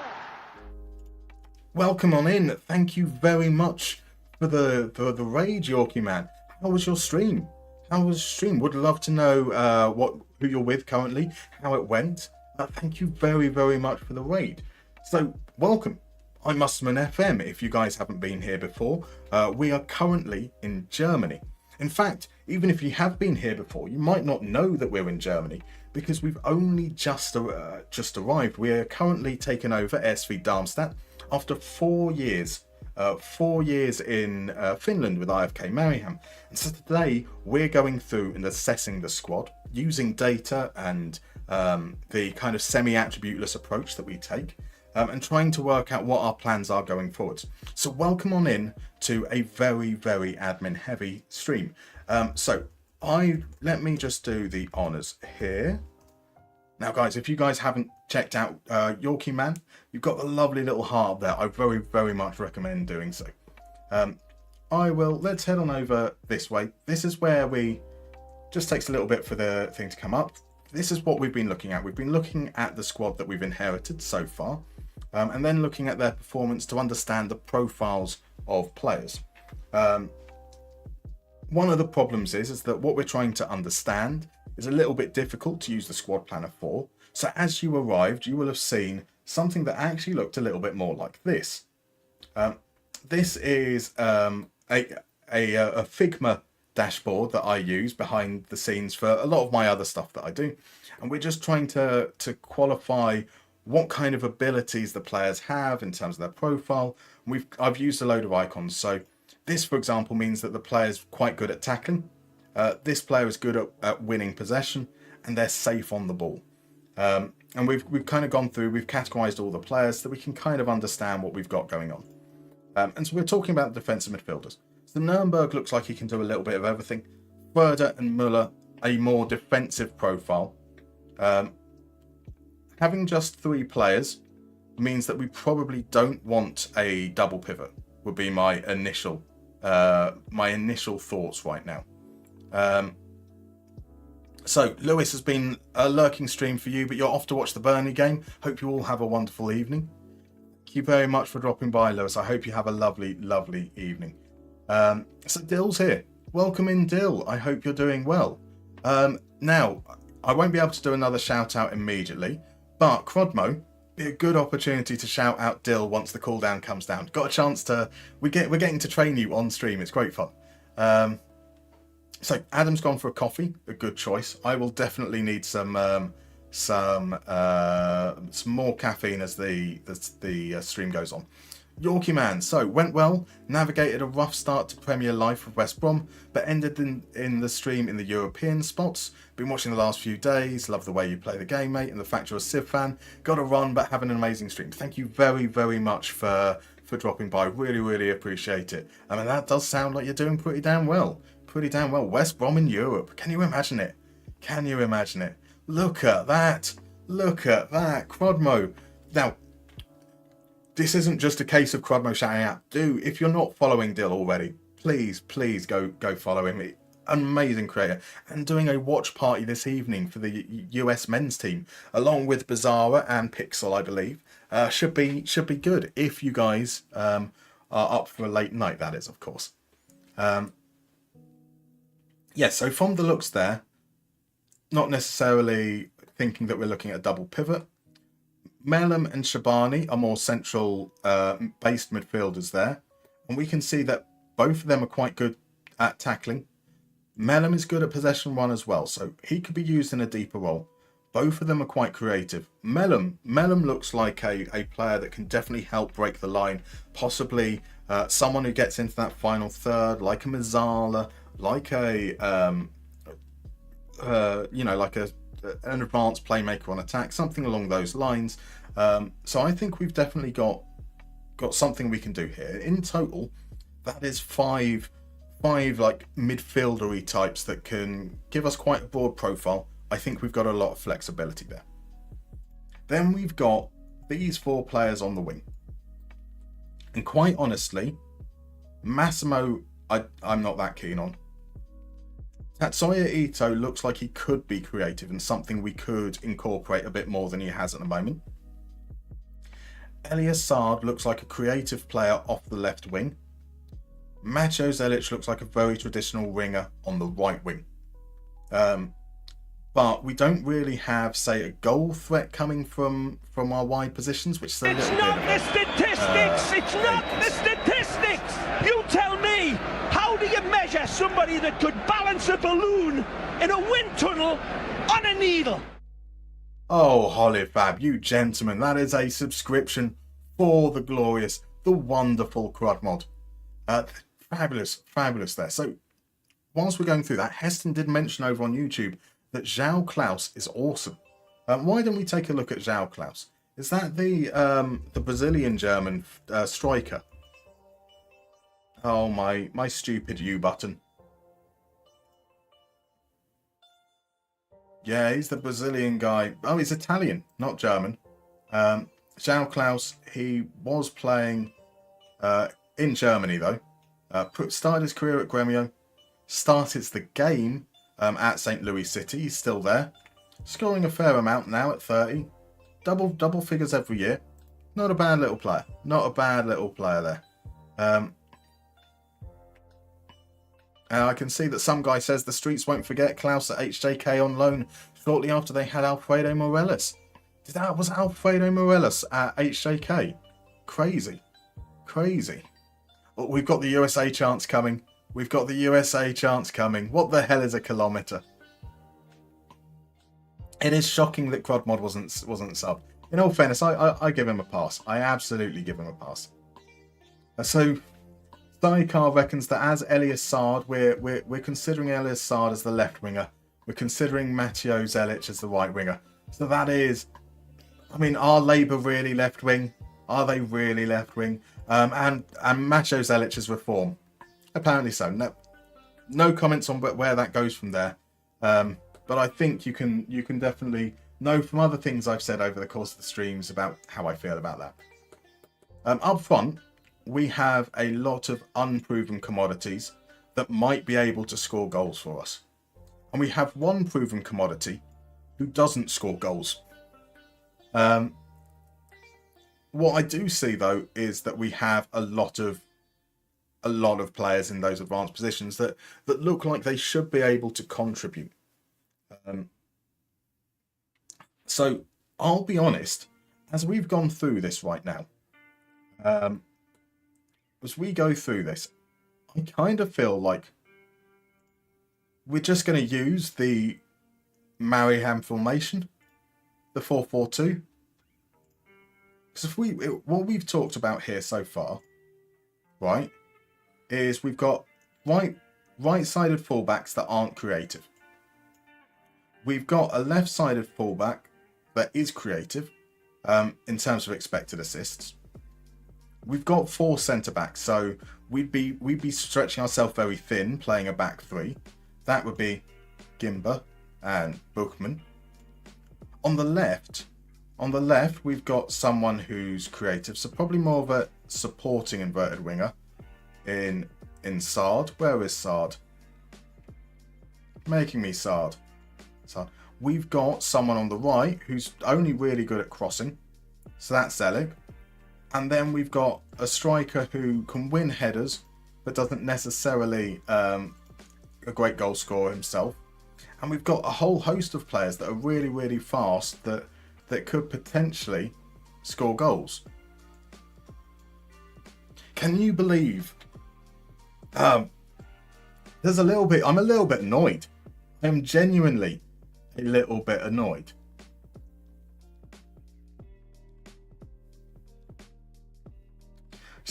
Welcome on in. Thank you very much for the raid, Yorkie man. How was your stream? How was your stream? Would love to know who you're with currently, how it went. Thank you very, very much for the raid. So, welcome. I'm MustermannFM, if you guys haven't been here before. We are currently in Germany. In fact, even if you have been here before, you might not know that we're in Germany because we've only just arrived. We are currently taking over SV Darmstadt after 4 years. 4 years in Finland with IFK Mariham. And so today we're going through and assessing the squad using data and the kind of semi-attributeless approach that we take. And trying to work out what our plans are going forwards. So welcome on in to a very, very admin heavy stream. Let me just do the honors here. Now guys, if you guys haven't checked out Yorkie Man, you've got the lovely little heart there. I very, very much recommend doing so. Let's head on over this way. This is where just takes a little bit for the thing to come up. This is what we've been looking at. We've been looking at the squad that we've inherited so far. And then looking at their performance to understand the profiles of players. One of the problems is that what we're trying to understand is a little bit difficult to use the squad planner for. So as you arrived, you will have seen something that actually looked a little bit more like this. This is a Figma dashboard that I use behind the scenes for a lot of my other stuff that I do. And we're just trying to qualify what kind of abilities the players have in terms of their profile. I've used a load of icons. So this, for example, means that the player's quite good at tackling. This player is good at winning possession, and they're safe on the ball. And we've kind of gone through, we've categorized all the players so that we can kind of understand what we've got going on. And so we're talking about defensive midfielders. So Nürnberg looks like he can do a little bit of everything. Fröder and Müller, a more defensive profile. Having just 3 players means that we probably don't want a double pivot, would be my initial thoughts right now. So Lewis, has been a lurking stream for you, but you're off to watch the Burnley game. Hope you all have a wonderful evening. Thank you very much for dropping by, Lewis. I hope you have a lovely, lovely evening. So Dill's here. Welcome in, Dill. I hope you're doing well. Now, I won't be able to do another shout out immediately, but Crodmo, be a good opportunity to shout out Dill once the cooldown comes down. Got a chance to, we're getting to train you on stream. It's great fun. So Adam's gone for a coffee, a good choice. I will definitely need some more caffeine as the stream goes on. Yorkie man, so went well, navigated a rough start to Premier Life with West Brom, but ended in the stream in the European spots. Been watching the last few days, love the way you play the game, mate, and the fact you're a Civ fan. Got to run, but having an amazing stream. Thank you very, very much for dropping by. Really, really appreciate it. I mean, that does sound like you're doing pretty damn well. Pretty damn well. West Brom in Europe. Can you imagine it? Can you imagine it? Look at that. Look at that. Crodmo. Now, this isn't just a case of Crodmo shouting out. If you're not following Dill already, please go follow him. Amazing creator. And doing a watch party this evening for the US men's team, along with Bizarra and Pixel, I believe. Should be good if you guys are up for a late night, that is, of course. So from the looks there, not necessarily thinking that we're looking at a double pivot. Melem and Shabani are more central based midfielders there. And we can see that both of them are quite good at tackling. Melem is good at possession one as well, so he could be used in a deeper role. Both of them are quite creative. Mellum looks like a player that can definitely help break the line. Possibly someone who gets into that final third, like a Mazzala, like a like an advanced playmaker on attack, something along those lines. So I think we've definitely got something we can do here. In total, that is five like midfieldery types that can give us quite a broad profile. I think we've got a lot of flexibility there. Then we've got these 4 players on the wing. And quite honestly, Massimo, I'm not that keen on. Tatsuya Ito looks like he could be creative and something we could incorporate a bit more than he has at the moment. Elias Saad looks like a creative player off the left wing. Macho Zelic looks like a very traditional winger on the right wing. But we don't really have, say, a goal threat coming from our wide positions, which is a little bit of the statistics! It's not the statistics! You tell me! How do you measure somebody that could balance a balloon in a wind tunnel on a needle? Oh, Holly Fab, you gentlemen, that is a subscription for the glorious, the wonderful Crud mod. Fabulous there. So, whilst we're going through that, Heston did mention over on YouTube that João Klaus is awesome. Why don't we take a look at João Klaus? Is that the Brazilian German striker? Oh, my stupid U button. Yeah, he's the Brazilian guy. Oh, he's Italian, not German. João Klaus, he was playing in Germany, though. Started his career at Gremio. Started the game at St. Louis City. He's still there. Scoring a fair amount now at 30. Double figures every year. Not a bad little player. Not a bad little player there. And I can see that some guy says the streets won't forget Klaus at HJK on loan shortly after they had Alfredo Morelos. Was Alfredo Morelos at HJK? Crazy. Oh, we've got the USA chance coming. What the hell is a kilometre? It is shocking that Crodmod wasn't subbed. In all fairness, I give him a pass. I absolutely give him a pass. So Starikar reckons that as Elias Saad, we're considering Elias Saad as the left winger. We're considering Matteo Zelic as the right winger. So that is, I mean, are Labour really left wing? Are they really left wing? And Matteo Zelic is reform. Apparently so. No comments on where that goes from there. But I think you can definitely know from other things I've said over the course of the streams about how I feel about that. Up front, we have a lot of unproven commodities that might be able to score goals for us. And we have one proven commodity who doesn't score goals. What I do see, though, is that we have a lot of players in those advanced positions that look like they should be able to contribute. So I'll be honest, as we've gone through this right now, as we go through this, I kind of feel like we're just going to use the Mariham formation, the 4-4-2. Because what we've talked about here so far, right, is we've got right-sided fullbacks that aren't creative. We've got a left-sided fullback that is creative in terms of expected assists. We've got 4 centre-backs, so we'd be stretching ourselves very thin, playing a back 3. That would be Gimba and Buchmann. On the left, we've got someone who's creative, so probably more of a supporting inverted winger in Saad. Where is Saad? Making me Saad. We've got someone on the right who's only really good at crossing, so that's Zelig. And then we've got a striker who can win headers, but doesn't necessarily a great goal scorer himself. And we've got a whole host of players that are really, really fast that could potentially score goals. Can you believe? I'm a little bit annoyed. I am genuinely a little bit annoyed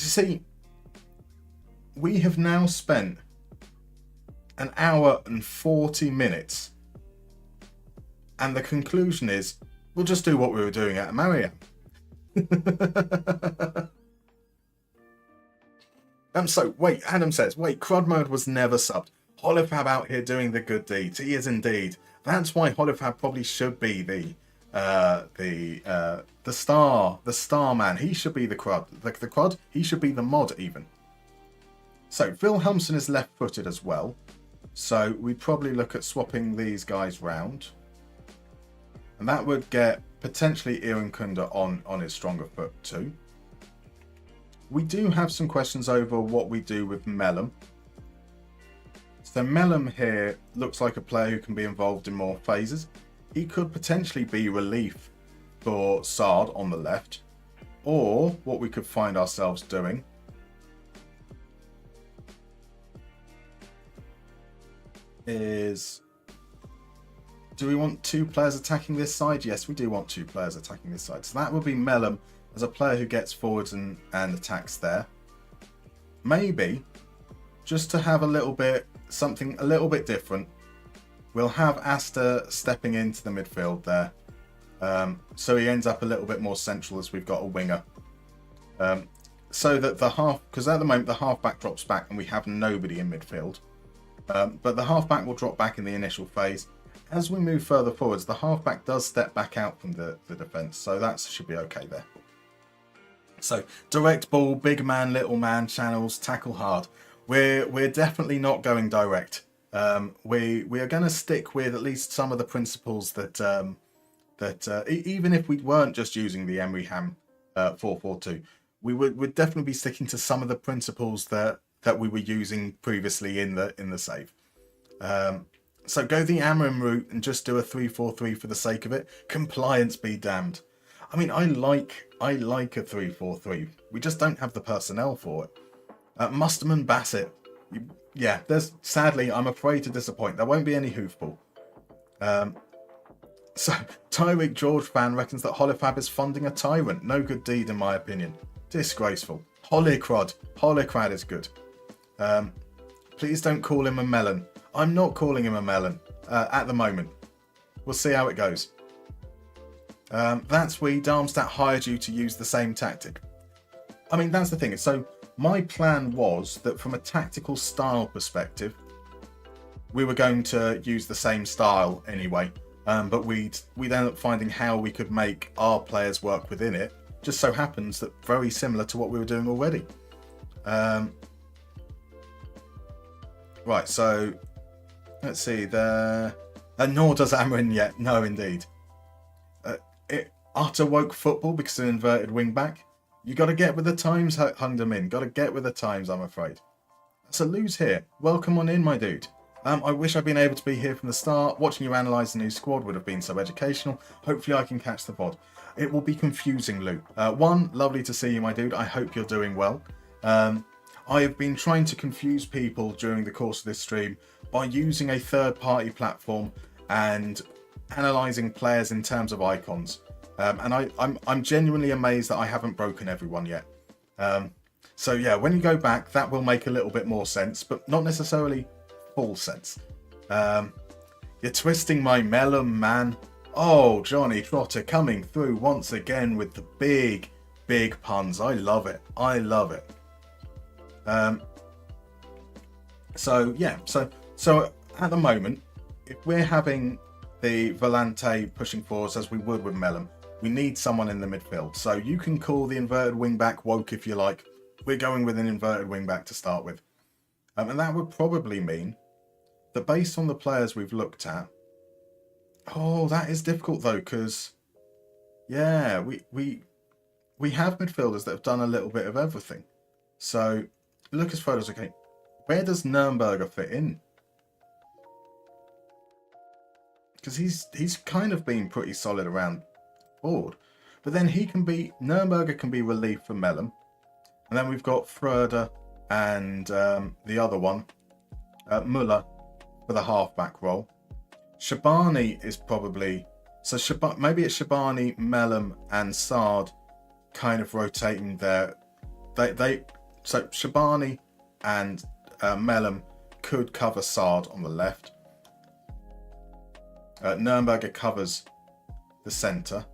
You see, we have now spent an hour and 40 minutes, and the conclusion is we'll just do what we were doing at Mariam. So wait, Adam says, wait, Crud Mode was never subbed. Holifab out here doing the good deeds. He is indeed. That's why Holifab probably should be the star man. He should be the Crud. The Crud, he should be the mod even. So Wilhelmsen is left-footed as well. So we'd probably look at swapping these guys round. And that would get potentially Iran Kunda on his stronger foot too. We do have some questions over what we do with Mellum. So Mellum here looks like a player who can be involved in more phases. He could potentially be relief for Sard on the left. Or what we could find ourselves doing is... Do we want two players attacking this side? Yes, we do want two players attacking this side. So that would be Mellum as a player who gets forwards and attacks there. Maybe, just to have a little bit, something a little bit different, we'll have Asta stepping into the midfield there. So he ends up a little bit more central as we've got a winger. So that the half, because at the moment the half-back drops back and we have nobody in midfield. But the half-back will drop back in the initial phase. As we move further forwards, the half-back does step back out from the defence, so that should be okay there. So, direct ball, big man, little man, channels, tackle hard. We're definitely not going direct. We are going to stick with at least some of the principles that even if we weren't just using the Emery Ham 4-4-2, we'd definitely be sticking to some of the principles that we were using previously in the save. So go the Amram route and just do a 3-4-3 for the sake of it. Compliance be damned. I mean, I like a 3-4-3. We just don't have the personnel for it. Musterman Bassett. Yeah, there's sadly, I'm afraid to disappoint. There won't be any hoofball. So Tyreek George fan reckons that Holifab is funding a tyrant. No good deed in my opinion. Disgraceful. Holicrad is good. Please don't call him a melon. I'm not calling him a melon at the moment. We'll see how it goes. That's why Darmstadt hired you to use the same tactic. I mean, that's the thing. So my plan was that from a tactical style perspective, we were going to use the same style anyway. But we'd end up finding how we could make our players work within it. Just so happens that very similar to what we were doing already. Right, so let's see. Nor does Amarin yet. No, indeed. Utter woke football because of an inverted wing back. You got to get with the times, Hungdom Min. Got to get with the times, I'm afraid. That's a lose here. Welcome on in, my dude. I wish I'd been able to be here from the start. Watching you analyse the new squad would have been so educational. Hopefully I can catch the pod. It will be confusing, Lou. One, lovely to see you, my dude. I hope you're doing well. I have been trying to confuse people during the course of this stream by using a third-party platform and analysing players in terms of icons. And I'm genuinely amazed that I haven't broken everyone yet. So yeah, when you go back, that will make a little bit more sense, but not necessarily full sense. You're twisting my melon, man. Oh, Johnny Trotter coming through once again with the big puns. I love it. I love it. So yeah, so at the moment, if we're having the Volante pushing forwards as we would with Mellum, we need someone in the midfield. So you can call the inverted wing back woke if you like. We're going with an inverted wing back to start with. And that would probably mean that based on the players we've looked at, oh, that is difficult though, because yeah, we have midfielders that have done a little bit of everything. So Lucas Fodo's okay. Where does Nürnberger fit in? Because he's kind of been pretty solid around board. But then Nürnberger can be relief for Mellum. And then we've got Fröder and the other one, Müller, for the halfback role. Shabani is probably... So maybe it's Shabani, Mellum and Sard kind of rotating their So Shabani and Mellum could cover Sard on the left. Nürnberger covers the centre.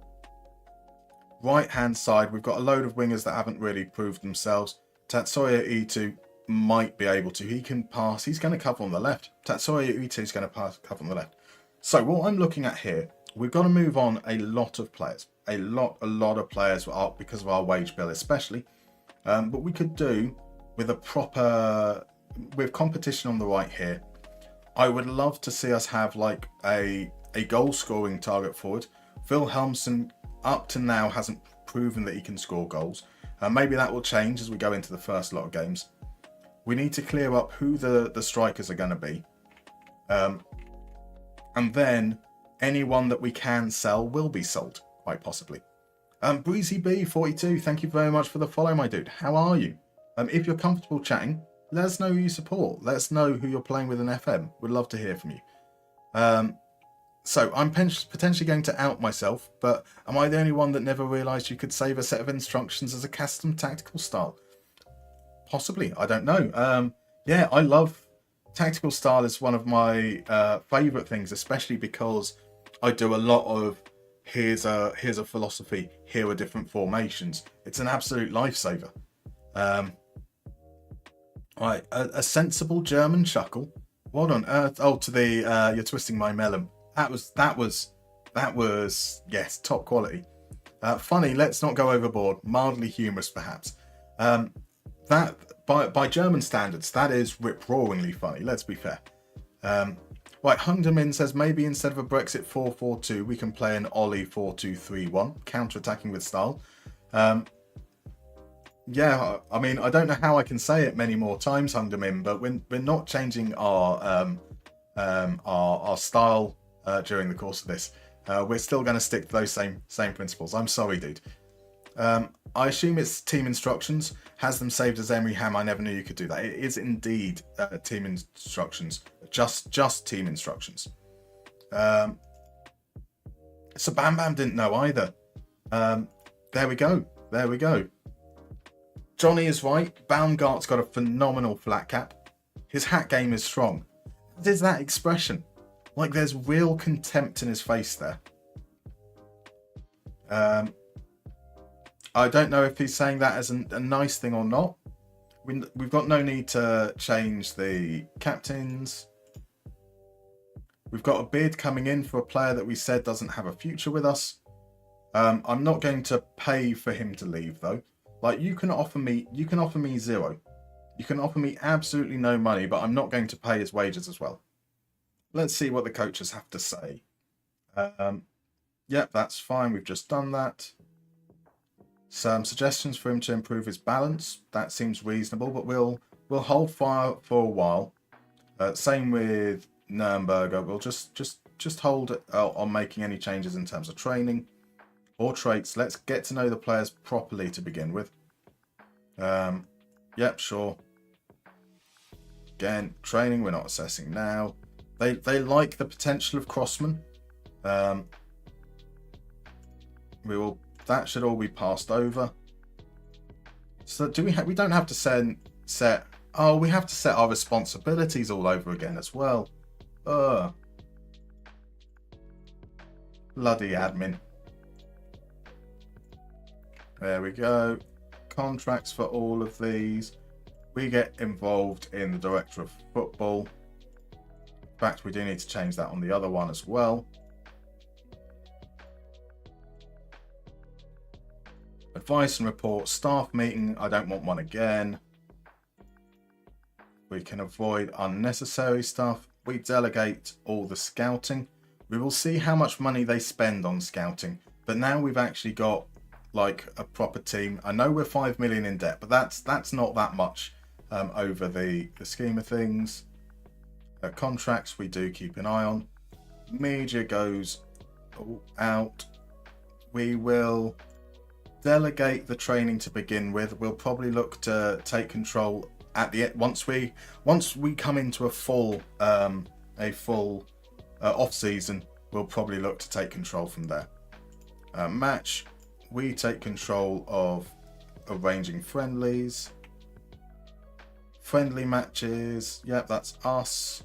Right hand side, we've got a load of wingers that haven't really proved themselves. Tatsuya Ito might be able to. He can pass. He's going to cover on the left. Tatsuya Ito is going to cover on the left. So what I'm looking at here, we've got to move on a lot of players. A lot of players because of our wage bill especially. But we could do with with competition on the right here. I would love to see us have like a goal scoring target forward. Wilhelmsen up to now hasn't proven that he can score goals. Maybe that will change as we go into the first lot of games. We need to clear up who the strikers are going to be. And then anyone that we can sell will be sold, quite possibly. Breezy B42, thank you very much for the follow, my dude. How are you? If you're comfortable chatting, let us know who you support. Let us know who you're playing with in FM. We'd love to hear from you. So I'm potentially going to out myself, but am I the only one that never realised you could save a set of instructions as a custom tactical style? Possibly, I don't know. Yeah, I love tactical style. Is one of my favourite things, especially because I do a lot of here's a philosophy, here are different formations. It's an absolute lifesaver. Right, a sensible German chuckle. What on earth? Oh, to the you're twisting my melon. That was yes, top quality. Funny, let's not go overboard. Mildly humorous, perhaps. That by German standards, that is rip-roaringly funny. Let's be fair. Right, Hungdamin says maybe instead of a Brexit 4-4-2, we can play an Ollie 4-2-3-1, counter-attacking with style. Yeah, I mean, I don't know how I can say it many more times, Hungdamin, but we're not changing our style during the course of this. We're still going to stick to those same principles. I'm sorry, dude. I assume it's team instructions. Has them saved as Emery Ham. I never knew you could do that. It is indeed team instructions. Just team instructions. So Bam Bam didn't know either. There we go. Johnny is right. Baumgart's got a phenomenal flat cap. His hat game is strong. There's that expression. Like there's real contempt in his face there. I don't know if he's saying that as a nice thing or not. We've got no need to change the captains. We've got a bid coming in for a player that we said doesn't have a future with us. I'm not going to pay for him to leave though. Like you can offer me zero. You can offer me absolutely no money, but I'm not going to pay his wages as well. Let's see what the coaches have to say. Yep, that's fine. We've just done that. Some suggestions for him to improve his balance. That seems reasonable, but we'll hold fire for a while. Same with Nürnberger. We'll just hold on making any changes in terms of training or traits. Let's get to know the players properly to begin with. Yep, sure. Again, training we're not assessing now. They like the potential of Crossman. That should all be passed over. So we don't have to set we have to set our responsibilities all over again as well. Bloody admin. There we go. Contracts for all of these. We get involved in the director of football. In fact, we do need to change that on the other one as well. Advice and report, staff meeting. I don't want one again. We can avoid unnecessary stuff. We delegate all the scouting. We will see how much money they spend on scouting. But now we've actually got like a proper team. I know we're 5 million in debt, but that's not that much over the scheme of things. Contracts we do keep an eye on. Media goes out. We will delegate the training to begin with. We'll probably look to take control at the end once we come into a full off season. We'll probably look to take control from there. Match, we take control of arranging friendlies. Friendly matches. Yep, that's us.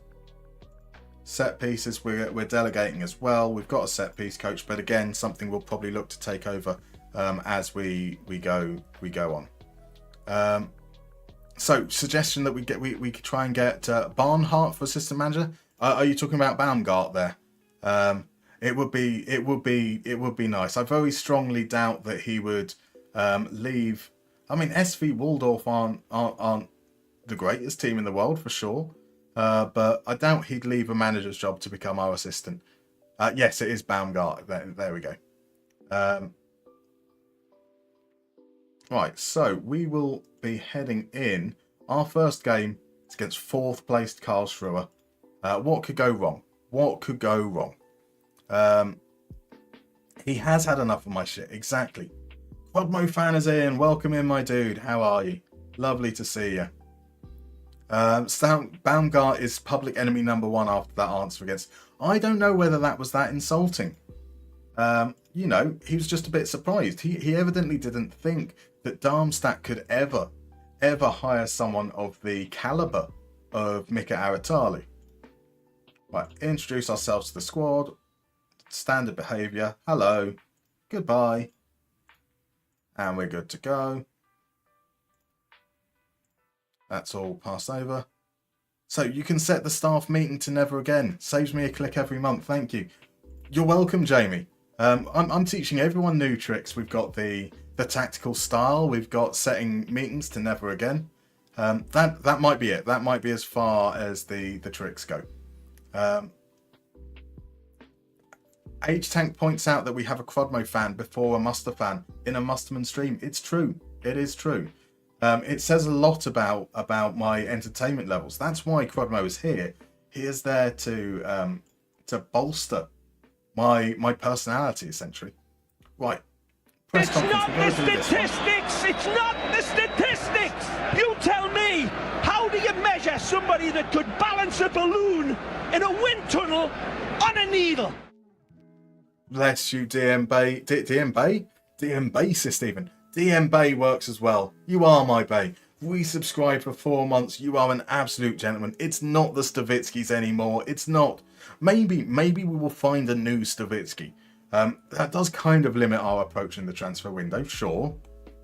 Set pieces, we're delegating as well. We've got a set piece coach, but again, something we'll probably look to take over as we go on. So, suggestion that we could try and get Barnhart for assistant manager. Are you talking about Baumgart there? It would be nice. I very strongly doubt that he would leave. I mean, SV Waldorf aren't the greatest team in the world for sure, but I doubt he'd leave a manager's job to become our assistant. Yes, it is Baumgart. There we go. Right, so we will be heading in. Our first game is against fourth placed Karlsruhe. What could go wrong? What could go wrong? He has had enough of my shit. Exactly. Quadmo fan is in. Welcome in, my dude. How are you? Lovely to see you. Baumgart is public enemy number one after that answer against. I don't know whether that was that insulting. He was just a bit surprised. He evidently didn't think that Darmstadt could ever hire someone of the caliber of Mika Aratali. Right, introduce ourselves to the squad. Standard behaviour. Hello. Goodbye. And we're good to go. That's all passed over. So you can set the staff meeting to never again. Saves me a click every month. Thank you. You're welcome, Jamie. I'm teaching everyone new tricks. We've got the tactical style. We've got setting meetings to never again. That might be it. That might be as far as the tricks go. H-Tank points out that we have a Crodmo fan before a Muster fan in a Musterman stream. It's true. It is true. It says a lot about my entertainment levels. That's why Crodmo is here. He is there to bolster my personality, essentially. Right. It's not the statistics. It's not the statistics. You tell me. How do you measure somebody that could balance a balloon in a wind tunnel on a needle? Bless you, DM Bay. DM Bay? DM Bassist even. DM Bay works as well. You are my Bay. We subscribed for 4 months. You are an absolute gentleman. It's not the Stavitskis anymore. It's not. Maybe we will find a new Stavitsky. That does kind of limit our approach in the transfer window, sure.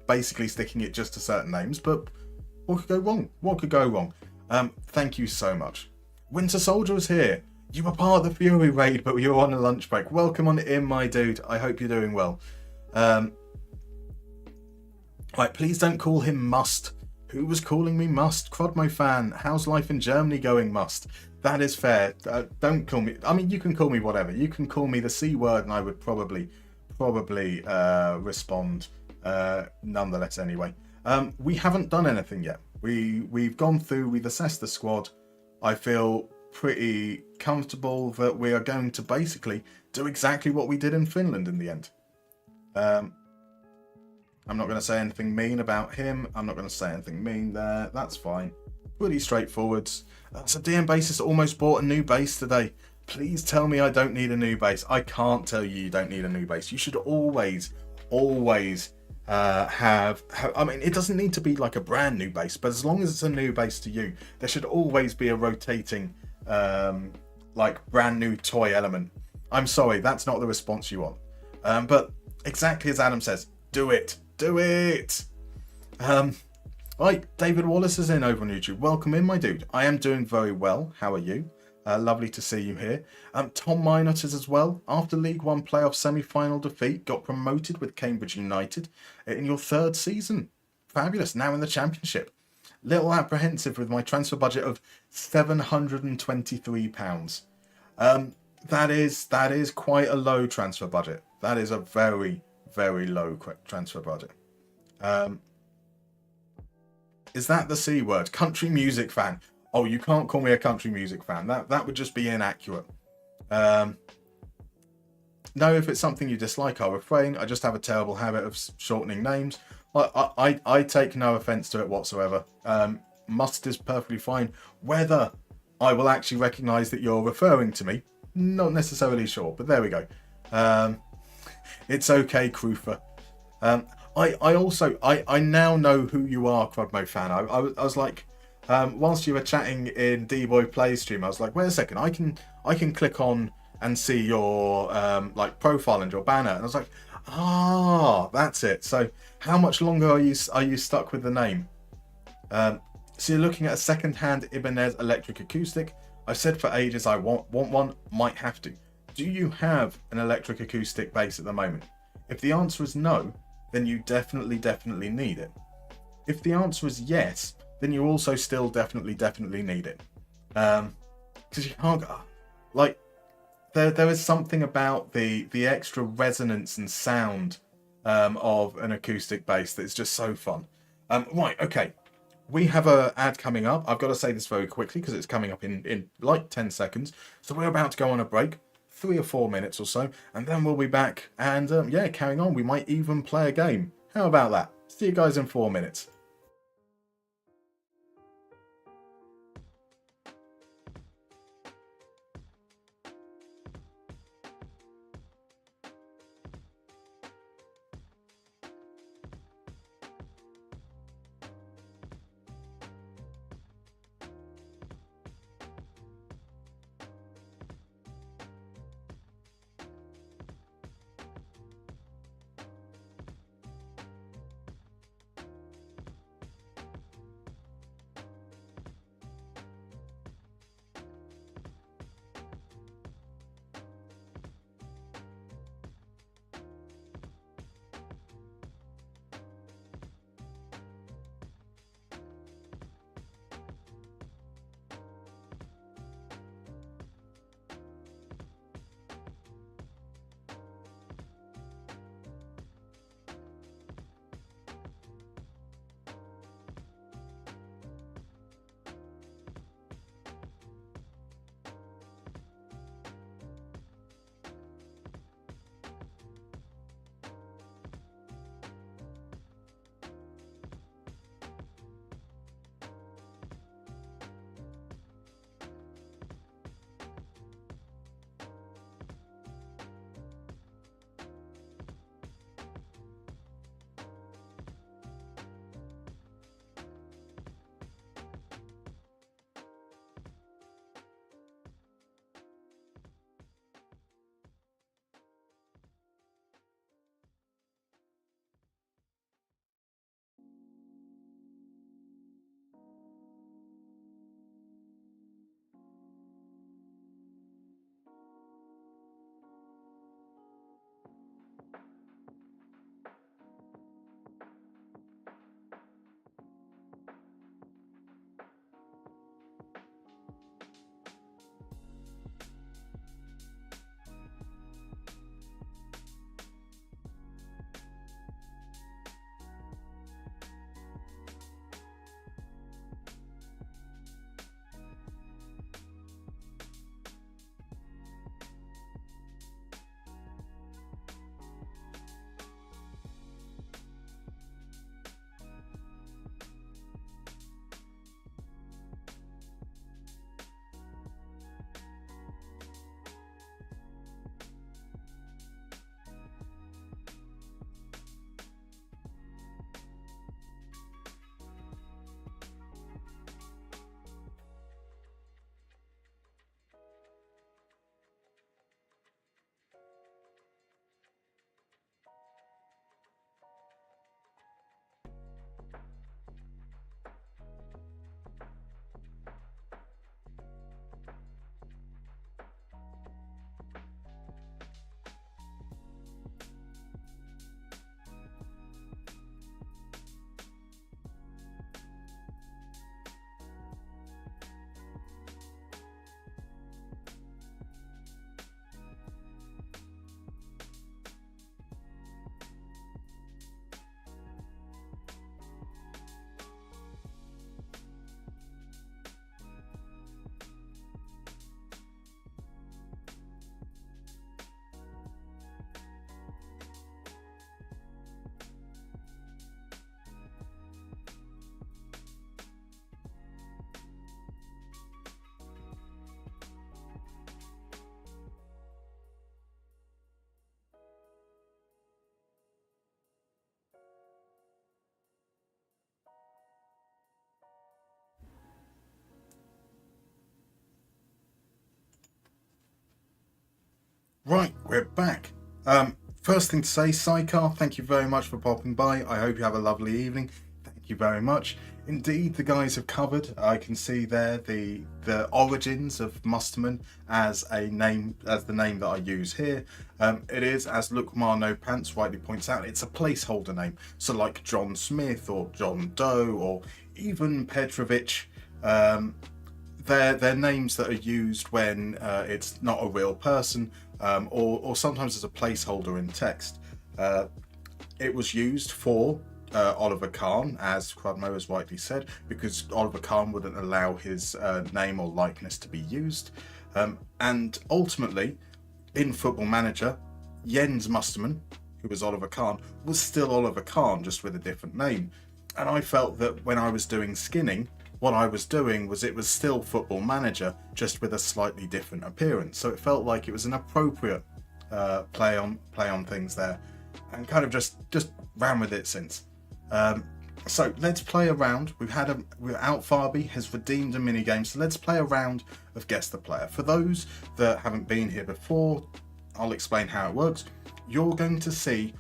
Basically sticking it just to certain names, but what could go wrong? What could go wrong? Thank you so much. Winter Soldier is here. You were part of the Fury raid, but you were on a lunch break. Welcome on in, my dude. I hope you're doing well. Right, please don't call him Must. Who was calling me Must? Crodmo fan. How's life in Germany going, Must? That is fair. Don't call me. I mean, you can call me whatever. You can call me the C word, and I would probably respond nonetheless. Anyway, we haven't done anything yet. We've gone through. We've assessed the squad. I feel pretty comfortable that we are going to basically do exactly what we did in Finland in the end. I'm not going to say anything mean about him. I'm not going to say anything mean there. That's fine. Pretty straightforward. So DM Bassist almost bought a new base today. Please tell me I don't need a new base. I can't tell you don't need a new base. You should always have. I mean, it doesn't need to be like a brand new base, but as long as it's a new base to you, there should always be a rotating, like brand new toy element. I'm sorry, that's not the response you want. But exactly as Adam says, do it. Do it! Right, David Wallace is in over on YouTube. Welcome in, my dude. I am doing very well. How are you? Lovely to see you here. Tom Minot is as well. After League One playoff semi-final defeat, got promoted with Cambridge United in your third season. Fabulous. Now in the Championship. Little apprehensive with my transfer budget of £723. That is quite a low transfer budget. That is a very, very low transfer budget. Is that the C word? Country music fan. Oh, you can't call me a country music fan. That would just be inaccurate. No, if it's something you dislike, I'll refrain. I just have a terrible habit of shortening names. I take no offense to it whatsoever. Must is perfectly fine. Whether I will actually recognize that you're referring to me, not necessarily sure, but there we go. It's okay, Krufer. I now know who you are, Quadmo fan. I was like, whilst you were chatting in D-Boy Play stream, I was like, wait a second, I can click on and see your like profile and your banner, and I was like, that's it. So how much longer are you stuck with the name? So you're looking at a second-hand Ibanez electric acoustic. I've said for ages I want one, might have to. Do you have an electric acoustic bass at the moment? If the answer is no, then you definitely need it. If the answer is yes, then you also still definitely need it. Because you can't, like, there is something about the extra resonance and sound of an acoustic bass that's just so fun. Right, okay. We have an ad coming up. I've got to say this very quickly because it's coming up in like 10 seconds. So we're about to go on a break, 3 or 4 minutes or so, and then we'll be back and yeah, carrying on. We might even play a game. How about that? See you guys in 4 minutes. Right, we're back. First thing to say, Sidecar, thank you very much for popping by. I hope you have a lovely evening. Thank you very much. Indeed, the guys have covered. I can see there the origins of Musterman as the name that I use here. It is, as Lukmar No Pants rightly points out, it's a placeholder name. So like John Smith or John Doe or even Petrovic. They're names that are used when it's not a real person, or sometimes as a placeholder in text. It was used for Oliver Kahn, as Crudmo has rightly said, because Oliver Kahn wouldn't allow his name or likeness to be used. And ultimately, in Football Manager, Jens Musterman, who was Oliver Kahn, was still Oliver Kahn, just with a different name. And I felt that when I was doing skinning, what I was doing was it was still Football Manager, just with a slightly different appearance. So it felt like it was an appropriate play on things there, and kind of just ran with it since. So let's play a round. Out Farby has redeemed a mini game, so let's play a round of Guess the Player. For those that haven't been here before, I'll explain how it works. You're going to see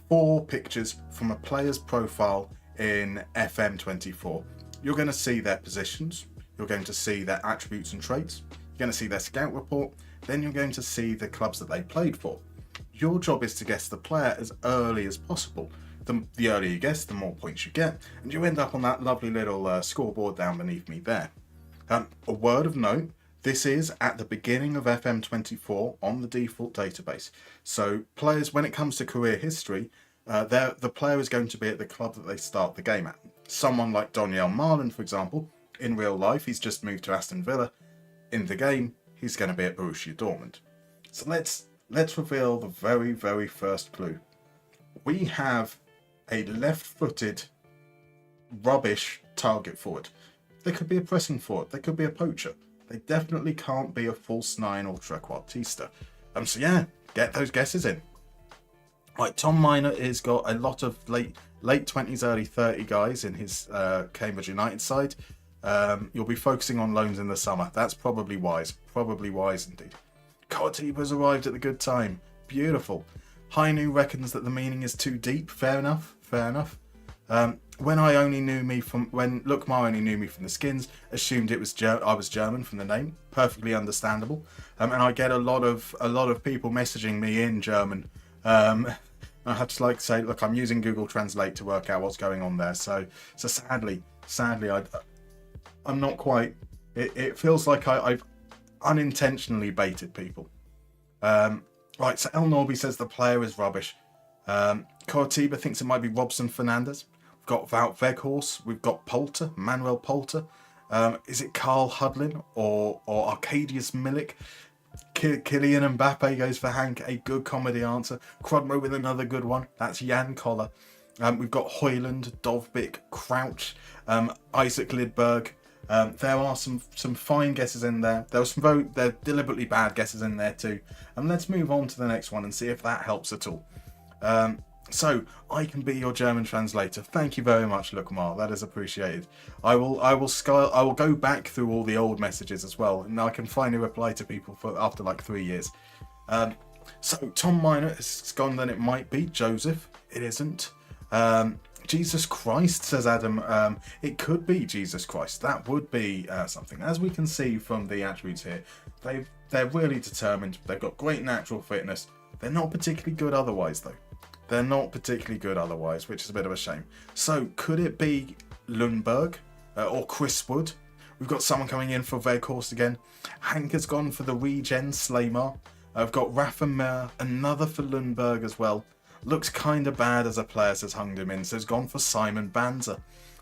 4 pictures from a player's profile in FM24. You're going to see their positions, you're going to see their attributes and traits, you're going to see their scout report, then you're going to see the clubs that they played for. Your job is to guess the player as early as possible. The earlier you guess, the more points you get, and you end up on that lovely little scoreboard down beneath me there. A word of note, this is at the beginning of FM24 on the default database. So players, when it comes to career history, the player is going to be at the club that they start the game at. Someone like Daniel Marlin, for example, in real life, he's just moved to Aston Villa. In the game, he's going to be at Borussia Dortmund. So let's reveal the very, very first clue. We have a left-footed, rubbish target forward. They could be a pressing forward. They could be a poacher. They definitely can't be a false 9 or trequartista. So yeah, get those guesses in. Right, Tom Miner has got a lot of late 20s, early 30 guys in his Cambridge United side. You'll be focusing on loans in the summer. That's probably wise. Probably wise indeed. Cortiba's arrived at the good time. Beautiful. Hainu reckons that the meaning is too deep. Fair enough. Fair enough. When Lukmar only knew me from the skins, assumed I was German from the name. Perfectly understandable. And I get a lot of people messaging me in German. I have to say, look, I'm using Google Translate to work out what's going on there. So sadly, I'm not quite. It feels like I've unintentionally baited people. Right, so El Norby says the player is rubbish. Cortiba thinks it might be Robson Fernandez. We've got Wout Weghorst. We've got Polter, Manuel Polter. Is it Carl Hudlin or Arkadiusz Milik? Kylian Mbappe goes for Hank, a good comedy answer. Crudmo with another good one. That's Jan Koller. We've got Hoyland, Dovbik, Crouch, Isaac Lidberg. There are some fine guesses in there. There were some they're deliberately bad guesses in there too. And let's move on to the next one and see if that helps at all. So I can be your German translator. Thank you very much, Lukmar. That is appreciated. I will go back through all the old messages as well, and I can finally reply to people after like 3 years. So Tom Miner has gone. Then it might be Joseph. It isn't. Jesus Christ, says Adam. It could be Jesus Christ. That would be something. As we can see from the attributes here, they're really determined. They've got great natural fitness. They're not particularly good otherwise, though. They're not particularly good otherwise, which is a bit of a shame. So, could it be Lundberg or Chris Wood? We've got someone coming in for Weghorst again. Hank has gone for the regen Slaymar. I've got Rafa Mer, another for Lundberg as well. Looks kind of bad as a player, says Hung Him In. So, he's gone for Simon Banzer.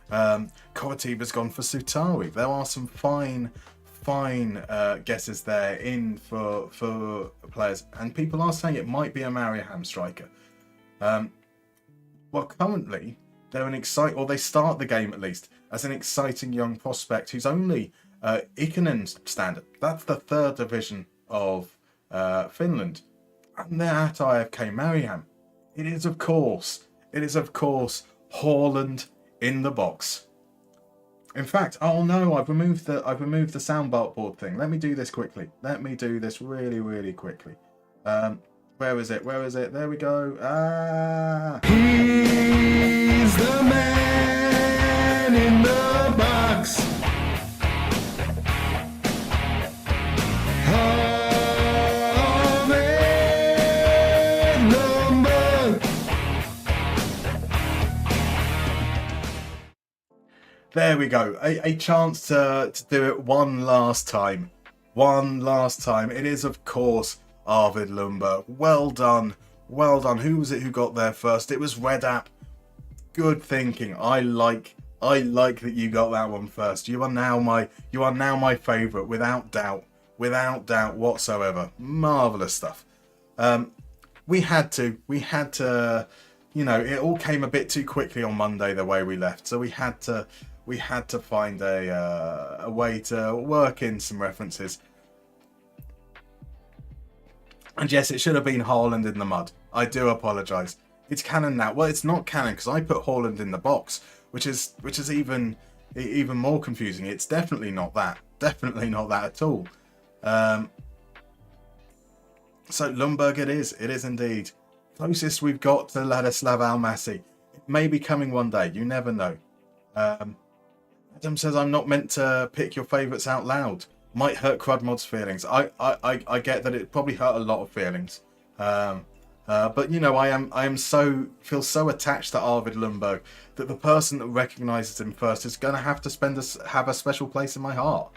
Coritiba's gone for Sutawi. There are some fine guesses there in for players. And people are saying it might be a Mariaham striker. Well, currently they're they start the game at least as an exciting young prospect who's only Ikonen standard. That's the 3rd division of Finland, and they're at IFK Mariaham. It is of course Haaland in the box. In fact, oh no, I've removed the soundbar board thing. Let me do this quickly. Let me do this really, really quickly. Where is it? Where is it? There we go. He's the man in the box. There we go. A chance to do it one last time. One last time. It is, of course, Arvid Lundberg. Well done. Well done. Who was it who got there first? It was Red App. Good thinking. I like that you got that one first. You are now my favourite, without doubt. Without doubt whatsoever. Marvellous stuff. We had to, you know, it all came a bit too quickly on Monday the way we left. So we had to find a way to work in some references. And yes, it should have been Haaland in the mud. I do apologise. It's canon now. Well, it's not canon because I put Haaland in the box, which is even more confusing. It's definitely not that. Definitely not that at all. So Lundberg it is. It is indeed. Closest we've got to Ladislav Almasi. It may be coming one day. You never know. Adam says I'm not meant to pick your favourites out loud. Might hurt Crudmod's feelings. I get that it probably hurt a lot of feelings. But you know, I feel so attached to Arvid Lundberg that the person that recognises him first is going to have to have a special place in my heart.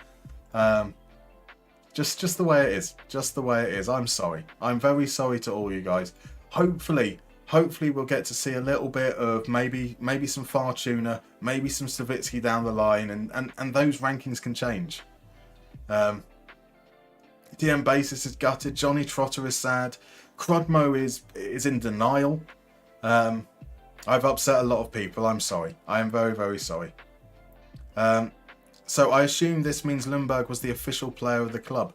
Just the way it is. Just the way it is. I'm sorry. I'm very sorry to all you guys. Hopefully we'll get to see a little bit of maybe some Fortuna, maybe some Savitsky down the line, and those rankings can change. DM Basis is gutted. Johnny Trotter is sad. Crudmo is in denial. I've upset a lot of people. I'm sorry. I am very, very sorry. So I assume this means Lundberg was the official player of the club.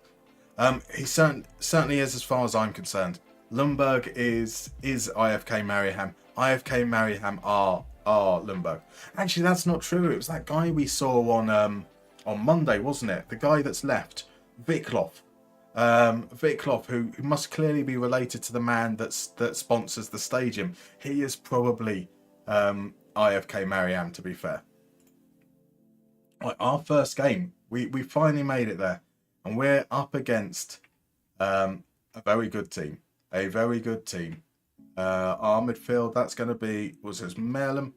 He certainly is, as far as I'm concerned. Lundberg is IFK Mariehamn. IFK Mariehamn are Lundberg. Actually, that's not true. It was that guy we saw on Monday, wasn't it? The guy that's left, Viklov. Viklov, who must clearly be related to the man that sponsors the stadium. He is probably IFK Mariehamn, to be fair. Right, our first game, we finally made it there, and we're up against a very good team. A very good team. Our midfield, that's going to be, was it Melem?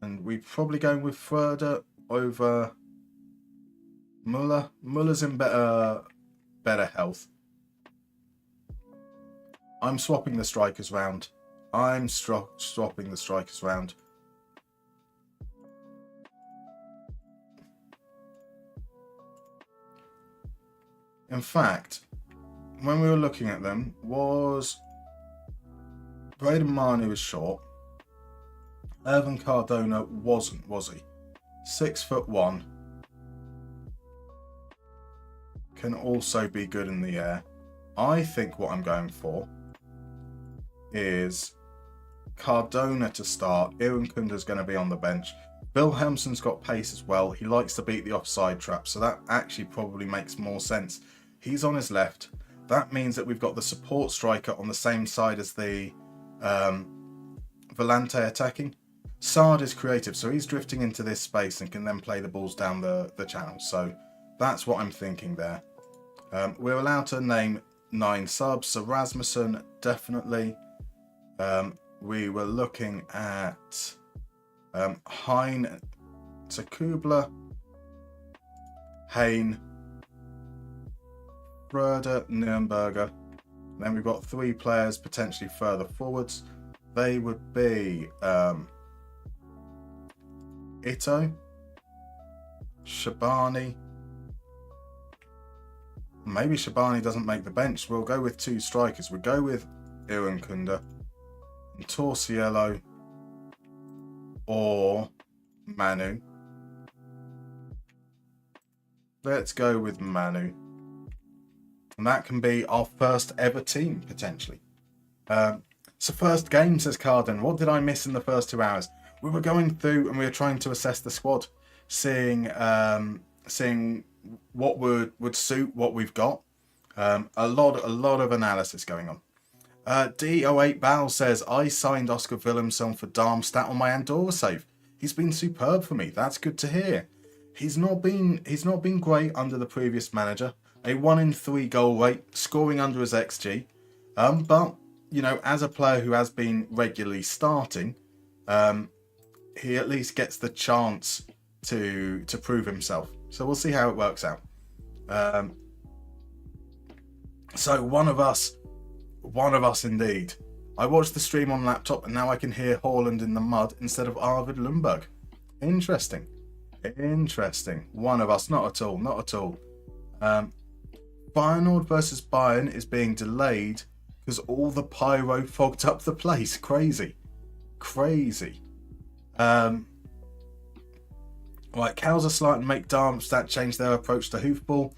And we're probably going with Fröder over Muller. Muller's in better health. I'm swapping the strikers round. I'm swapping the strikers round. In fact, when we were looking at them, was Braden Manu was short. Irvin Cardona wasn't, was he? 6'1". Can also be good in the air. I think what I'm going for is Cardona to start. Irankunda's going to be on the bench. Wilhelmsen's got pace as well. He likes to beat the offside trap, so that actually probably makes more sense. He's on his left. That means that we've got the support striker on the same side as the Volante attacking. Sard is creative, so he's drifting into this space and can then play the balls down the channel. So that's what I'm thinking there. We're allowed to name 9 subs. So Rasmussen, definitely. We were looking at Hein, Kubler, Hain, Fröder, Nürnberger. Then we've got 3 players potentially further forwards. They would be Ito, Shabani. Maybe Shabani doesn't make the bench. We'll go with 2 strikers. We'll go with Irankunda and Torsiello or Manu. Let's go with Manu. And that can be our first ever team, potentially. So first game, says Carden. What did I miss in the first 2 hours? We were going through and we were trying to assess the squad, seeing what would suit what we've got. A lot of analysis going on. D08 Bal says, I signed Oscar Willemsson for Darmstadt on my Andorra save. He's been superb for me. That's good to hear. He's not been great under the previous manager. A 1 in 3 goal rate, scoring under his XG. But you know, as a player who has been regularly starting, he at least gets the chance to prove himself. So we'll see how it works out. So one of us indeed. I watched the stream on laptop and now I can hear Haaland in the mud instead of Arvid Lundberg. Interesting. One of us, not at all. Feyenoord versus Bayern is being delayed because all the pyro fogged up the place. Crazy. Right, Kaiserslautern make Darmstadt change their approach to hoofball.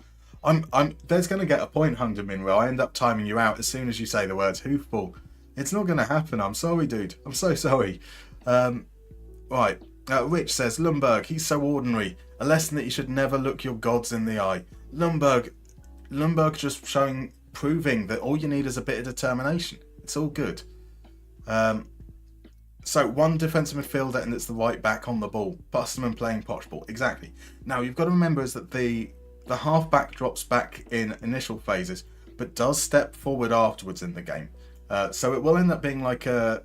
There's going to get a point, Hungda Minro. I end up timing you out as soon as you say the words hoofball. It's not going to happen. I'm sorry, dude. I'm so sorry. Right. Rich says, Lundberg, he's so ordinary. A lesson that you should never look your gods in the eye. Lundberg just proving that all you need is a bit of determination. It's all good. So one defensive midfielder and it's the right back on the ball. Busterman playing poch ball. Exactly. Now you've got to remember is that the half back drops back in initial phases, but does step forward afterwards in the game. So it will end up being like a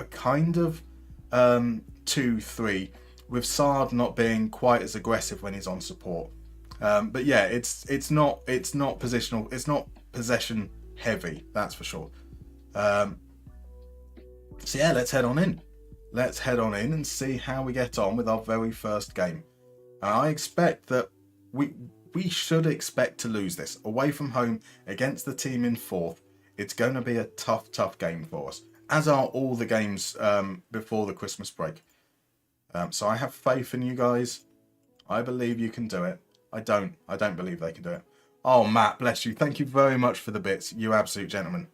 kind of 2-3 with Saad not being quite as aggressive when he's on support. But yeah, it's not positional. It's not possession heavy. That's for sure. So yeah, let's head on in. Let's head on in and see how we get on with our very first game. I expect that we should expect to lose this away from home against the team in fourth. It's going to be a tough game for us, as are all the games before the Christmas break. So I have faith in you guys. I believe you can do it. I don't believe they can do it. Oh, Matt, bless you. Thank you very much for the bits. You absolute gentleman.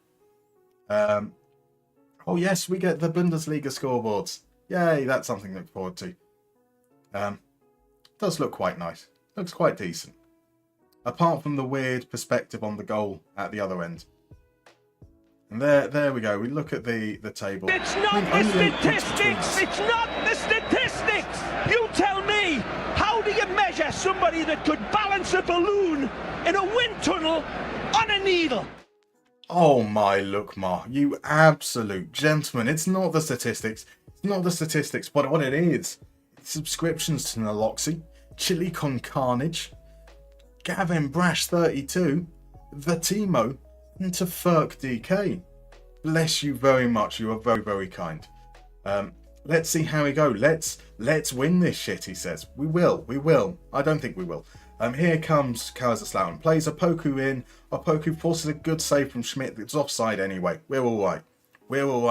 Oh yes, we get the Bundesliga scoreboards. Yay, that's something to look forward to. Does look quite nice. Looks quite decent. Apart from the weird perspective on the goal at the other end. And there we go. We look at the table. It's not the statistics! It's not the statistics! You tell me! How do you measure somebody that could balance a balloon in a wind tunnel on a needle? Oh my look, Ma, you absolute gentleman. It's not the statistics. It's not the statistics, but what it is. It's subscriptions to Naloxy, Chili Con Carnage, Gavin Brash 32, The Timo, and to Ferk DK. Bless you very much. You are very, very kind. Let's see how we go. Let's win this shit, he says. We will. I don't think we will. Here comes Kaiserslautern. Plays Opoku in. Opoku forces a good save from Schmidt. It's offside anyway. We're all right.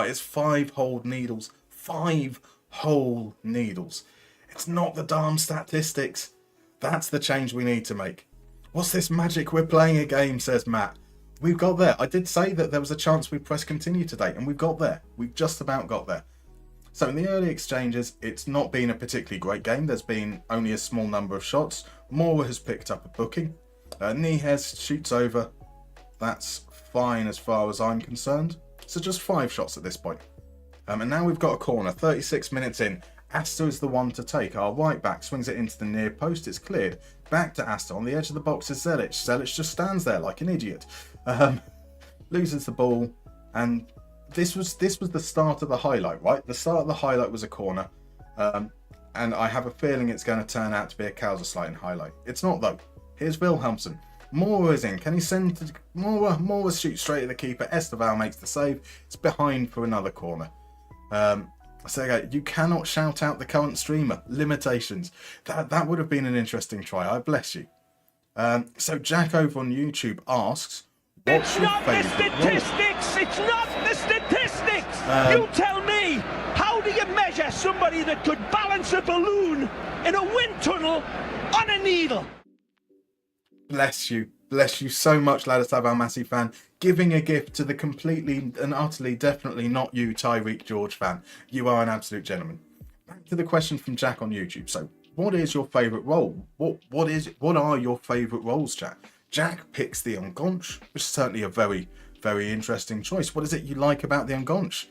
It's 5 whole needles. 5 whole needles. It's not the Darmstadt statistics. That's the change we need to make. What's this magic? We're playing a game, says Matt. We've got there. I did say that there was a chance we'd press continue today, and we've got there. We've just about got there. So in the early exchanges, it's not been a particularly great game. There's been only a small number of shots. Mora has picked up a booking. Nihes shoots over. That's fine as far as I'm concerned. So just 5 shots at this point. And now we've got a corner. 36 minutes in. Asta is the one to take. Our right back swings it into the near post. It's cleared. Back to Asta. On the edge of the box is Zelic. Zelic just stands there like an idiot. Loses the ball. And this was the start of the highlight, right? The start of the highlight was a corner. And I have a feeling it's going to turn out to be a Kaiserslautern highlight. It's not though. Here's Wilhelmsen. Mora is in. Can he send to Mora? Mora shoots straight at the keeper. Esteval makes the save. It's behind for another corner. So again, you cannot shout out the current streamer. Limitations. That would have been an interesting try. I bless you. So Jack over on YouTube asks, what's your favourite role? It's not the statistics! You tell me! How do you measure somebody that could balance a balloon in a wind tunnel on a needle? Bless you. Bless you so much, Ladislav Almasi fan. Giving a gift to the completely and utterly definitely not you, Tyreek George fan. You are an absolute gentleman. Back to the question from Jack on YouTube. So, what is your favourite role? What are your favourite roles, Jack? Jack picks the Ungonch, which is certainly a very, very interesting choice. What is it you like about the Ungonch?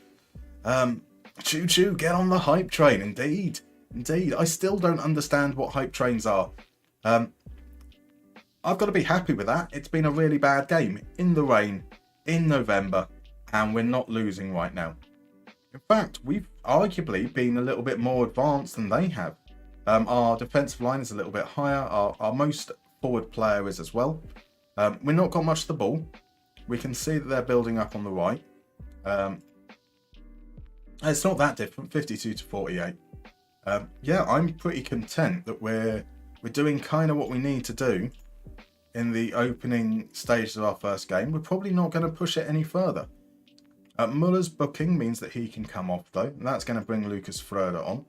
Choo choo, get on the hype train. Indeed. I still don't understand what hype trains are. I've got to be happy with that. It's been a really bad game in the rain in November, and we're not losing right now. In fact, we've arguably been a little bit more advanced than they have. Our defensive line is a little bit higher. Our most forward player is as well. We've not got much of the ball. We can see that they're building up on the right. It's not that different, 52 to 48. Yeah, I'm pretty content that we're doing kind of what we need to do in the opening stages of our first game. We're probably not going to push it any further. Muller's booking means that he can come off though, and that's going to bring Lucas Fröder on.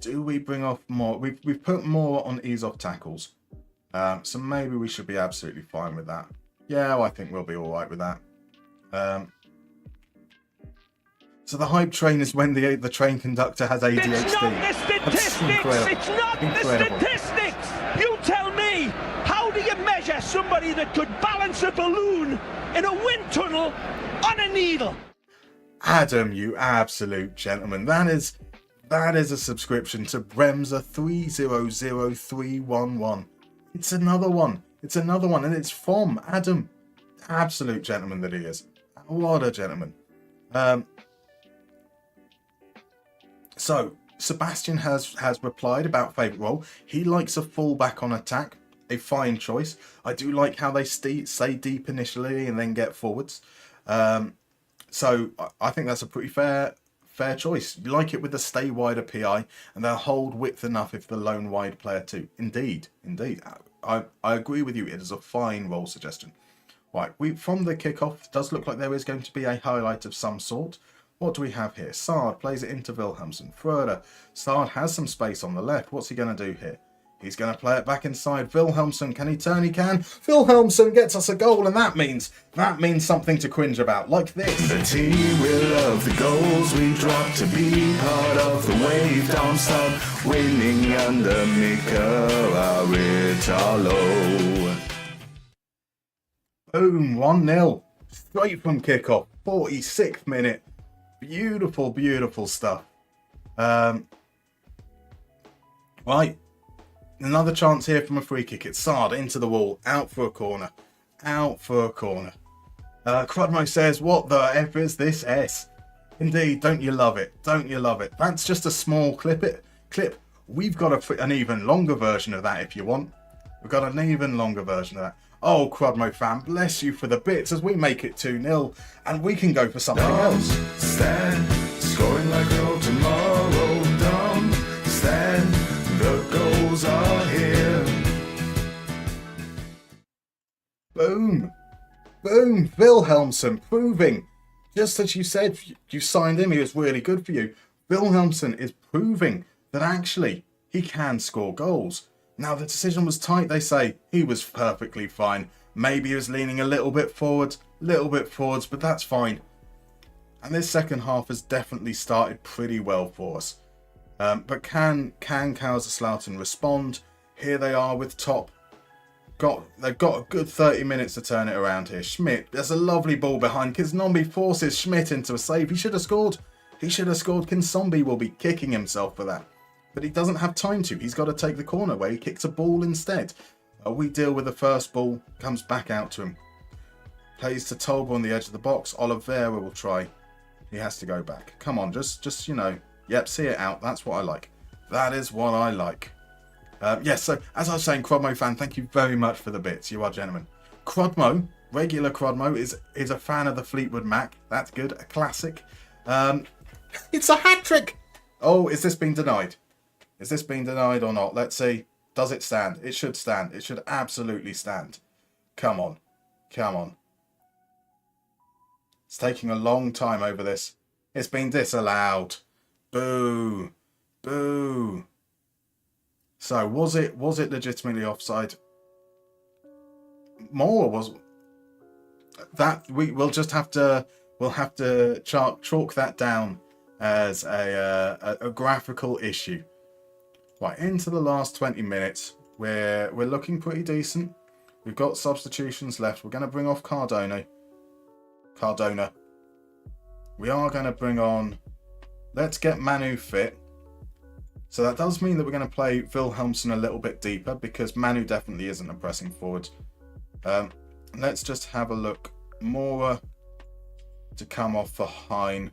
Do we bring off more? We've put more on ease off tackles, so maybe we should be absolutely fine with that. Yeah, well, I think we'll be all right with that. So the hype train is when the train conductor has ADHD. It's not the statistics. It's not the statistics. You tell me, how do you measure somebody that could balance a balloon in a wind tunnel on a needle? Adam, you absolute gentleman. That is a subscription to Bremser 300311. It's another one, and it's from Adam. Absolute gentleman that he is. What a gentleman. So Sebastian has replied about favourite role. He likes a fullback on attack. A fine choice. I do like how they stay deep initially and then get forwards. So I think that's a pretty fair choice. You like it with the stay wider PI, and they'll hold width enough if the lone wide player too. Indeed. I agree with you. It is a fine role suggestion. Right, from the kickoff, it does look like there is going to be a highlight of some sort. What do we have here? Sard plays it into Wilhelmsen. Fröder. Sard has some space on the left. What's he going to do here? He's going to play it back inside. Wilhelmsen, can he turn? He can. Wilhelmsen gets us a goal, and that means something to cringe about, like this. The team will love the goals we drop to be part of the wave. Darmstadt winning under Mika Aritalo. Boom, 1-0. Straight from kickoff. 46th minute. Beautiful, beautiful stuff. Right. Another chance here from a free kick. It's Sard into the wall. Out for a corner. Crudmo says, what the F is this S? Indeed, don't you love it? That's just a small clip. We've got an even longer version of that if you want. We've got an even longer version of that. Oh, Crudmo fan, bless you for the bits as we make it 2-0 and we can go for something else. Stand, scoring like no tomorrow. Stand, the goals are here. Boom. Wilhelmsen proving, just as you said, you signed him, he was really good for you. Wilhelmsen is proving that actually he can score goals. Now, the decision was tight, they say. He was perfectly fine. Maybe he was leaning a little bit forwards, but that's fine. And this second half has definitely started pretty well for us. But can Kaiserslautern respond? Here they are with top. They've got a good 30 minutes to turn it around here. Schmidt, there's a lovely ball behind. Kiznombi forces Schmidt into a save. He should have scored. Kinsombi will be kicking himself for that. But he doesn't have time to. He's got to take the corner where he kicks a ball instead. We deal with the first ball. Comes back out to him. Plays to Tolba on the edge of the box. Oliveira will try. He has to go back. Come on, just you know. Yep, see it out. That's what I like. That is what I like. Yes, so as I was saying, Crodmo fan, thank you very much for the bits. You are gentlemen. Crodmo, regular Crodmo, is a fan of the Fleetwood Mac. That's good. A classic. It's a hat-trick! Oh, is this being denied? Is this being denied or not? Let's see. Does it stand? It should stand. It should absolutely stand. Come on. It's taking a long time over this. It's been disallowed. Boo. So was it legitimately offside? More was that we'll have to chalk that down as a graphical issue. Right, into the last 20 minutes, we're looking pretty decent. We've got substitutions left. We're going to bring off Cardona. We are going to bring on... Let's get Manu fit. So that does mean that we're going to play Wilhelmsen a little bit deeper because Manu definitely isn't a pressing forward. Let's just have a look. Mora to come off for Hein.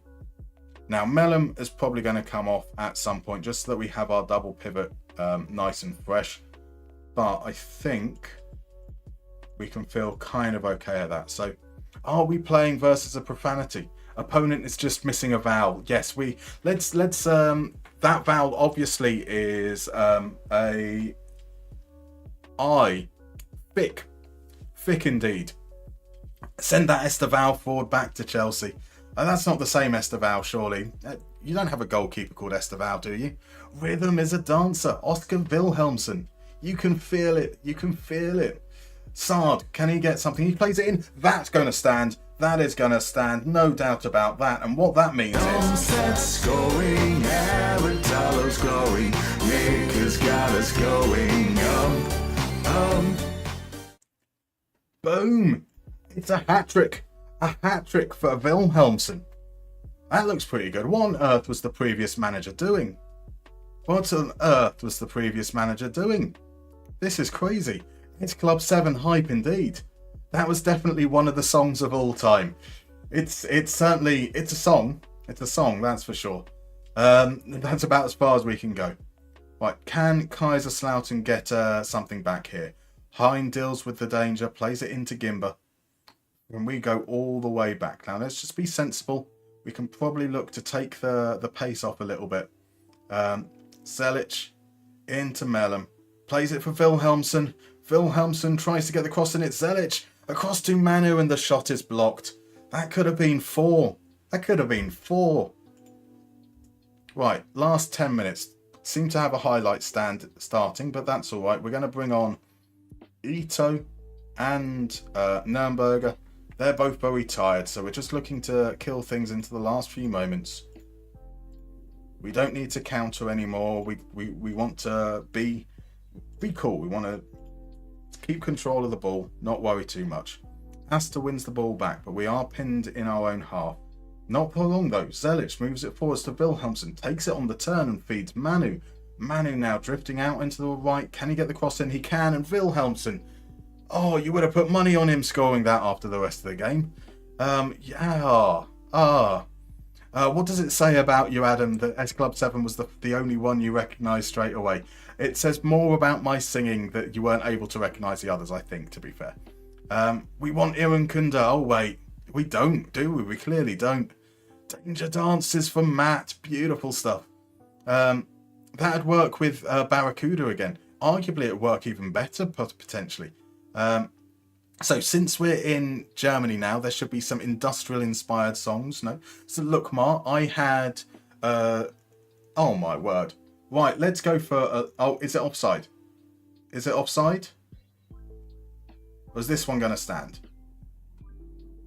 Now, Mellum is probably going to come off at some point just so that we have our double pivot nice and fresh. But I think we can feel kind of okay at that. So, are we playing versus a profanity? Opponent is just missing a vowel. Yes, let's that vowel obviously is a I. Thick indeed. Send that Esteval forward back to Chelsea. And that's not the same Esteval, surely. You don't have a goalkeeper called Esteval, do you? Rhythm is a dancer. Oscar Wilhelmsen. You can feel it. You can feel it. Sard, can he get something? He plays it in. That's going to stand. That is going to stand. No doubt about that. And what that means is... Darmstadt scoring, Aratalo's glowing, Nick has got us going Boom! It's a hat-trick. A hat-trick for Wilhelmsen. That looks pretty good. What on earth was the previous manager doing? What on earth was the previous manager doing? This is crazy. It's Club 7 hype indeed. That was definitely one of the songs of all time. It's a song. It's a song, that's for sure. That's about as far as we can go. Right, can Kaiserslautern get something back here? Hein deals with the danger, plays it into Gimba. And we go all the way back. Now, let's just be sensible. We can probably look to take the pace off a little bit. Zelic into Mellum. Plays it for Wilhelmsen. Wilhelmsen tries to get the cross in it. Zelic across to Manu and the shot is blocked. That could have been 4. That could have been 4. Right, last 10 minutes. Seem to have a highlight stand starting, but that's all right. We're going to bring on Ito and Nürnberger. They're both very tired, so we're just looking to kill things into the last few moments. We don't need to counter anymore. We want to be cool. We want to keep control of the ball, not worry too much. Asta wins the ball back, but we are pinned in our own half. Not for long though. Zelic moves it forwards to Wilhelmsen, takes it on the turn and feeds Manu. Manu now drifting out into the right. Can he get the cross in? He can, and Wilhelmsen. Oh, you would have put money on him scoring that after the rest of the game. What does it say about you, Adam, that S Club 7 was the only one you recognised straight away? It says more about my singing that you weren't able to recognise the others, I think, to be fair. We want Iran Kunda. Oh, wait. We don't, do we? We clearly don't. Danger dances from Matt. Beautiful stuff. That'd work with Barracuda again. Arguably, it'd work even better, potentially. So since we're in Germany now, there should be some industrial-inspired songs. No? So look, Mar, I had... oh, my word. Right, let's go for... oh, is it offside? Is it offside? Or is this one going to stand?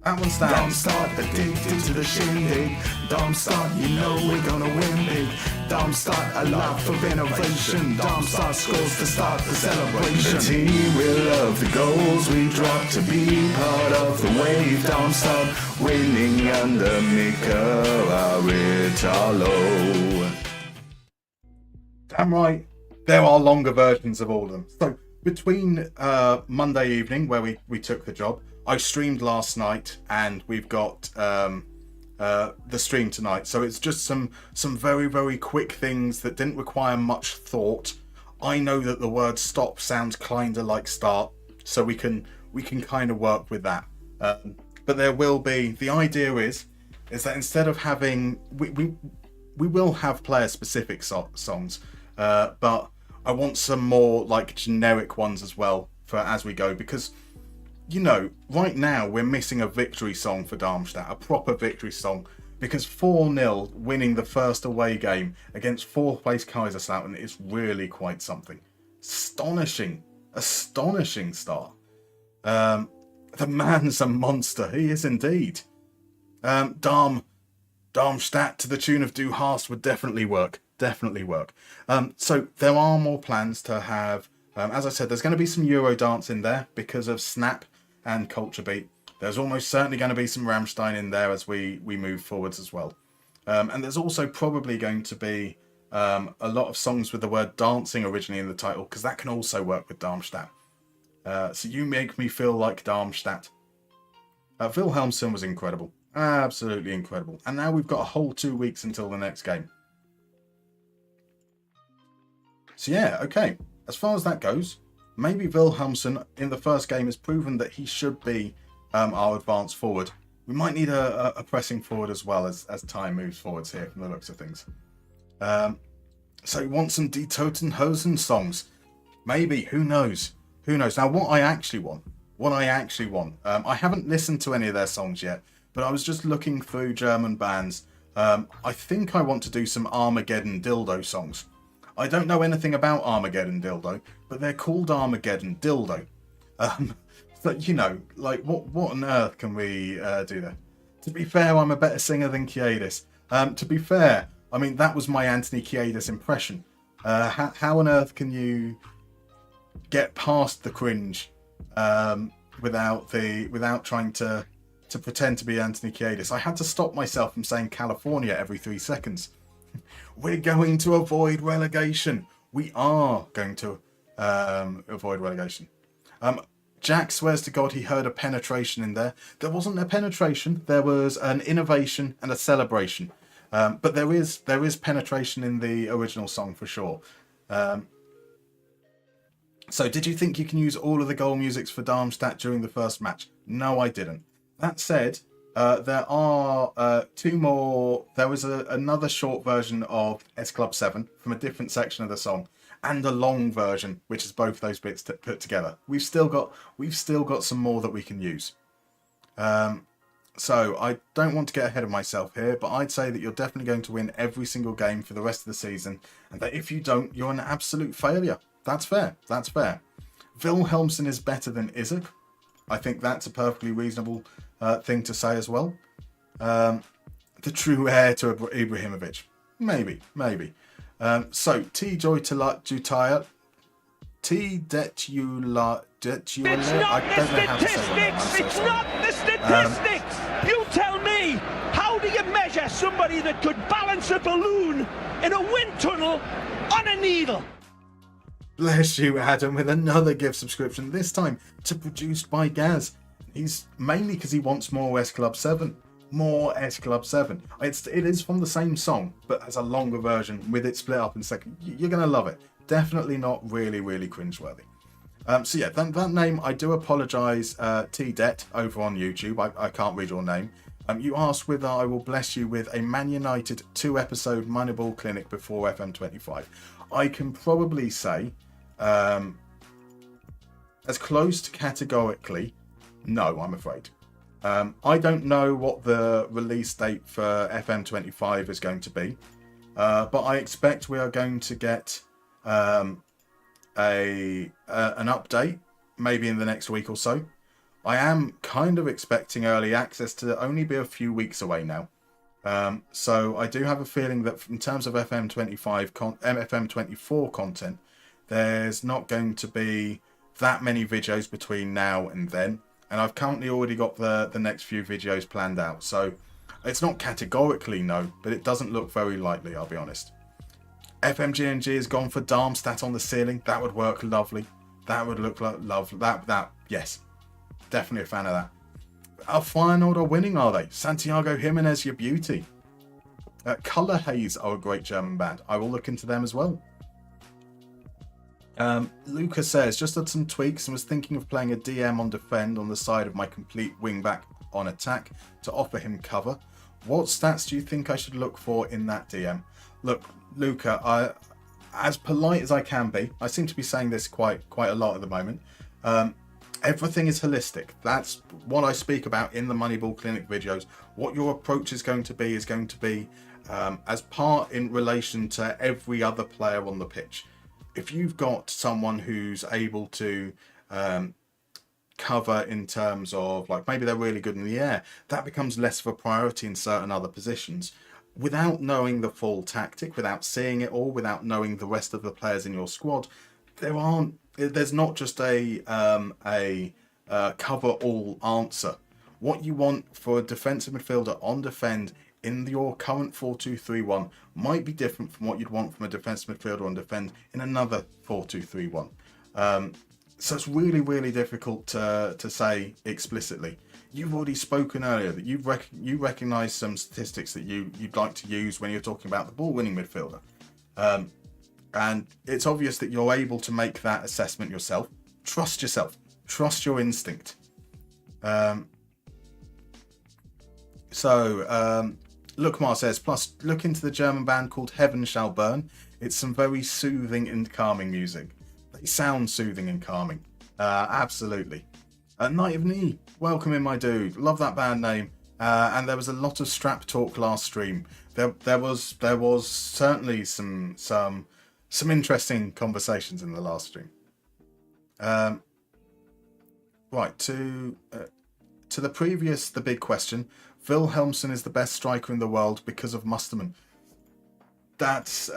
That one stands. Darmstadt addicted to the shindig. Darmstadt, you know we're gonna win big. Darmstadt, a love for innovation. Darmstadt scores to start the celebration. The team will love the goals we drop to be part of the wave. Darmstadt winning under Mikel Aritalo. Damn right. There are longer versions of all of them. So between Monday evening, where we took the job, I streamed last night, and we've got the stream tonight. So it's just some very, very quick things that didn't require much thought. I know that the word stop sounds kinda like start, so we can kind of work with that. But there will be, the idea is that instead of having, we will have player specific songs, but I want some more like generic ones as well for as we go, because you know, right now we're missing a victory song for Darmstadt, a proper victory song, because 4-0 winning the first away game against 4th place Kaiserslautern is really quite something. Astonishing start. The man's a monster, he is indeed. Darmstadt to the tune of Du Hast would definitely work. So there are more plans to have As I said, there's going to be some Eurodance in there because of Snap and Culture Beat. There's almost certainly going to be some Rammstein in there as we move forwards as well. And there's also probably going to be a lot of songs with the word dancing originally in the title, because that can also work with Darmstadt. So You Make Me Feel Like Darmstadt. Wilhelmsen was incredible. Absolutely incredible. And now we've got a whole 2 weeks until the next game. So yeah, okay. As far as that goes, maybe Wilhelmsen in the first game has proven that he should be our advance forward. We might need a pressing forward as well as time moves forwards here from the looks of things. So we want some Die Toten Hosen songs. Maybe, who knows? Who knows? Now what I actually want, I haven't listened to any of their songs yet, but I was just looking through German bands. I think I want to do some Armageddon Dildo songs. I don't know anything about Armageddon Dildo, but they're called Armageddon Dildo. But, you know, like, what on earth can we do there? To be fair, I'm a better singer than Kiedis. To be fair, I mean, that was my Anthony Kiedis impression. How on earth can you get past the cringe without trying to pretend to be Anthony Kiedis? I had to stop myself from saying California every 3 seconds. We're going to avoid relegation. We are going to avoid relegation. Jack swears to God he heard a penetration in there. There wasn't a penetration. There was an innovation and a celebration. But there is penetration in the original song for sure. So did you think you can use all of the goal musics for Darmstadt during the first match? No, I didn't. That said, there are 2 more. There was another short version of S Club 7 from a different section of the song, and a long version, which is both those bits put together. We've still got some more that we can use. So I don't want to get ahead of myself here, but I'd say that you're definitely going to win every single game for the rest of the season, and that if you don't, you're an absolute failure. That's fair. That's fair. Wilhelmsen is better than Isaac. I think that's a perfectly reasonable thing to say as well. The true heir to Ibrahimovic. Maybe. So, T-Joy Jutaya. T-Detula. It's not the statistics! It's not the statistics! You tell me, how do you measure somebody that could balance a balloon in a wind tunnel on a needle? Bless you, Adam, with another gift subscription, this time to Produced by Gaz. He's mainly because he wants more S Club 7. More S Club 7. It is from the same song, but as a longer version with it split up in second. You're going to love it. Definitely not really cringeworthy. So yeah, that name, I do apologise, T-Det, over on YouTube. I can't read your name. You asked whether I will bless you with a Man United 2-episode Moneyball clinic before FM25. I can probably say, as close to categorically, no, I'm afraid. I don't know what the release date for FM25 is going to be, but I expect we are going to get an update maybe in the next week or so. I am kind of expecting early access to only be a few weeks away now. So I do have a feeling that in terms of FM24 content, there's not going to be that many videos between now and then. And I've currently already got the next few videos planned out. So it's not categorically no, but it doesn't look very likely, I'll be honest. FMGNG has gone for Darmstadt on the ceiling. That would work lovely. That would look like lovely. That yes. Definitely a fan of that. Our Feyenoord are winning, are they? Santiago Jimenez, your beauty. Colour Haze are a great German band. I will look into them as well. Luca says, just had some tweaks and was thinking of playing a DM on defend on the side of my complete wingback on attack to offer him cover. What stats do you think I should look for in that DM? Look, Luca, as polite as I can be, I seem to be saying this quite a lot at the moment. Everything is holistic. That's what I speak about in the Moneyball Clinic videos. What your approach is going to be as part in relation to every other player on the pitch. If you've got someone who's able to cover in terms of, like, maybe they're really good in the air, that becomes less of a priority in certain other positions. Without knowing the full tactic, without seeing it all, without knowing the rest of the players in your squad, there aren't there's not just a cover all answer. What you want for a defensive midfielder on defend in your current 4-2-3-1 might be different from what you'd want from a defensive midfielder on defend in another 4-2-3-1. So it's really, really difficult to say explicitly. You've already spoken earlier that you recognise some statistics that you'd like to use when you're talking about the ball-winning midfielder. And it's obvious that you're able to make that assessment yourself. Trust yourself. Trust your instinct. Lukmar says, plus look into the German band called Heaven Shall Burn. It's some very soothing and calming music. They sound soothing and calming. Absolutely. Night of Knee, welcome in, my dude. Love that band name. And there was a lot of strap talk last stream. There was certainly some interesting conversations in the last stream. Right, to the previous, the big question. Wilhelmsen is the best striker in the world because of Mustermann. That's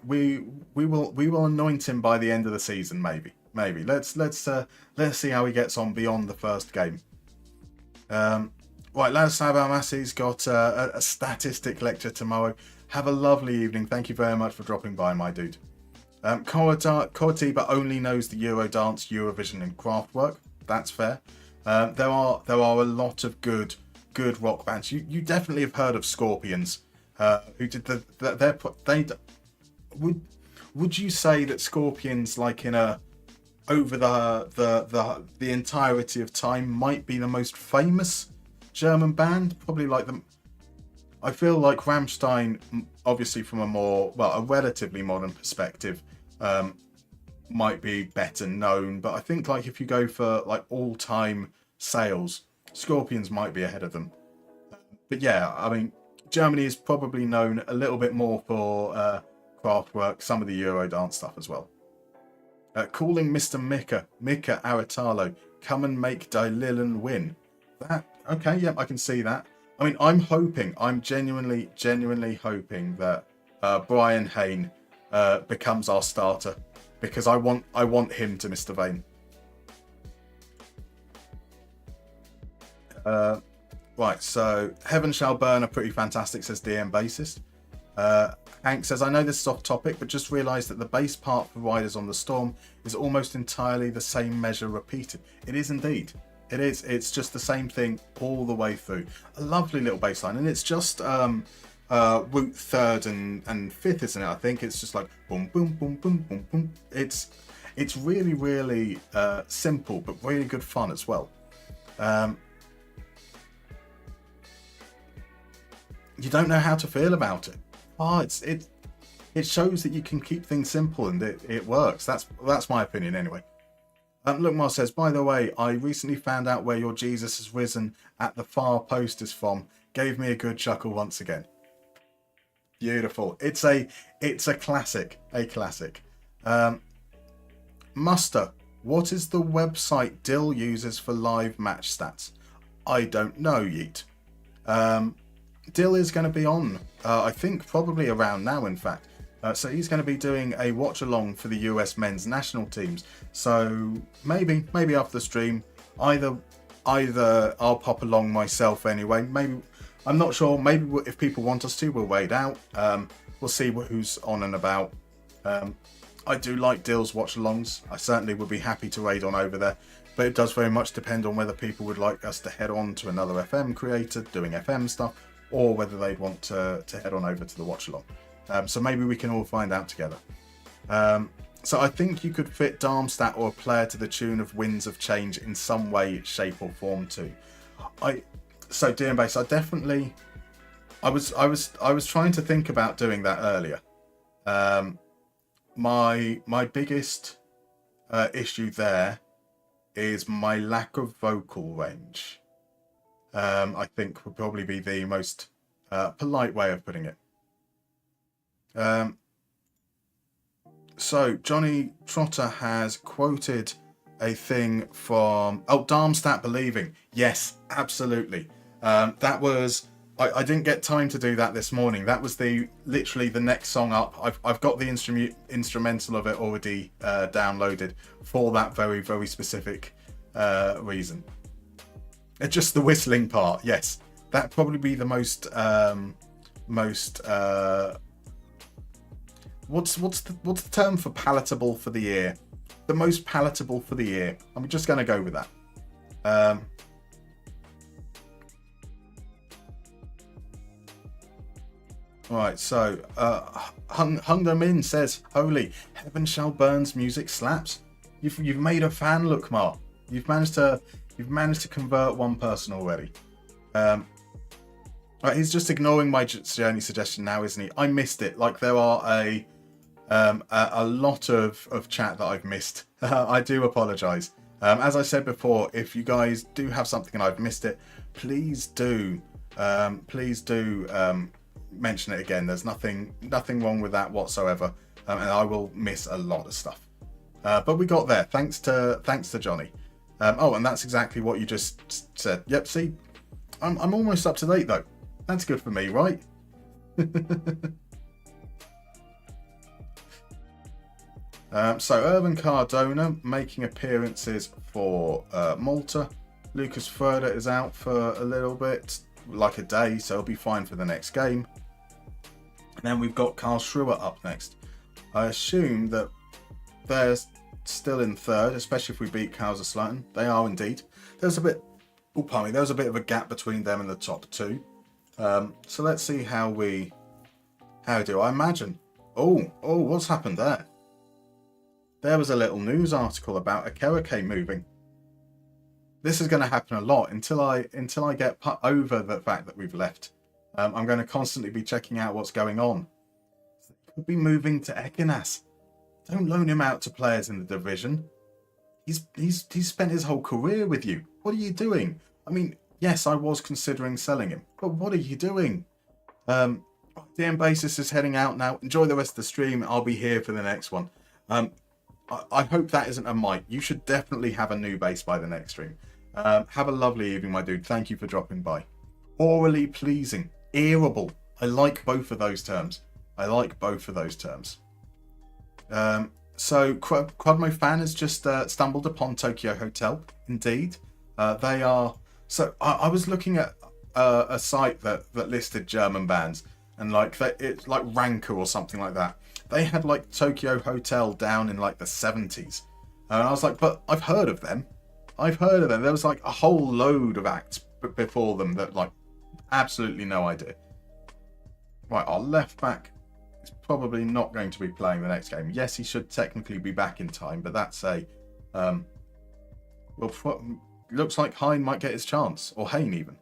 we will anoint him by the end of the season, maybe. Let's see how he gets on beyond the first game. Right, Ladislav Almasi's got a statistic lecture tomorrow. Have a lovely evening. Thank you very much for dropping by, my dude. Kortiba only knows the Eurodance, Eurovision, and Kraftwerk. That's fair. There are a lot of good rock bands. You definitely have heard of Scorpions, who did would you say that Scorpions, like over the entirety of time, might be the most famous German band? Probably like them. I feel like Rammstein, obviously from a relatively modern perspective, might be better known, but I think like if you go for like all-time sales, Scorpions might be ahead of them. But yeah, I mean, Germany is probably known a little bit more for Kraftwerk, some of the Eurodance stuff as well. Calling Mr. Mika Aratalo, come and make Die Lillen win. Okay, yep, I can see that. I mean, I'm genuinely hoping that Brian Hayne becomes our starter, because I want him to Mr. Vane. Right, so Heaven Shall Burn are pretty fantastic, says DM Bassist. Hank says, I know this is off topic, but just realised that the bass part for Riders on the Storm is almost entirely the same measure repeated. It is indeed. It is. It's just the same thing all the way through. A lovely little bass line, and it's just root third and fifth, isn't it? I think it's just like boom, boom, boom, boom, boom, boom. It's really, really simple, but really good fun as well. You don't know how to feel about it. It shows that you can keep things simple and it works. That's my opinion anyway. Look, Mar says, by the way, I recently found out where your Jesus has risen at the far post is from. Gave me a good chuckle once again. Beautiful. It's a classic. A classic. Muster, what is the website Dill uses for live match stats? I don't know, Yeet. Dill is going to be on, I think probably around now, in fact. So he's going to be doing a watch along for the US men's national teams. So maybe after the stream, either I'll pop along myself anyway. Maybe, I'm not sure. Maybe if people want us to, we'll wait out. We'll see who's on and about. I do like Dill's watch alongs. I certainly would be happy to raid on over there. But it does very much depend on whether people would like us to head on to another FM creator doing FM stuff, or whether they'd want to head on over to the watch along. So maybe we can all find out together. So I think you could fit Darmstadt or a player to the tune of Winds of Change in some way, shape or form too. So DM Base, I was trying to think about doing that earlier. My biggest issue there is my lack of vocal range. I think would probably be the most polite way of putting it. So Johnny Trotter has quoted a thing from Darmstadt believing. Yes, absolutely. That was I didn't get time to do that this morning. That was literally the next song up. I've got the instrumental of it already downloaded for that very, very specific reason. It's just the whistling part. Yes, that'd probably be the most what's the term for palatable for the ear? The most palatable for the ear. I'm just going to go with that. Right, so Hung Min says, "Holy Heaven Shall Burn's music slaps." You've made a fan look, Mar. You've managed to convert one person already. Right, he's just ignoring my journey suggestion now, isn't he? I missed it. Like, there are a lot of chat that I've missed. I do apologise. As I said before, if you guys do have something and I've missed it, please do mention it again. There's nothing wrong with that whatsoever, and I will miss a lot of stuff. But we got there. Thanks to Johnny. And that's exactly what you just said. Yep. See, I'm almost up to date though. That's good for me, right? So Urban Cardona making appearances for Malta. Lucas Furter is out for a little bit, like a day, so he'll be fine for the next game. And then we've got Karl Schruer up next. I assume that they're still in third, especially if we beat Kaiserslautern. They are indeed. There's a bit of a gap between them and the top two. So let's see how we do. I imagine. Oh, what's happened there? There was a little news article about Akereke moving. This is going to happen a lot until I get over the fact that we've left. I'm going to constantly be checking out what's going on. He could be moving to Ekenas. Don't loan him out to players in the division. He's spent his whole career with you. What are you doing? I mean, yes, I was considering selling him, but what are you doing? DM Basis is heading out now. Enjoy the rest of the stream. I'll be here for the next one. I hope that isn't a mic. You should definitely have a new base by the next stream. Have a lovely evening, my dude. Thank you for dropping by. Orally pleasing. Earable. I like both of those terms. So Quadmo Fan has just stumbled upon Tokyo Hotel. Indeed. They are... So I was looking at a site that listed German bands, and it's like Ranker or something like that. They had like Tokyo Hotel down in like the 70s. And I was like, but I've heard of them. There was like a whole load of acts before them that like absolutely no idea. Right, our left back is probably not going to be playing the next game. Yes, he should technically be back in time, but that's looks like Hein might get his chance, or Hein even.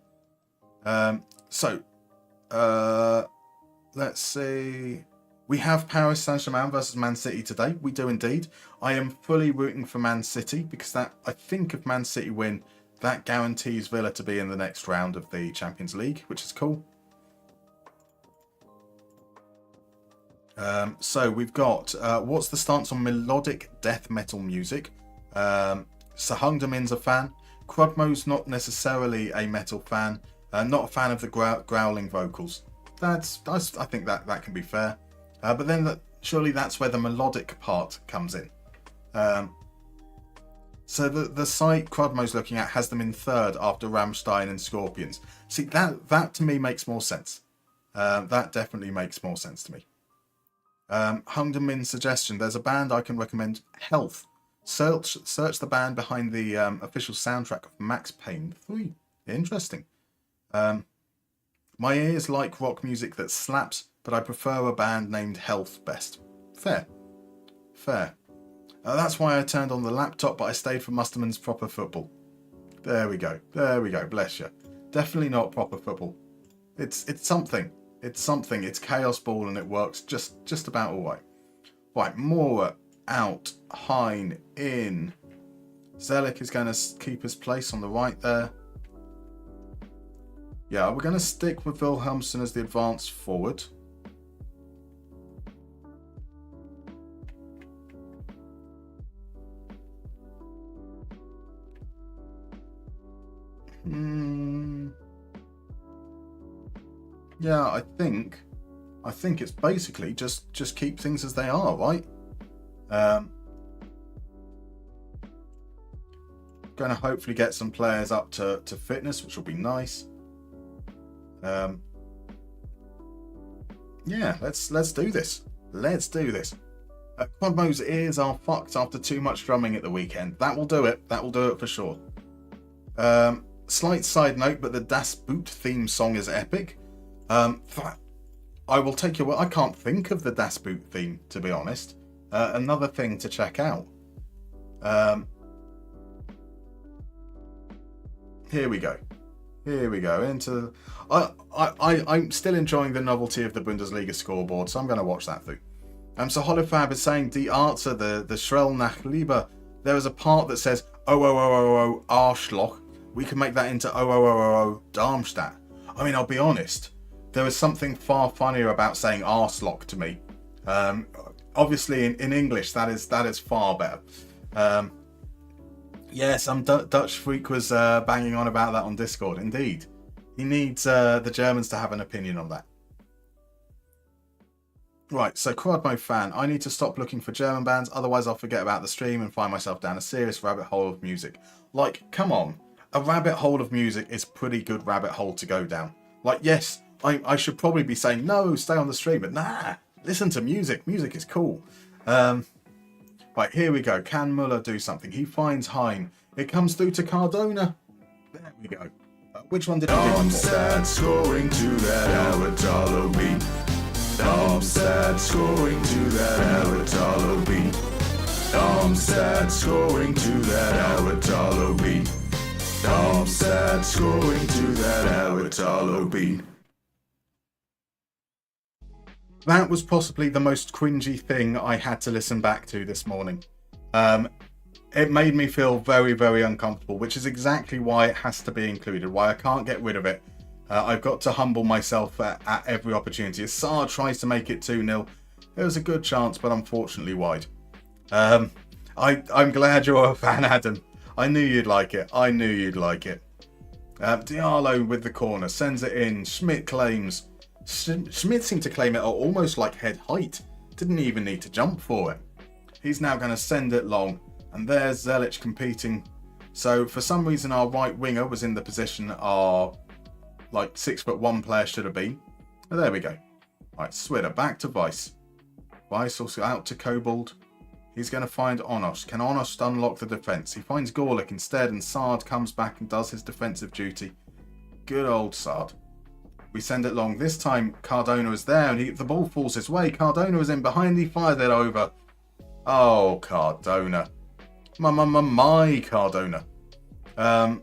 Let's see. We have Paris Saint-Germain versus Man City today. We do indeed. I am fully rooting for Man City because I think if Man City win, that guarantees Villa to be in the next round of the Champions League, which is cool. So we've got what's the stance on melodic death metal music? Sahung Damin's a fan. Crudmo's not necessarily a metal fan. Not a fan of the growling vocals. I think that can be fair. But then surely that's where the melodic part comes in. So the site Crudmo's looking at has them in third after Rammstein and Scorpions. See, that to me makes more sense. That definitely makes more sense to me. Hung Min's suggestion, there's a band I can recommend, Health. Search the band behind the official soundtrack of Max Payne 3. Interesting. My ears like rock music that slaps, but I prefer a band named Health best. Fair. That's why I turned on the laptop, but I stayed for Mustermann's proper football. There we go. Bless you. Definitely not proper football. It's something. It's chaos ball and it works just about all right. Right, Mora out, Hein in. Zelik is going to keep his place on the right there. Yeah, we're going to stick with Wilhelmsen as the advanced forward. Yeah, I think it's basically just keep things as they are, right? Going to hopefully get some players up to fitness, which will be nice. Yeah, let's do this. Let's do this. Quadmo's ears are fucked after too much drumming at the weekend. That will do it. That will do it for sure. Slight side note, but the Das Boot theme song is epic. I will take your word. I can't think of the Das Boot theme, to be honest. Another thing to check out. Here we go. Into. I'm still enjoying the novelty of the Bundesliga scoreboard, so I'm going to watch that through. So Holofab is saying die Arze, the Schrell nach Liebe. There is a part that says oh Arschloch. We can make that into oh Darmstadt. I mean, I'll be honest. There is something far funnier about saying Arschloch to me. Obviously, in English, that is far better. Yeah, some Dutch freak was banging on about that on Discord. Indeed. He needs the Germans to have an opinion on that. Right, so Quadmo fan, I need to stop looking for German bands, otherwise I'll forget about the stream and find myself down a serious rabbit hole of music. Like, come on. A rabbit hole of music is a pretty good rabbit hole to go down. Like, yes, I should probably be saying, no, stay on the stream, but nah, listen to music. Music is cool. Right, here we go. Can Muller do something? He finds Hein. It comes through to Cardona. There we go. Which one did I do? Darmstadt scoring to that Aratalo beat. Darmstadt scoring to that Aratalo beat. Darmstadt scoring to that Aratalo beat. Darmstadt scoring to that Aratalo beat. That was possibly the most cringy thing I had to listen back to this morning. It made me feel very, very uncomfortable, which is exactly why it has to be included, why I can't get rid of it. I've got to humble myself at every opportunity. As Saar tries to make it 2-0, there was a good chance, but unfortunately wide. I'm glad you're a fan, Adam. I knew you'd like it. Diallo with the corner, sends it in. Schmidt claims. Schmidt seemed to claim it at almost like head height. Didn't even need to jump for it. He's now going to send it long. And there's Zelic competing. So for some reason our right winger was in the position our 6'1" player should have been. Oh, there we go. Right, Swidder back to Weiss. Weiss also out to Kobold. He's going to find Onos. Can Onos unlock the defence? He finds Gorlick instead, and Sard comes back and does his defensive duty. Good old Sard. We send it long. This time Cardona is there and the ball falls his way. Cardona is in behind. He fired it over. Oh, Cardona. My Cardona. Right.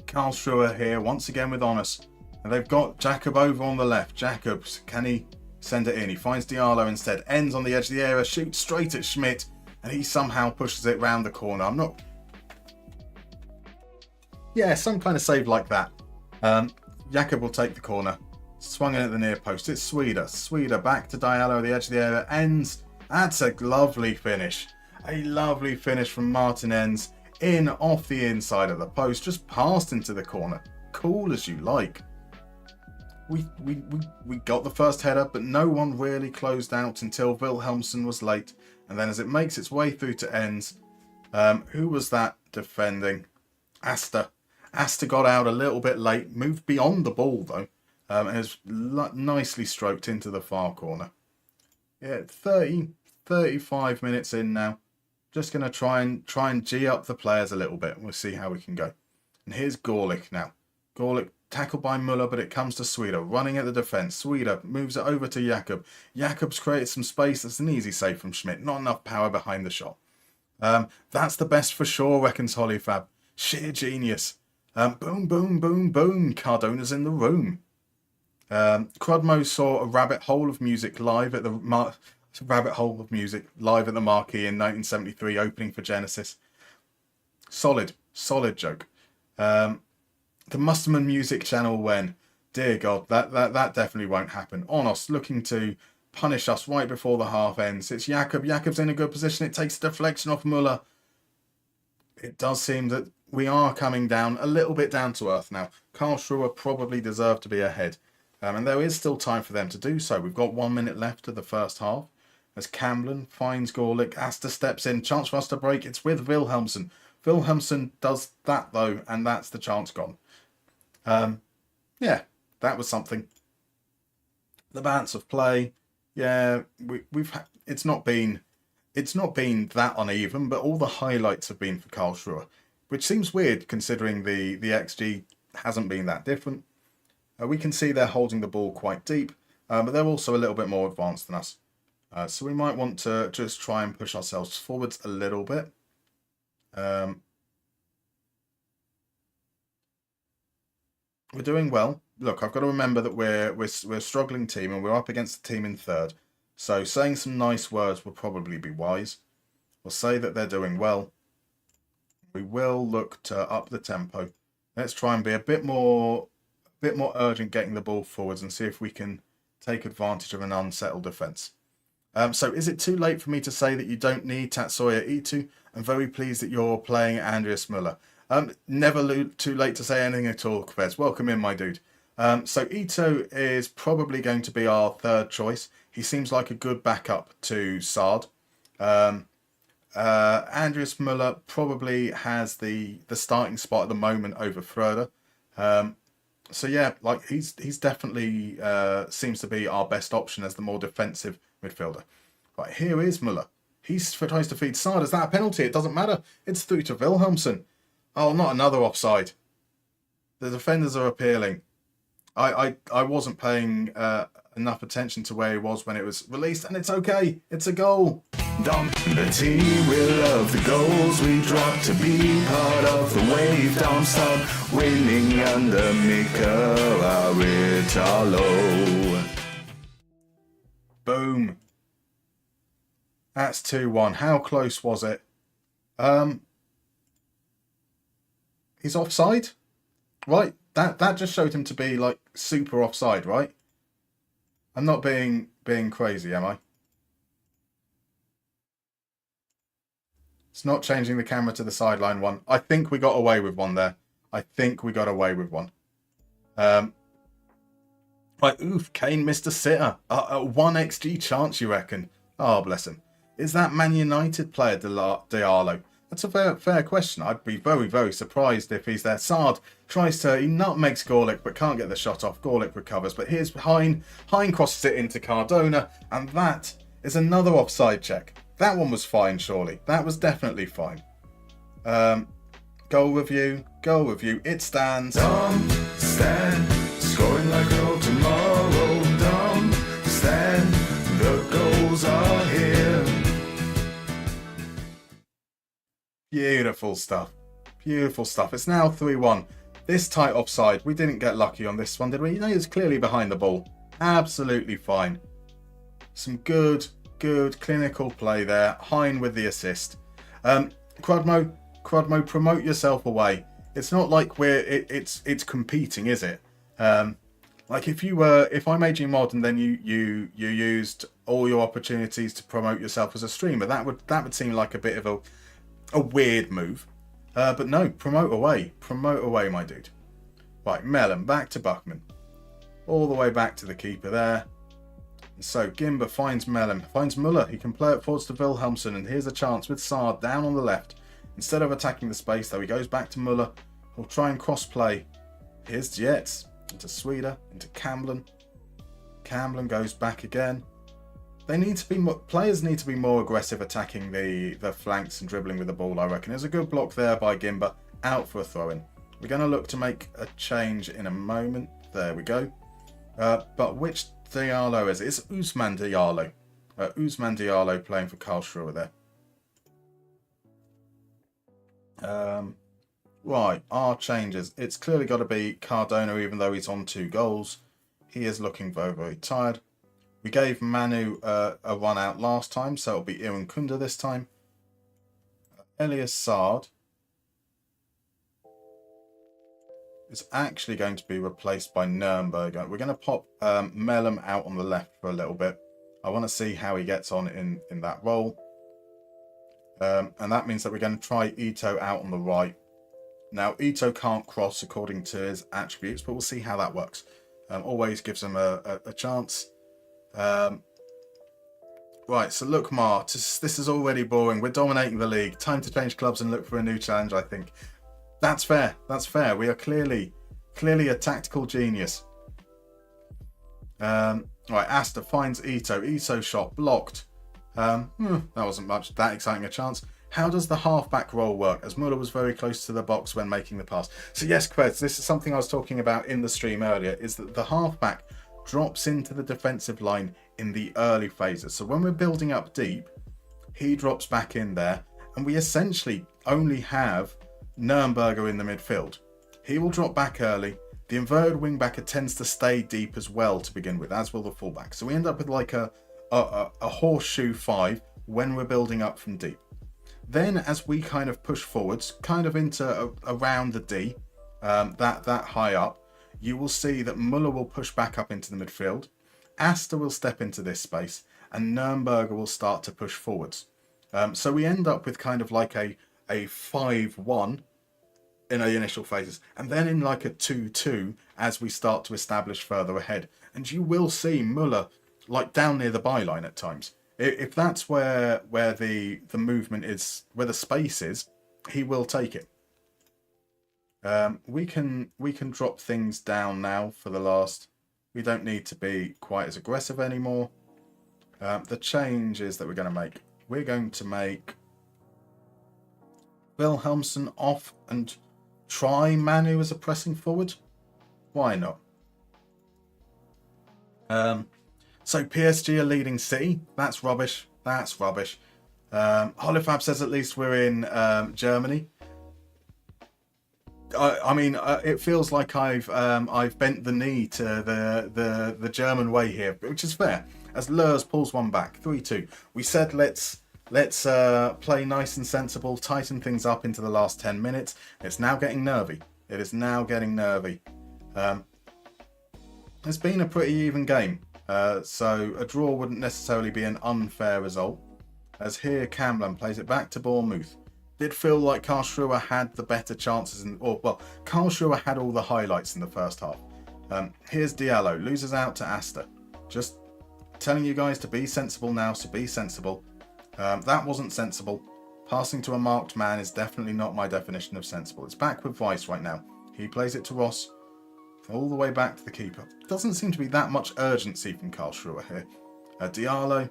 Karlsruhe here once again with Onos. And they've got Jakob over on the left. Jacobs, can he send it in? He finds Diallo instead. Ends on the edge of the area. Shoots straight at Schmidt. And he somehow pushes it round the corner. I'm not... Yeah, some kind of save like that. Jakob will take the corner. Swung in at the near post. It's Sweder. Sweder back to Diallo at the edge of the area. Ends. That's a lovely finish. A lovely finish from Martin Ends. In off the inside of the post. Just passed into the corner. Cool as you like. We got the first header, but no one really closed out until Wilhelmsen was late. And then as it makes its way through to Ends, who was that defending? Asta. Asta got out a little bit late, moved beyond the ball though, and has nicely stroked into the far corner. Yeah, 35 minutes in now. Just going to try and G up the players a little bit. We'll see how we can go. And here's Gorlick now. Gorlick tackled by Muller, but it comes to Sweder, running at the defence. Sweder moves it over to Jakob. Jakob's created some space. That's an easy save from Schmidt. Not enough power behind the shot. That's the best for sure, reckons Hollyfab. Sheer genius. Boom, boom, boom, boom. Cardona's in the room. Crudmo saw a rabbit hole of music live at the Marquee in 1973, opening for Genesis. Solid joke. The Musterman Music Channel when, dear God, that definitely won't happen. Onos looking to punish us right before the half ends. It's Jakob. Jakob's in a good position. It takes a deflection off Muller. it does seem that we are coming down a little bit down to earth now. Karlsruhe probably deserve to be ahead. And there is still time for them to do so. We've got 1 minute left of the first half. As Camblin finds Gorlick, Asta steps in, chance for us to break. It's with Wilhelmsen. Wilhelmsen does that though, and that's the chance gone. Yeah, that was something. The balance of play, yeah, it's not been that uneven, but all the highlights have been for Karlsruhe, which seems weird considering the XG hasn't been that different. We can see they're holding the ball quite deep, but they're also a little bit more advanced than us. So we might want to just try and push ourselves forwards a little bit. We're doing well. Look, I've got to remember that we're a struggling team and we're up against the team in third. So saying some nice words will probably be wise. We'll say that they're doing well. We will look to up the tempo. Let's try and be a bit more urgent getting the ball forwards and see if we can take advantage of an unsettled defence. So is it too late for me to say that you don't need Tatsuya Ito? I'm very pleased that you're playing Andreas Müller. Never too late to say anything at all, Kvez. Welcome in, my dude. So Ito is probably going to be our third choice. He seems like a good backup to Sard. Andreas Müller probably has the starting spot at the moment over Fröder. So yeah, like he's definitely seems to be our best option as the more defensive midfielder. Right, here is Müller. He tries to feed Sard. Is that a penalty? It doesn't matter. It's through to Wilhelmsen. Oh, not another offside. The defenders are appealing. I wasn't paying enough attention to where he was when it was released, and it's okay. It's a goal. The team will love the goals we drop to be part of the wave. Darmstadt winning under Mika Aritalo. Boom. That's 2-1. How close was it? He's offside? Right. That just showed him to be like super offside, right? I'm not being crazy, am I? It's not changing the camera to the sideline one. I think we got away with one there. Right, oof, Kane missed a sitter. A 1 XG chance, you reckon? Oh, bless him. Is that Man United player Diallo? That's a fair question. I'd be very, very surprised if he's there. Sard tries to... He nutmegs Gorlick, but can't get the shot off. Gorlick recovers, but here's Hein. Hein crosses it into Cardona, and that is another offside check. That one was fine, surely. That was definitely fine. Goal review. It stands. Stand, scoring like no tomorrow. Stand, the goals are here. Beautiful stuff. It's now 3-1. This tight offside. We didn't get lucky on this one, did we? You know, he was clearly behind the ball. Absolutely fine. Some good clinical play there. Hein with the assist. Crudmo, promote yourself away. It's not like it's competing, is it? Like if I made you mod and then you used all your opportunities to promote yourself as a streamer, that would seem like a bit of a weird move. But no, promote away, my dude. Right, Mellon back to Buckman, all the way back to the keeper there. And so Gimba finds Müller. He can play it forwards to Wilhelmsen, and here's a chance with Sard down on the left. Instead of attacking the space, though, he goes back to Müller. He'll try and cross play. Here's Jets into Sweden, into Camblin. Camblin goes back again. Players need to be more aggressive attacking the flanks and dribbling with the ball, I reckon. There's a good block there by Gimba. Out for a throw-in. We're going to look to make a change in a moment. There we go. But which Diallo is it? It's Ousmane Diallo. Ousmane Diallo playing for Karlsruhe there. Right, our changes. It's clearly got to be Cardona, even though he's on 2 goals. He is looking very, very tired. We gave Manu a run out last time, so it'll be Iran Kunda this time. Elias Sard is actually going to be replaced by Nürnberger. We're going to pop Mellem out on the left for a little bit. I want to see how he gets on in that role. And that means that we're going to try Ito out on the right. Now, Ito can't cross according to his attributes, but we'll see how that works. Always gives him a chance. Right, so look, Mar, this is already boring. We're dominating the league. Time to change clubs and look for a new challenge, I think. That's fair. That's fair. We are clearly a tactical genius. Right, Asta finds Ito. Ito shot blocked. That wasn't that exciting a chance. How does the halfback role work? As Muller was very close to the box when making the pass. So yes, Quez, this is something I was talking about in the stream earlier, is that the halfback drops into the defensive line in the early phases. So when we're building up deep, he drops back in there, and we essentially only have Nürnberger in the midfield. He will drop back early. The inverted wingbacker tends to stay deep as well to begin with, as will the fullback. So we end up with like a horseshoe 5 when we're building up from deep. Then as we kind of push forwards, kind of into around the D, that high up, you will see that Muller will push back up into the midfield. Asta will step into this space, and Nürnberger will start to push forwards. So we end up with kind of like a 5-1 in the initial phases, and then in like a 2-2 as we start to establish further ahead. And you will see Muller like down near the byline at times. If that's where the movement is, where the space is, he will take it. We can drop things down now for the last. We don't need to be quite as aggressive anymore. The changes that we're going to make. We're going to make Wilhelmsen off and try Manu as a pressing forward. Why not? So PSG are leading City. That's rubbish. That's rubbish. Holifab says at least we're in Germany. I mean, it feels like I've bent the knee to the German way here, which is fair. As Lurs pulls one back, 3-2. We said let's play nice and sensible, tighten things up into the last 10 minutes. It's now getting nervy. It is now getting nervy. It's been a pretty even game. So a draw wouldn't necessarily be an unfair result. As here Camlan plays it back to Bournemouth. Did feel like Karlsruhe had the better chances, Karlsruhe had all the highlights in the first half. Here's Diallo, loses out to Asta. Just telling you guys to be sensible now, so be sensible. That wasn't sensible. Passing to a marked man is definitely not my definition of sensible. It's back with Weiss right now. He plays it to Ross. All the way back to the keeper. Doesn't seem to be that much urgency from Karlsruhe here. Diallo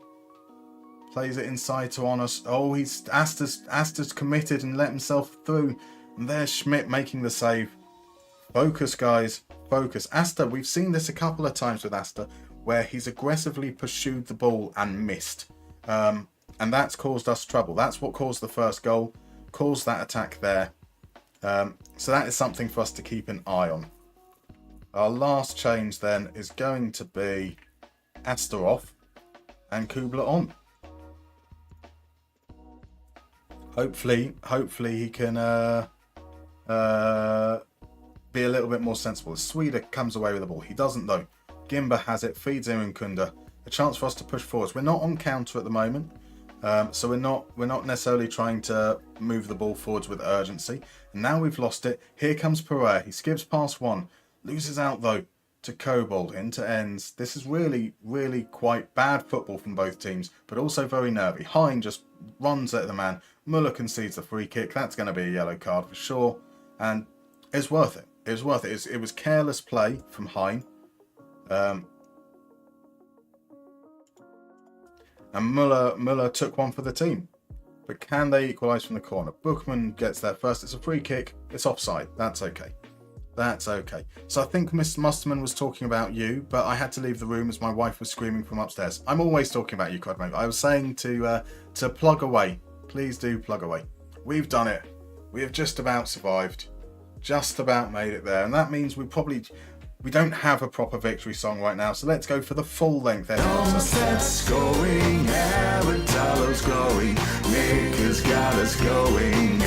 plays it inside to Honest. Oh, Asta's committed and let himself through. And there's Schmidt making the save. Focus, guys. Focus. Asta, we've seen this a couple of times with Asta, where he's aggressively pursued the ball and missed. And that's caused us trouble. That's what caused the first goal. Caused that attack there. So that is something for us to keep an eye on. Our last change then is going to be Asta off and Kubler on. Hopefully he can be a little bit more sensible. Swede comes away with the ball. He doesn't though. Gimba has it, feeds him in Kunda. A chance for us to push forwards. We're not on counter at the moment, so we're not necessarily trying to move the ball forwards with urgency. And now we've lost it. Here comes Pereira. He skips past one. Loses out though to Kobold into ends. This is really, really quite bad football from both teams, but also very nervy. Hein just runs at the man. Muller concedes the free kick. That's going to be a yellow card for sure, and it's worth it. It was worth it. It was careless play from Hein, and Muller took one for the team. But can they equalise from the corner? Bookman gets there first. It's a free kick. It's offside. That's okay. That's okay. So I think Mr. Musterman was talking about you, but I had to leave the room as my wife was screaming from upstairs. I'm always talking about you, Quadmate. I was saying to plug away. Please do plug away. We've done it. We have just about survived. Just about made it there. And that means we don't have a proper victory song right now. So let's go for the full length. Darmstadt's going, Aradalo's going, Nick has got us going,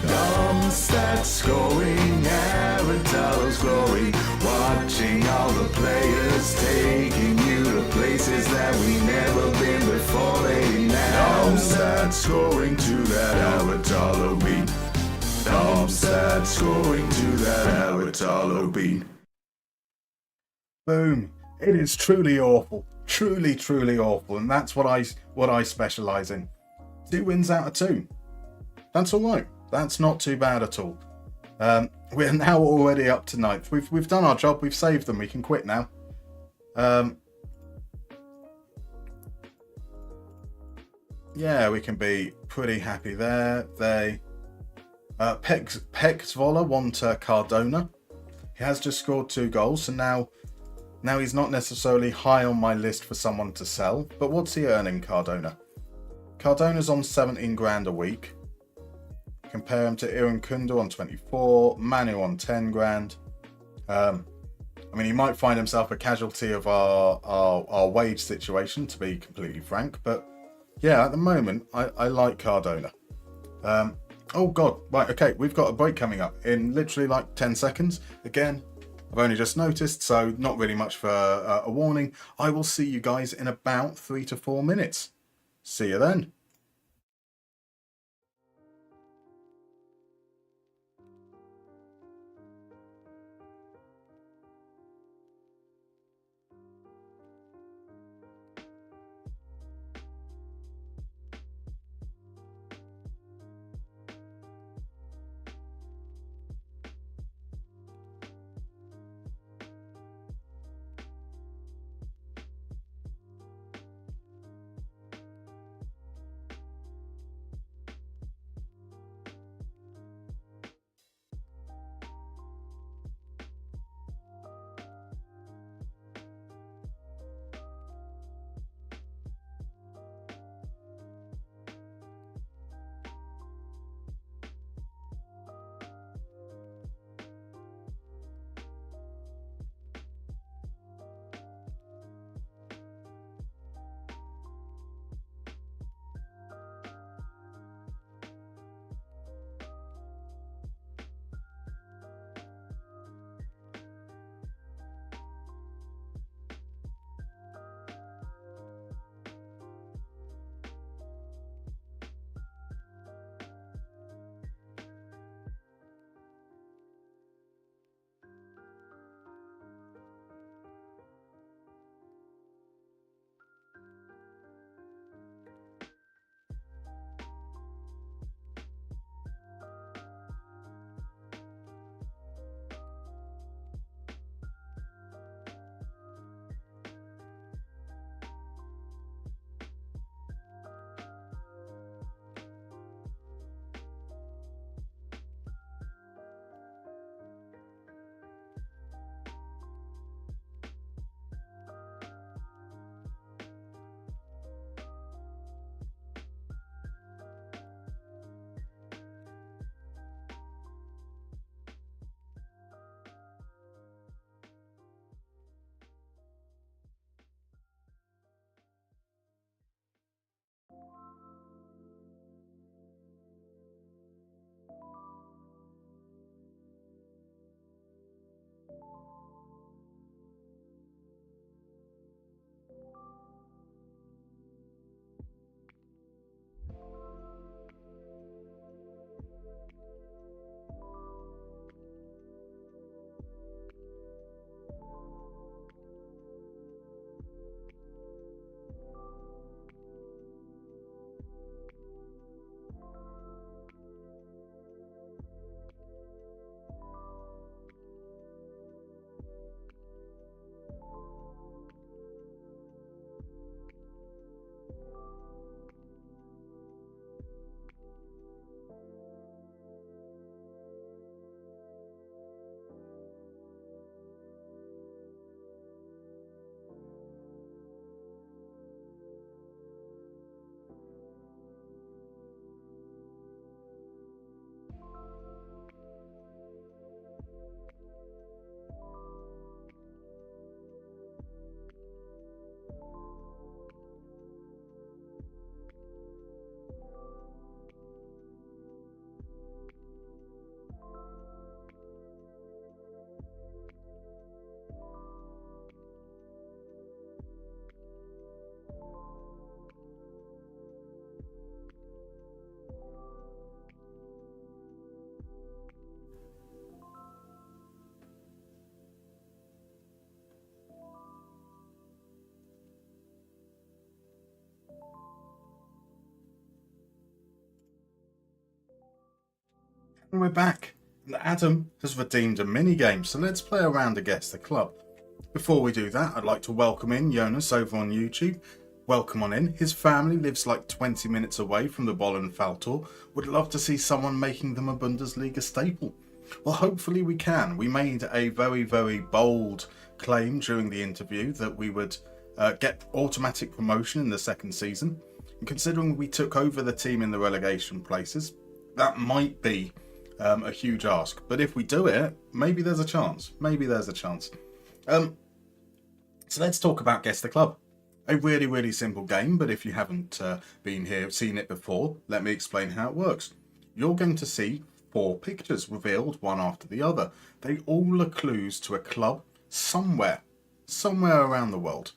Darmstadt's going, Aradalo's going, watching all the players taking you to places that we never been before. They now Darmstadt scoring to that Awatalo beat. Darmstadt scoring to that Awatalo beat. Boom. It is truly awful. Truly, truly awful. And that's what I specialise in. 2 wins out of 2. That's all right. That's not too bad at all. We're now already up to 9th. We've done our job. We've saved them. We can quit now. Yeah, we can be pretty happy there. Pexvola won to Cardona. He has just scored 2 goals, so now he's not necessarily high on my list for someone to sell. But what's he earning, Cardona? Cardona's on 17 grand a week. Compare him to Iran Kundu on 24, Manu on 10 grand. I mean, he might find himself a casualty of our wage situation, to be completely frank. But yeah, at the moment, I like Cardona. Oh God, right, okay, we've got a break coming up in literally like 10 seconds. Again, I've only just noticed, so not really much for a warning. I will see you guys in about 3 to 4 minutes. See you then. And we're back. And Adam has redeemed a mini-game, so let's play around to guess the club. Before we do that, I'd like to welcome in Jonas over on YouTube. Welcome on in. His family lives like 20 minutes away from the Bollenfaltor. Would love to see someone making them a Bundesliga staple. Well, hopefully we can. We made a very, very bold claim during the interview that we would get automatic promotion in the second season. And considering we took over the team in the relegation places, that might be a huge ask. But if we do it, maybe there's a chance. Maybe there's a chance. So let's talk about Guess the Club. A really, really simple game, but if you haven't been here, seen it before, let me explain how it works. You're going to see 4 pictures revealed one after the other. They all are clues to a club somewhere around the world.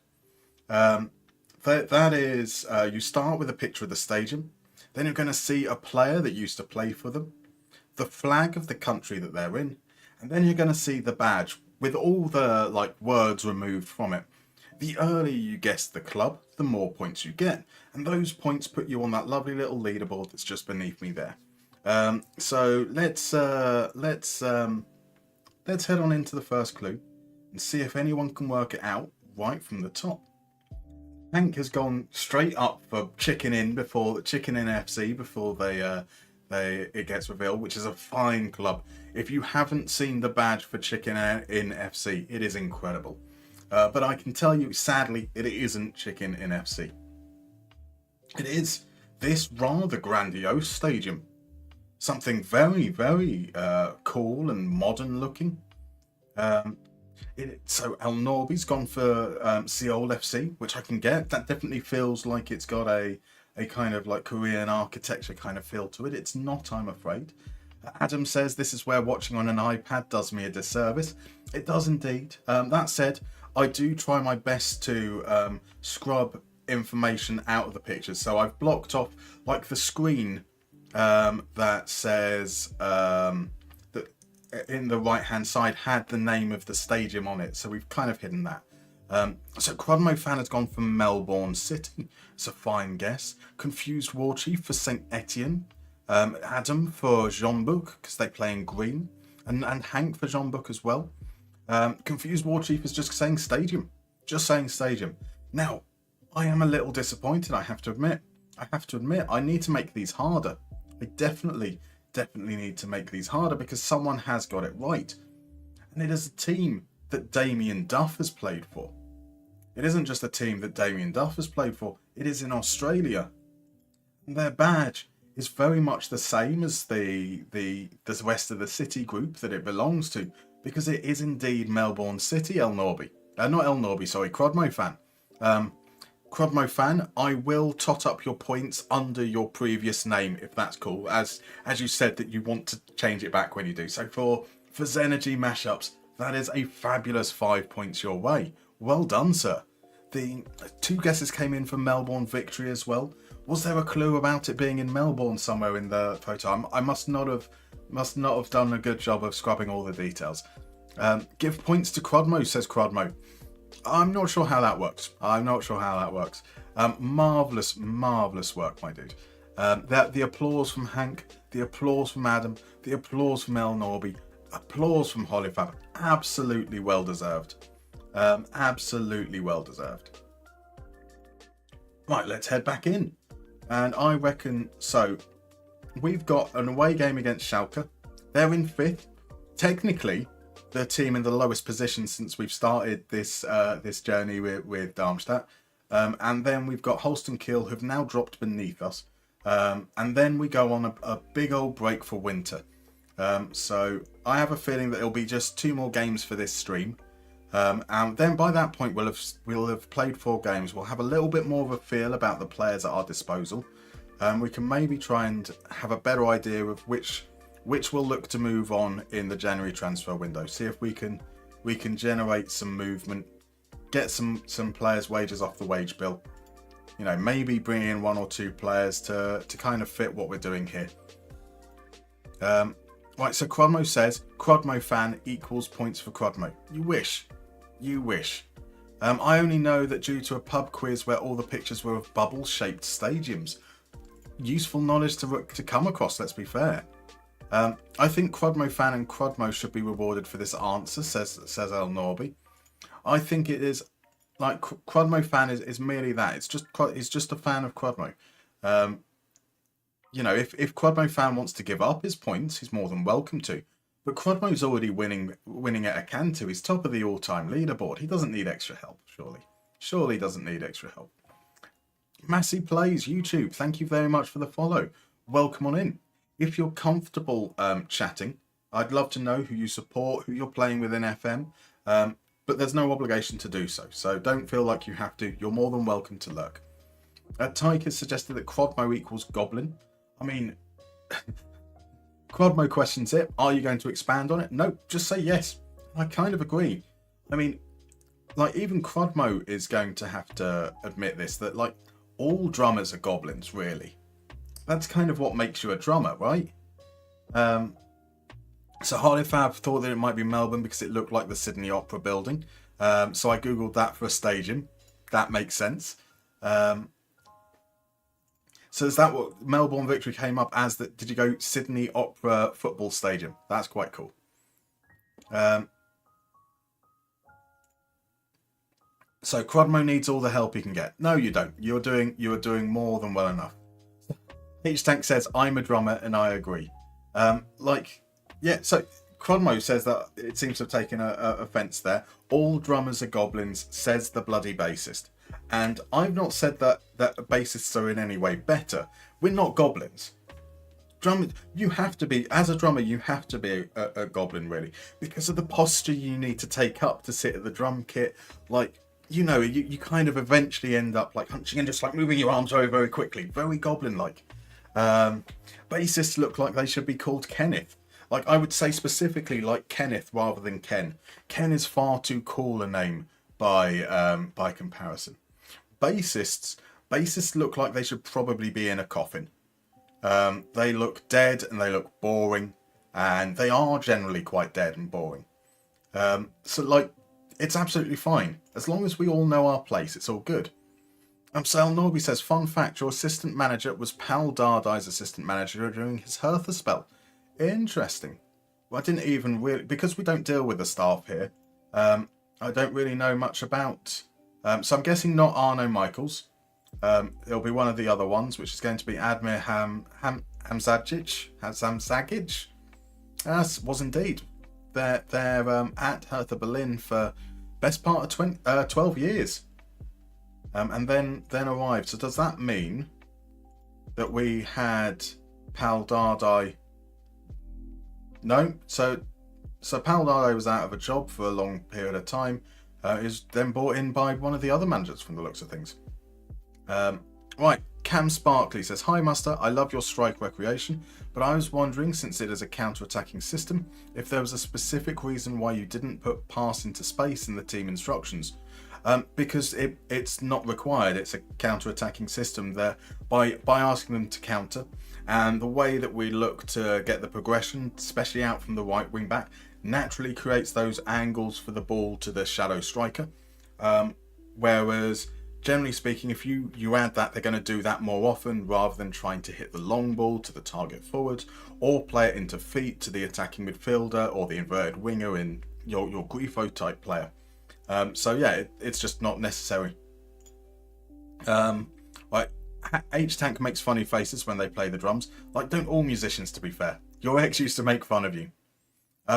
That is, you start with a picture of the stadium, then you're going to see a player that used to play for them, the flag of the country that they're in, and then you're going to see the badge with all the words removed from it. The earlier you guess the club, the more points you get, and those points put you on that lovely little leaderboard that's just beneath me there. So let's head on into the first clue and see if anyone can work it out right from the top. Hank has gone straight up for Chicken Inn FC before it gets revealed, which is a fine club. If you haven't seen the badge for Chicken Inn FC, it is incredible. But I can tell you, sadly, it isn't Chicken Inn FC. It is this rather grandiose stadium. Something very, very cool and modern looking. So El Norby's gone for Seoul FC, which I can get. That definitely feels like it's got a kind of like Korean architecture kind of feel to it. It's not, I'm afraid. Adam says this is where watching on an iPad does me a disservice. It does indeed. That said, I do try my best to scrub information out of the pictures. So I've blocked off like the screen that says that in the right hand side had the name of the stadium on it. So we've kind of hidden that. So Crodmo fan has gone for Melbourne City. It's a fine guess. Confused War Chief for St Etienne. Adam for Jeanbuk because they play in green. And Hank for Jeanbuk as well. Confused War Chief is just saying stadium. Just saying stadium. Now, I am a little disappointed, I have to admit. I need to make these harder. I definitely need to make these harder because someone has got it right. And it is a team that Damien Duff has played for. It isn't just a team that Damien Duff has played for. It is in Australia. And their badge is very much the same as the rest of the city group that it belongs to, because it is indeed Melbourne City, El Norby. Not El Norby, sorry, Crodmo fan. Crodmo fan, I will tot up your points under your previous name, if that's cool, as you said that you want to change it back when you do. So for Zenergy mashups, that is a fabulous 5 points your way. Well done, sir. The 2 guesses came in for Melbourne Victory as well. Was there a clue about it being in Melbourne somewhere in the photo? I must not have done a good job of scrubbing all the details. Give points to Crodmo, says Crodmo. I'm not sure how that works. Marvellous work, my dude. The applause from Hank, the applause from Adam, the applause from El Norby, applause from Hollyfab. Absolutely well deserved. Absolutely well deserved. Right, let's head back in. And I reckon, so we've got an away game against Schalke. They're in 5th. Technically, the team in the lowest position since we've started this journey with Darmstadt. And then we've got Holsten Kiel, who've now dropped beneath us. And then we go on a big old break for winter. So I have a feeling that it'll be just 2 more games for this stream. And then by that point we'll have played 4 games. We'll have a little bit more of a feel about the players at our disposal. We can maybe try and have a better idea of which we'll look to move on in the January transfer window. See if we can generate some movement, get some players' wages off the wage bill. You know, maybe bring in 1 or 2 players to kind of fit what we're doing here. Right, so Crodmo says Crodmo fan equals points for Crodmo. You wish. I only know that due to a pub quiz where all the pictures were of bubble-shaped stadiums. Useful knowledge to come across, let's be fair. I think Crudmo fan and Crudmo should be rewarded for this answer, says El Norby. I think it is like Crudmo fan is merely that. It's just a fan of Crudmo. You know, if Crudmo fan wants to give up his points, he's more than welcome to. But Crudmo's already winning at a canter. He's top of the all-time leaderboard. He doesn't need extra help, surely. Surely he doesn't need extra help. Massey Plays YouTube, thank you very much for the follow. Welcome on in. If you're comfortable chatting, I'd love to know who you support, who you're playing with in FM. But there's no obligation to do so. So don't feel like you have to. You're more than welcome to lurk. Tyke has suggested that Crudmo equals Goblin. I mean, Crudmo questions it. Are you going to expand on it? No, just say yes. I kind of agree. I mean, like, even Crudmo is going to have to admit this, that, like, all drummers are goblins, really. That's kind of what makes you a drummer, right? So Harlifab thought that it might be Melbourne because it looked like the Sydney Opera building. So I googled that for a stadium. That makes sense. So is that what Melbourne Victory came up as? That did you go Sydney Opera Football Stadium? That's quite cool. So Crudmo needs all the help he can get. No, you don't. You are doing more than well enough. H-Tank says, I'm a drummer and I agree. Yeah, so Crudmo says that it seems to have taken a offence there. All drummers are goblins, says the bloody bassist. And I've not said that bassists are in any way better. We're not goblins. You have to be, as a drummer, you have to be a goblin, really. Because of the posture you need to take up to sit at the drum kit. Like, you know, you kind of eventually end up like hunching and just like moving your arms very, very quickly. Very goblin-like. Bassists look like they should be called Kenneth. Like, I would say specifically like Kenneth rather than Ken. Ken is far too cool a name by comparison. Bassists look like they should probably be in a coffin. They look dead and they look boring, and they are generally quite dead and boring. So, like, it's absolutely fine. As long as we all know our place, it's all good. Sal Norby says, fun fact, your assistant manager was Pal Dardai's assistant manager during his Hertha spell. Interesting. Well, I didn't even really, because we don't deal with the staff here, I don't really know much about. So I'm guessing not Arno Michaels. It'll be one of the other ones, which is going to be Admir Hamzagic. Yes, was indeed. They're at Hertha Berlin for best part of 12 years. And then arrived. So does that mean that we had Pal Dardai? No. So Pal Dardai was out of a job for a long period of time. Is then brought in by one of the other managers from the looks of things. Right. Cam Sparkley says, hi Muster, I love your strike recreation, but I was wondering, since it is a counter-attacking system, if there was a specific reason why you didn't put pass into space in the team instructions. Because it's not required. It's a counter-attacking system there. By asking them to counter, and the way that we look to get the progression, especially out from the right wing back, naturally creates those angles for the ball to the shadow striker. Whereas, generally speaking, if you add that, they're going to do that more often rather than trying to hit the long ball to the target forward or play it into feet to the attacking midfielder or the inverted winger in your Grifo type player. So yeah, it's just not necessary. Like H-Tank makes funny faces when they play the drums. Like, don't all musicians, to be fair. Your ex used to make fun of you.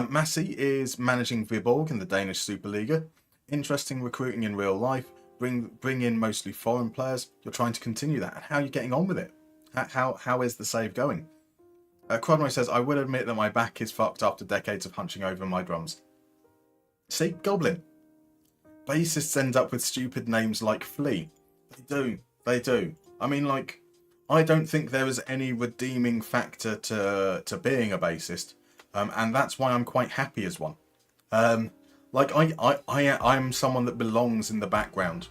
Massey is managing Viborg in the Danish Superliga. Interesting recruiting in real life. Bring in mostly foreign players. You're trying to continue that. And how are you getting on with it? How is the save going? Crodmo says, I will admit that my back is fucked after decades of hunching over my drums. See? Goblin. Bassists end up with stupid names like Flea. They do. I mean, like, I don't think there is any redeeming factor to being a bassist. And that's why I'm quite happy as one. Like, I'm someone that belongs in the background.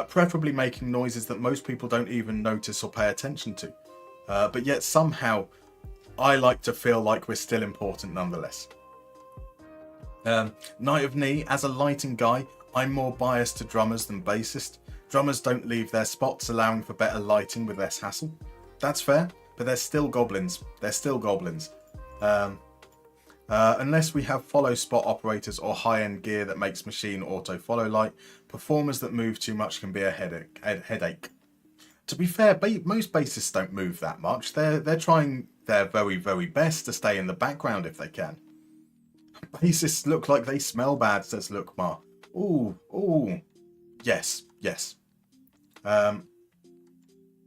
Preferably making noises that most people don't even notice or pay attention to. But yet somehow, I like to feel like we're still important nonetheless. Night of Knee, as a lighting guy, I'm more biased to drummers than bassist. Drummers don't leave their spots, allowing for better lighting with less hassle. That's fair, but they're still goblins. Unless we have follow spot operators or high-end gear that makes machine auto-follow light, performers that move too much can be a headache. To be fair, most bassists don't move that much. They're trying their very, very best to stay in the background if they can. Bassists look like they smell bad, says Lukmar. Ooh. Yes.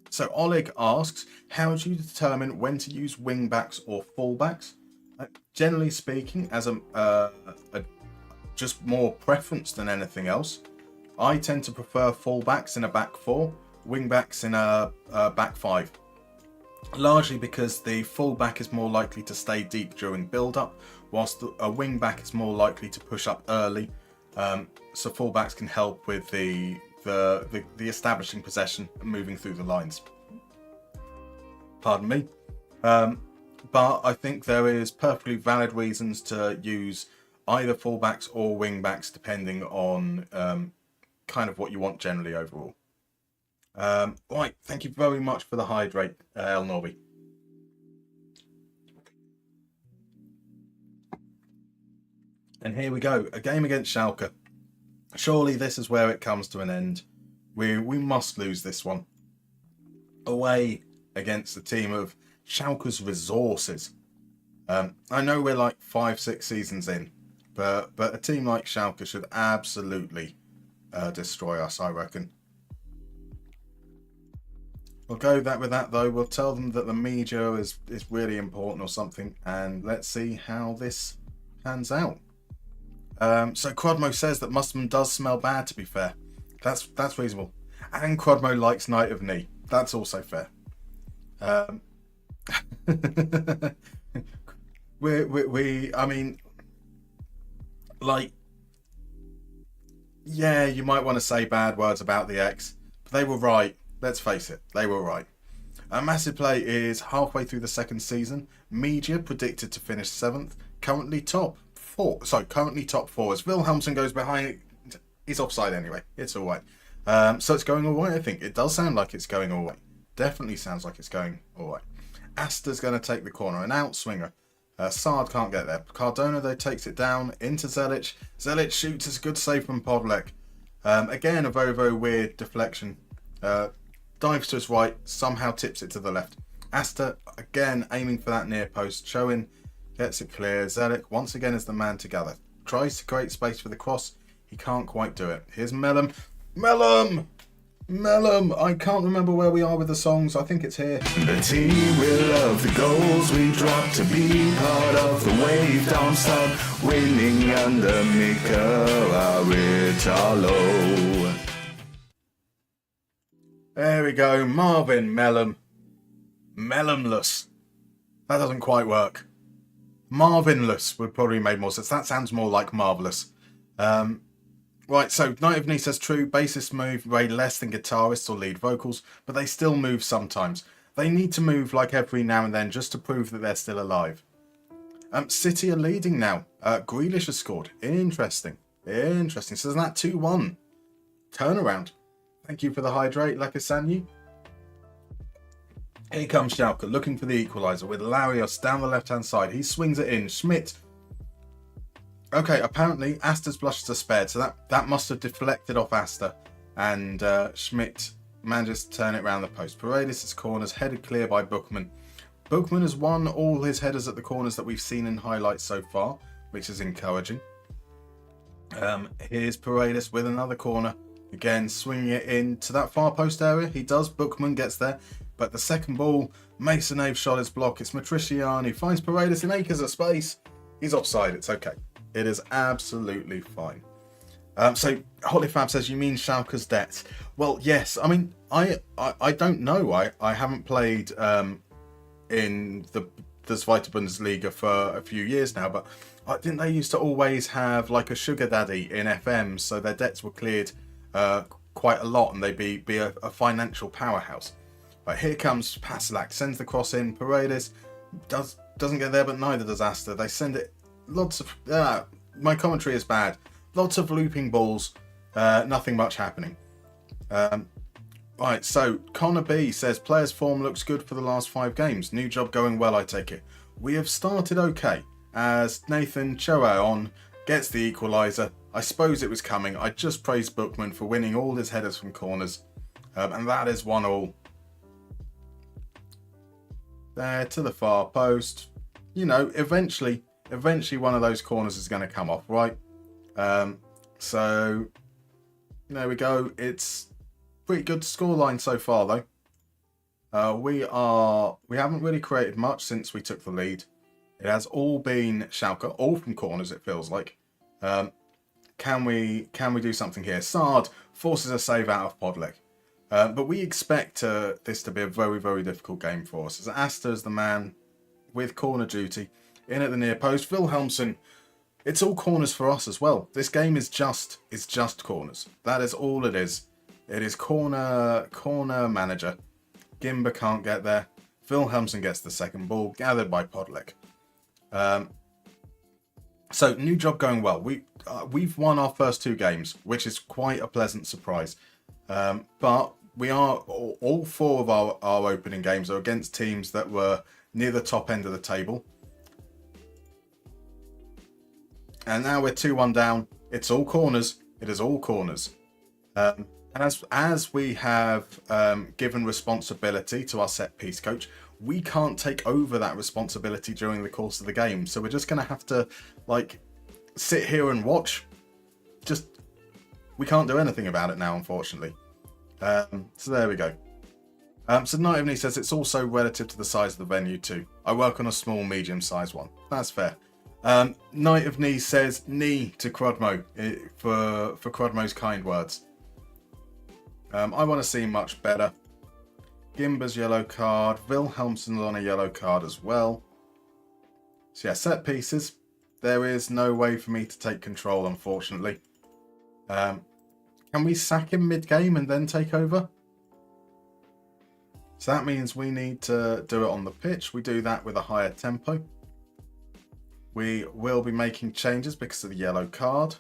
So Oleg asks, how do you determine when to use wingbacks or fullbacks? Generally speaking, as a just more preference than anything else, I tend to prefer fullbacks in a back four, wingbacks in a back five. Largely because the fullback is more likely to stay deep during build-up, whilst a wingback is more likely to push up early. So fullbacks can help with the establishing possession and moving through the lines. Pardon me. But I think there is perfectly valid reasons to use either fullbacks or wingbacks depending on kind of what you want generally overall. Right, thank you very much for the hydrate, El Norby. And here we go, a game against Schalke. Surely this is where it comes to an end. We must lose this one. Away against the team of Schalke's resources. I know we're like 5-6 seasons in, but a team like Schalke should absolutely destroy us, I reckon. We'll go with that though. We'll tell them that the media is really important or something, and let's see how this pans out. So Crodmo says that Musterman does smell bad, to be fair. That's reasonable. And Crodmo likes Night of Knee. That's also fair. I mean, like, yeah, you might want to say bad words about the X, but they were right. Let's face it, they were right. Massive Play is halfway through the second season. Media predicted to finish 7th. Currently top 4. Currently top 4. As Wilhelmsen goes behind, he's offside anyway. It's all right. So it's going all right, I think. It does sound like it's going all right. Definitely sounds like it's going all right. Asta's going to take the corner. An outswinger. Sard can't get there. Cardona, though, takes it down into Zelic. Zelic shoots. It's a good save from Podlek. Again, a very, very weird deflection. Dives to his right, somehow tips it to the left. Asta, again, aiming for that near post. Choin gets it clear. Zelic, once again, is the man to gather. Tries to create space for the cross. He can't quite do it. Here's Mellum. Mellum! I can't remember where we are with the songs. I think it's here. The team will love the goals we drop to be part of the wave. Darmstadt winning under Mika Aritalo. There we go, Marvin Mellum. Mellumless. That doesn't quite work. Marvinless would probably make more sense. That sounds more like marvellous. Right, so Night of Knee says true. Bassists move way less than guitarists or lead vocals, but they still move sometimes. They need to move like every now and then just to prove that they're still alive. City are leading now. Grealish has scored. Interesting. So isn't that 2-1? Turnaround. Thank you for the hydrate, Lakasanyi. Here comes Schalke, looking for the equaliser with Larios down the left-hand side. He swings it in. Schmidt. Okay, apparently Asta's blushes are spared, so that must have deflected off Asta. And Schmidt manages to turn it round the post. Paredes' corners headed clear by Bookman. Bookman has won all his headers at the corners that we've seen in highlights so far, which is encouraging. Here's Paredes with another corner. Again, swinging it into that far post area. He does. Bookman gets there. But the second ball, Masonave shot his block. It's Matriciani. Finds Paredes in acres of space. He's offside. It's okay. It is absolutely fine. So Holyfab says, you mean Schalke's debts? Well, yes. I mean, I don't know. I haven't played in the Zweite Bundesliga for a few years now, but didn't they used to always have like a sugar daddy in FM, so their debts were cleared quite a lot, and they'd be a financial powerhouse. Right, here comes Paslak, sends the cross in. Paredes doesn't get there, but neither does Asta. They send it. Lots of my commentary is bad. Lots of looping balls. Nothing much happening. Right, so Connor B says players' form looks good for the last 5 games. New job going well, I take it. we have started okay, as Nathan Choaon gets the equaliser. I suppose it was coming. I just praised Bookman for winning all his headers from corners. And that is 1-1. There to the far post. You know, eventually one of those corners is going to come off, right? So, there we go. It's pretty good scoreline so far, though. We haven't really created much since we took the lead. It has all been Schalke, all from corners, it feels like. Can we do something here? Sard forces a save out of Podlek. But we expect this to be a very, very difficult game for us. As Asta is the man with corner duty. In at the near post, Wilhelmsen. It's all corners for us as well. This game is just corners. That is all it is. It is corner manager. Gimba can't get there. Wilhelmsen gets the second ball, gathered by Podlek. So, new job going well. We've won our first 2 games, which is quite a pleasant surprise. But we are all 4 of our opening games are against teams that were near the top end of the table. And now we're 2-1 down. It's all corners. It is all corners. And as we have given responsibility to our set piece coach, we can't take over that responsibility during the course of the game. So we're just going to have to sit here and watch. We can't do anything about it now, unfortunately. So there we go. So Night of Knee says it's also relative to the size of the venue too. I work on a small, medium-sized one. That's fair. Night of Knee says knee to Crudmo for Crudmo's kind words. I want to see much better. Gimba's yellow card. Wilhelmsen's on a yellow card as well. So yeah, set pieces. There is no way for me to take control, unfortunately. Can we sack him mid-game and then take over? So that means we need to do it on the pitch. We do that with a higher tempo. We will be making changes because of the yellow card.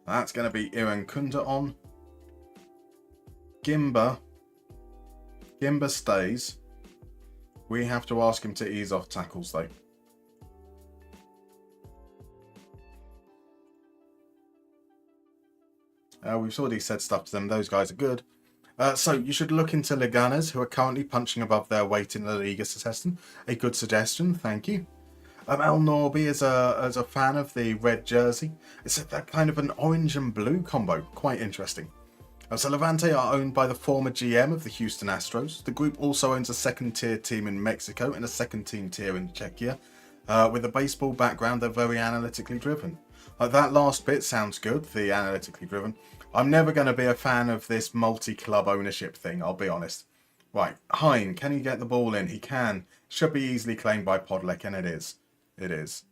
That's going to be Iran Kunda on. Gimba stays. We have to ask him to ease off tackles though. We've already said stuff to them. Those guys are good. So you should look into Leganes, who are currently punching above their weight in the Liga Session. A good suggestion, thank you. El Norby is a fan of the red jersey. It's that kind of an orange and blue combo. Quite interesting. So Levante are owned by the former GM of the Houston Astros. The group also owns a second-tier team in Mexico and a second-team tier in Czechia. With a baseball background, they're very analytically driven. That last bit sounds good, the analytically driven. I'm never going to be a fan of this multi-club ownership thing, I'll be honest. Right, Hein, can he get the ball in? He can. Should be easily claimed by Podlek, and it is. It is.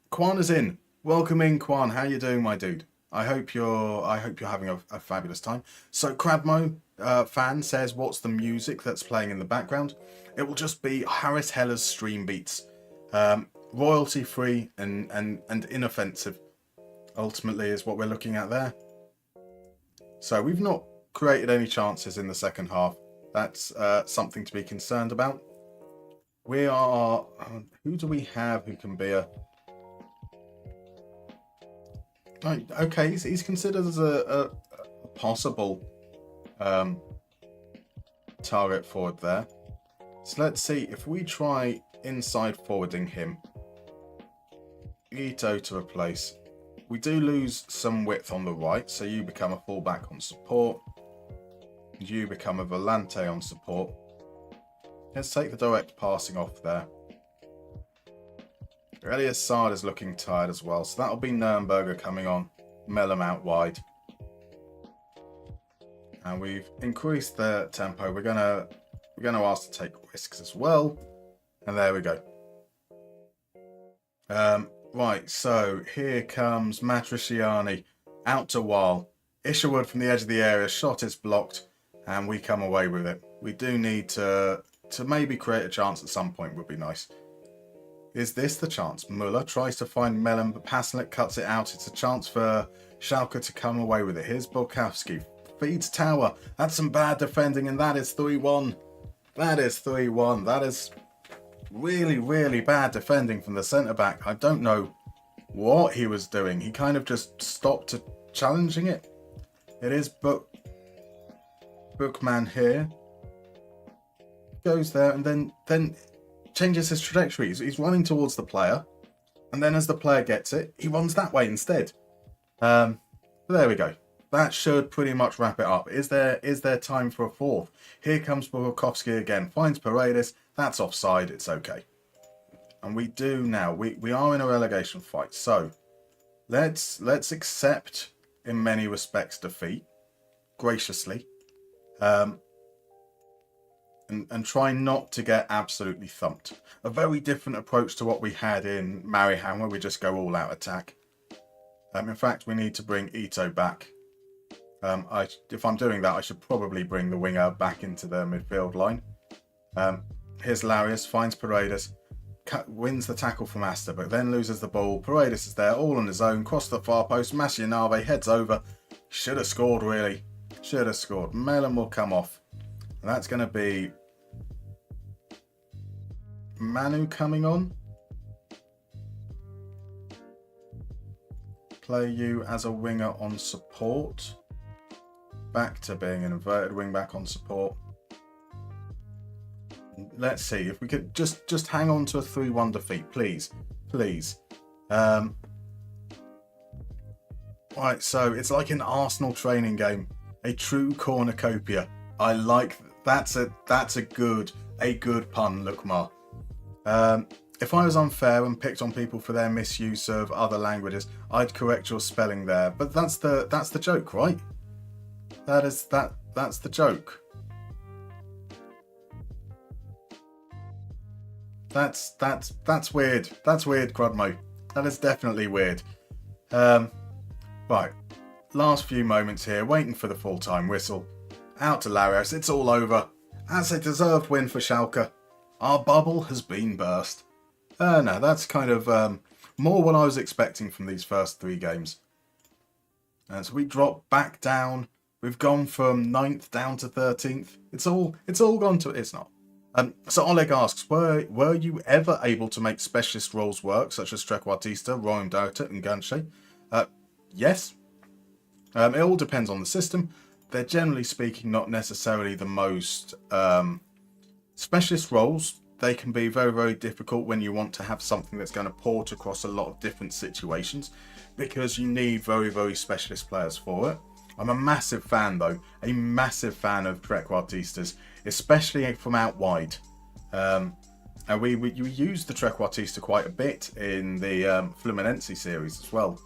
Kwan is in. Welcome in, Kwan. How you doing, my dude? I hope you're having a fabulous time. So Cradmo fan says, what's the music that's playing in the background? It will just be Harris Heller's stream beats. Royalty free and inoffensive, ultimately, is what we're looking at there. So we've not created any chances in the second half. That's something to be concerned about. We are... who do we have who can be a... Okay, he's considered as a possible target forward there. So let's see, if we try inside forwarding him, Ito to replace, we do lose some width on the right, so you become a fullback on support, you become a volante on support. Let's take the direct passing off there. Elias Sard is looking tired as well, so that'll be Nürnberger coming on, Mellum out wide. And we've increased the tempo. We're gonna ask to take risks as well. And there we go. Right, so here comes Matriciani out to Weil. Isherwood from the edge of the area, shot is blocked, and we come away with it. We do need to maybe create a chance at some point, would be nice. Is this the chance? Muller tries to find Mellon, but Paslick cuts it out. It's a chance for Schalke to come away with it. Here's Bulkowski. Feeds Tower. That's some bad defending, and that is 3-1. That is 3-1. That is really, really bad defending from the centre-back. I don't know what he was doing. He kind of just stopped to challenging it. It is Bookman here. Goes there and then changes his trajectory. He's running towards the player. And then as the player gets it, he runs that way instead. There we go. That should pretty much wrap it up. Is there time for a fourth? Here comes Burakovsky again. Finds Paredes. That's offside. It's okay. And we do now. We are in a relegation fight. So let's accept in many respects defeat graciously. And try not to get absolutely thumped. A very different approach to what we had in Mariehamn, where we just go all out attack. In fact, we need to bring Ito back. If I'm doing that, I should probably bring the winger back into the midfield line. Here's Larius, finds Paredes, wins the tackle from Asta, but then loses the ball. Paredes is there, all on his own, cross the far post. Masianave heads over. Should have scored, really. Should have scored. Melon will come off. And that's going to be Manu coming on. Play you as a winger on support. Back to being an inverted wing back on support. Let's see if we could just hang on to a 3-1 defeat, please. Please. Right, so it's like an Arsenal training game. A true cornucopia. I like that's a good pun, Lukmar. If I was unfair and picked on people for their misuse of other languages, I'd correct your spelling there. But that's the joke, right? That's the joke. That's weird. That's weird, Crudmo. That is definitely weird. Right. Last few moments here, waiting for the full-time whistle. Out to Larios, it's all over. That's a deserved win for Schalke. Our bubble has been burst. No, that's kind of more what I was expecting from these first 3 games. And so we drop back down. We've gone from 9th down to 13th. It's all gone to... It's not. So Oleg asks, were you ever able to make specialist roles work, such as Trequartista, Roem Doughter and Ganche? Yes. It all depends on the system. They're generally speaking not necessarily the most specialist roles. They can be very, very difficult when you want to have something that's going to port across a lot of different situations, because you need very, very specialist players for it. I'm a massive fan, though, a massive fan of Trequartistas, especially from out wide. And we used the Trequartista quite a bit in the Fluminense series as well.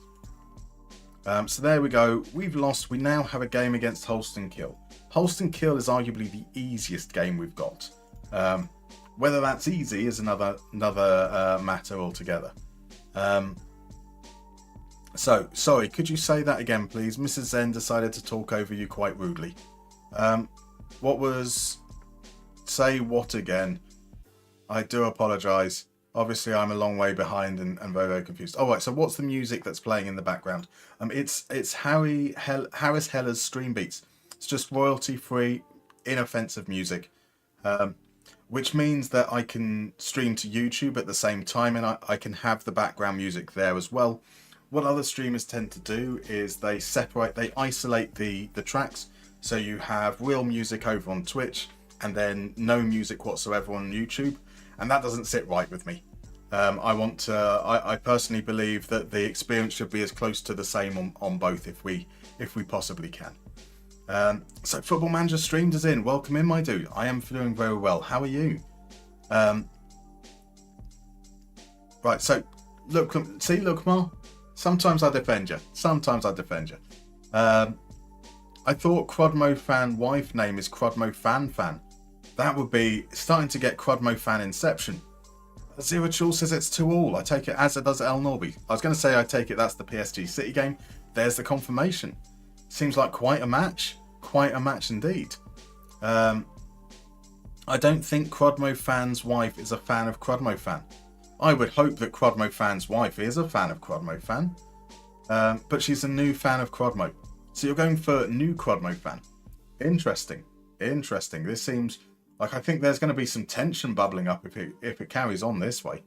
So there we go. We've lost. We now have a game against Holston Kiel. Holston Kiel is arguably the easiest game we've got. Whether that's easy is another matter altogether. So, sorry, could you say that again, please? Mrs. Zen decided to talk over you quite rudely. Say what again? I do apologise. Obviously, I'm a long way behind and very, very confused. All right, so what's the music that's playing in the background? It's Harris Heller's Stream Beats. It's just royalty-free, inoffensive music, which means that I can stream to YouTube at the same time, and I can have the background music there as well. What other streamers tend to do is they isolate the tracks, so you have real music over on Twitch, and then no music whatsoever on YouTube. And that doesn't sit right with me. I personally believe that the experience should be as close to the same on both if we possibly can. So Football Manager streamed us in. Welcome in, my dude. I am doing very well. How are you? Right, so look, Mar. Sometimes I defend you. I thought Crudmo Fan wife name is Crudmo Fan. That would be starting to get Crudmo Fan Inception. Zero Chul says it's 2-2. I take it as it does El Norby. I was going to say I take it that's the PSG City game. There's the confirmation. Seems like quite a match. Quite a match indeed. I don't think Crudmo Fan's wife is a fan of Crudmo Fan. I would hope that Crudmo Fan's wife is a fan of Crudmo Fan. But she's a new fan of Crudmo. So you're going for new Crudmo Fan. Interesting. This seems Like, I think there's going to be some tension bubbling up if it carries on this way.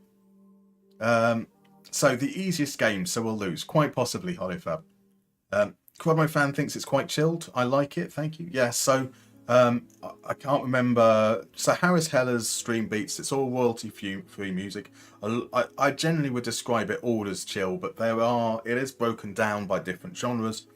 So the easiest game, so we'll lose. Quite possibly, Hollyfab. Quadmo fan thinks it's quite chilled. I like it, thank you. Yeah, so I can't remember. So Harris Heller's stream beats, it's all royalty-free music. I generally would describe it all as chill, but it is broken down by different genres.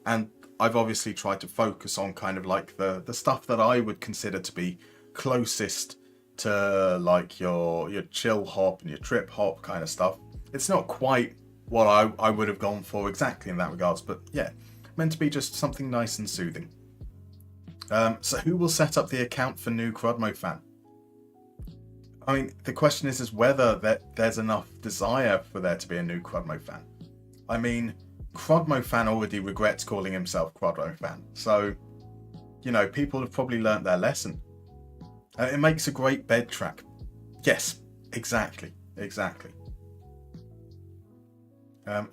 And I've obviously tried to focus on kind of like the stuff that I would consider to be closest to like your chill hop and your trip hop kind of stuff. It's not quite what I would have gone for exactly in that regards, but yeah, meant to be just something nice and soothing. So who will set up the account for new Crodmo fan? I mean, the question is whether there's enough desire for there to be a new Crodmo fan. I mean, Crodmo fan already regrets calling himself Crodmo fan, so you know, people have probably learnt their lesson. It makes a great bed track. Yes, exactly.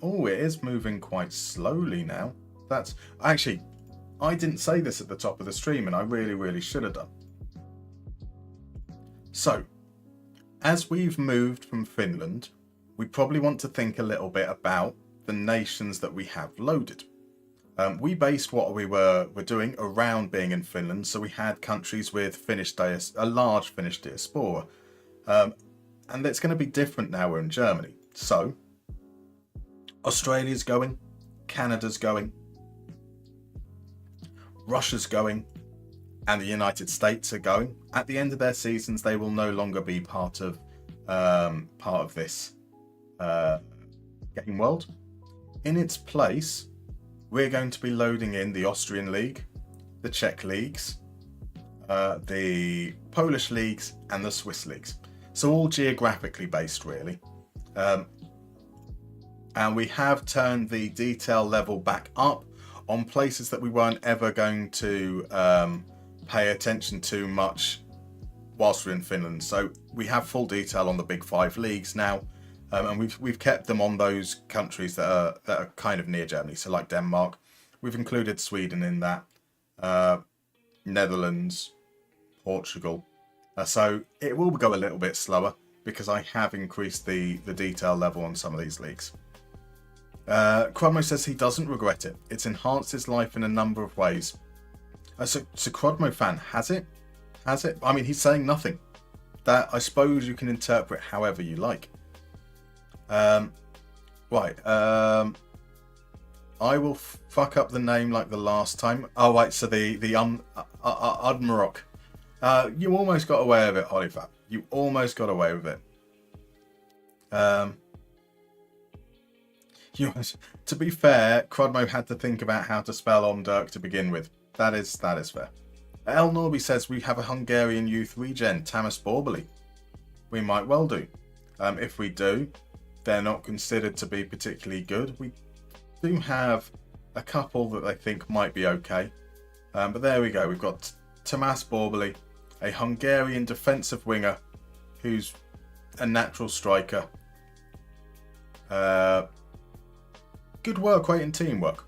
Oh, it is moving quite slowly now. That's actually, I didn't say this at the top of the stream, and I really should have done. So, as we've moved from Finland, we probably want to think a little bit about the nations that we have loaded. We based what we were doing around being in Finland, so we had countries with a large Finnish diaspora. And it's going to be different now we're in Germany. So, Australia's going, Canada's going, Russia's going, and the United States are going. At the end of their seasons, they will no longer be part of this game world. In its place, we're going to be loading in the Austrian League, the Czech leagues, the Polish leagues, and the Swiss leagues. So all geographically based, really. And we have turned the detail level back up on places that we weren't ever going to pay attention to much whilst we're in Finland. So we have full detail on the big 5 leagues now, and we've kept them on those countries that are kind of near Germany. So like Denmark, we've included Sweden in that, Netherlands, Portugal. So it will go a little bit slower because I have increased the detail level on some of these leagues. Crodmo says he doesn't regret it. It's enhanced his life in a number of ways. So Crodmo fan, has it? Has it? I mean, he's saying nothing. That I suppose you can interpret however you like. Right. I will fuck up the name like the last time. Oh, right. So the Udmarok. You almost got away with it, Hollyfab. You almost got away with it. To be fair, Crodmo had to think about how to spell Omdirk to begin with. That is fair. El Norby says we have a Hungarian youth regen, Tamas Borbeli. We might well do. If we do, they're not considered to be particularly good. We do have a couple that they think might be okay. But there we go. We've got Tamas Borbeli, a Hungarian defensive winger who's a natural striker. Good work rate and teamwork.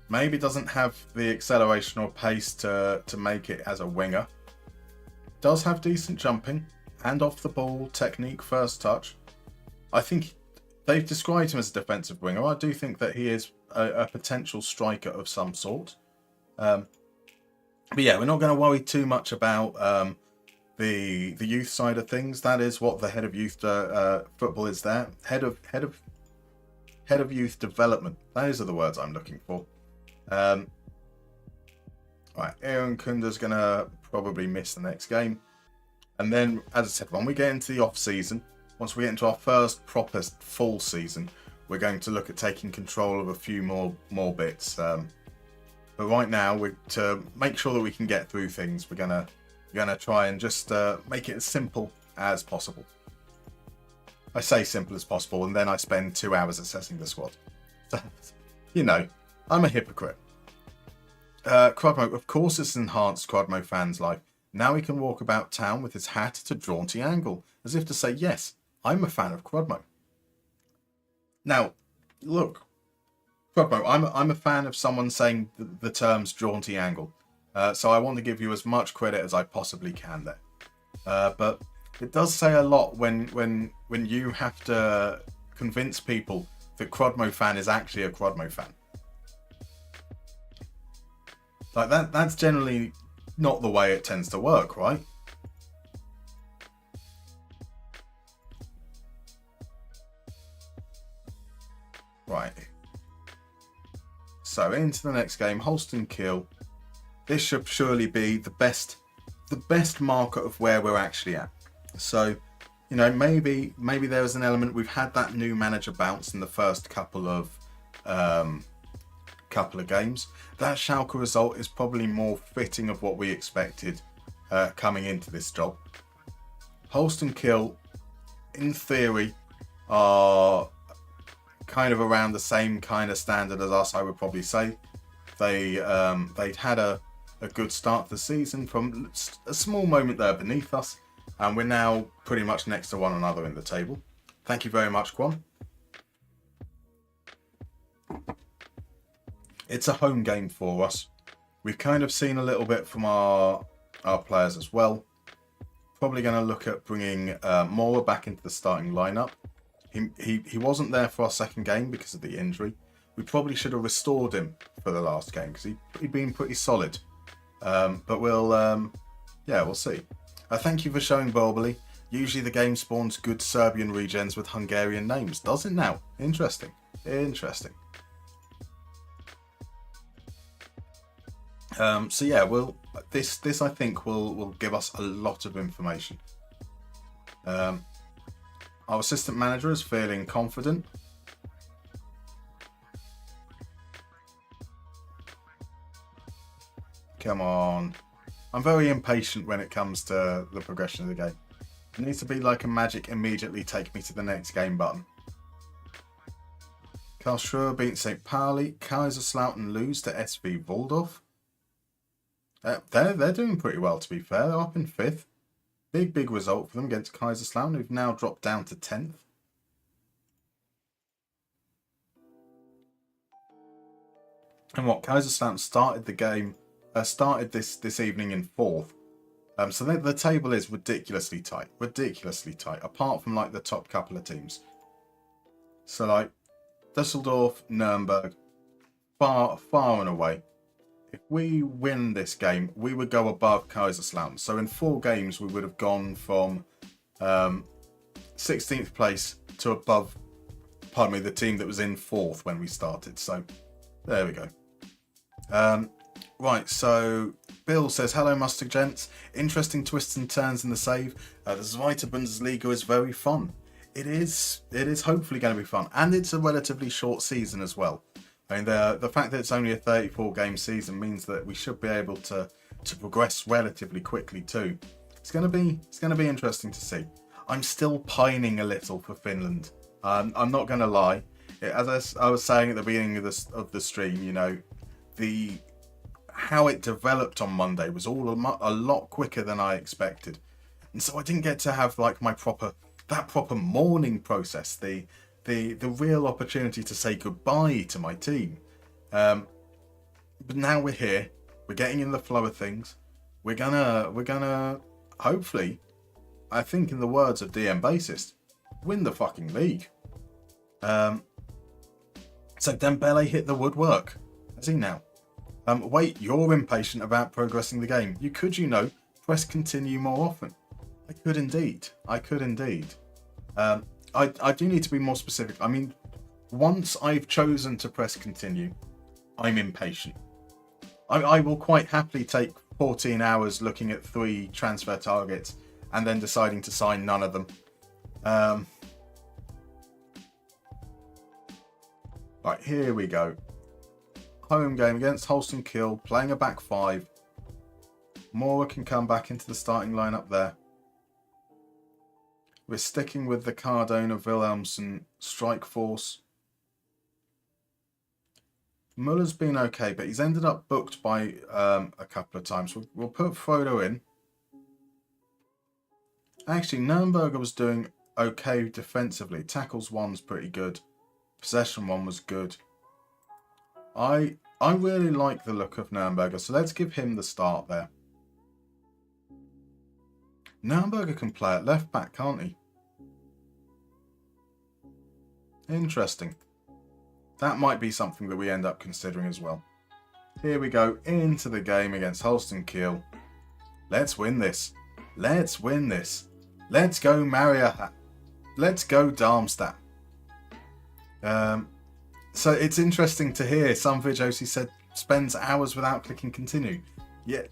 Maybe doesn't have the acceleration or pace to make it as a winger. Does have decent jumping and off the ball technique, first touch. I think they've described him as a defensive winger. I do think that he is a potential striker of some sort. But yeah, we're not going to worry too much about the youth side of things. That is what the head of youth football is there. Head of youth development. Those are the words I'm looking for. Right, Aaron Kunda's going to probably miss the next game. And then, as I said, when we get into the off-season, once we get into our first proper full season, we're going to look at taking control of a few more bits. But right now, to make sure that we can get through things, we're gonna try and just make it as simple as possible. I say simple as possible, and then I spend 2 hours assessing the squad. You know, I'm a hypocrite. Crodmo, of course it's enhanced Crodmo fans' life. Now he can walk about town with his hat at a jaunty angle, as if to say, yes, I'm a fan of Crodmo. Now, look, Crodmo, I'm a fan of someone saying the terms jaunty angle. So I want to give you as much credit as I possibly can there. But it does say a lot when you have to convince people that Crodmo fan is actually a Crodmo fan. Like that's generally not the way it tends to work, right? Right. So into the next game, Holston Kiel. This should surely be the best marker of where we're actually at. So, you know, maybe there was an element. We've had that new manager bounce in the first couple of games. That Schalke result is probably more fitting of what we expected coming into this job. Holston Kiel, in theory, are kind of around the same kind of standard as us, I would probably say. They'd had a good start to the season from a small moment there beneath us, and we're now pretty much next to one another in the table. Thank you very much, Quan. It's a home game for us. We've kind of seen a little bit from our players as well. Probably going to look at bringing Mora back into the starting lineup. He wasn't there for our second game because of the injury. We probably should have restored him for the last game because he'd been pretty solid. But we'll see. Thank you for showing Borbely. Usually the game spawns good Serbian regens with Hungarian names. Does it now? Interesting. So yeah, this I think will give us a lot of information. Our assistant manager is feeling confident. Come on. I'm very impatient when it comes to the progression of the game. It needs to be like a magic immediately take me to the next game button. Karlsruhe beat St. Pauli. Kaiserslautern lose to SV Waldorf. They're doing pretty well, to be fair. They're up in 5th. Big result for them against Kaiserslautern, who've now dropped down to 10th. And Kaiserslautern started the game, started this evening in 4th. So the table is ridiculously tight, apart from like the top couple of teams. So like Düsseldorf, Nuremberg, far and away. If we win this game, we would go above Kaiserslautern. So in 4 games, we would have gone from 16th place to above, the team that was in 4th when we started. So there we go. Right, so Bill says, hello Mustard Gents. Interesting twists and turns in the save. The Zweite Bundesliga is very fun. It is hopefully going to be fun. And it's a relatively short season as well. I mean, the fact that it's only a 34-game season means that we should be able to progress relatively quickly too. It's going to be interesting to see. I'm still pining a little for Finland. I'm not going to lie. As I was saying at the beginning of the stream, you know, how it developed on Monday was all a lot quicker than I expected, and so I didn't get to have like my proper mourning process. The real opportunity to say goodbye to my team. But now we're here. We're getting in the flow of things. We're gonna hopefully, I think in the words of DM Bassist, win the fucking league. So Dembele hit the woodwork. Has he now? Wait, you're impatient about progressing the game. You could, press continue more often. I could indeed. I do need to be more specific. I mean, once I've chosen to press continue, I'm impatient. I will quite happily take 14 hours looking at 3 transfer targets and then deciding to sign none of them. Right, here we go. Home game against Holston Kiel, playing a back 5. Mora can come back into the starting lineup there. We're sticking with the Cardona Wilhelmsen strike force. Muller's been okay, but he's ended up booked by a couple of times. We'll put Frodo in. Actually, Nürnberger was doing okay defensively. Tackles 1's pretty good. Possession 1 was good. I I really like the look of Nürnberger, so let's give him the start there. Nürnberger can play at left back, can't he? Interesting. That might be something that we end up considering as well. Here we go into the game against Holstein Kiel. Let's win this. Let's win this. Let's go Maria. Let's go Darmstadt. So it's interesting to hear some videos he said spends hours without clicking continue. Yeah,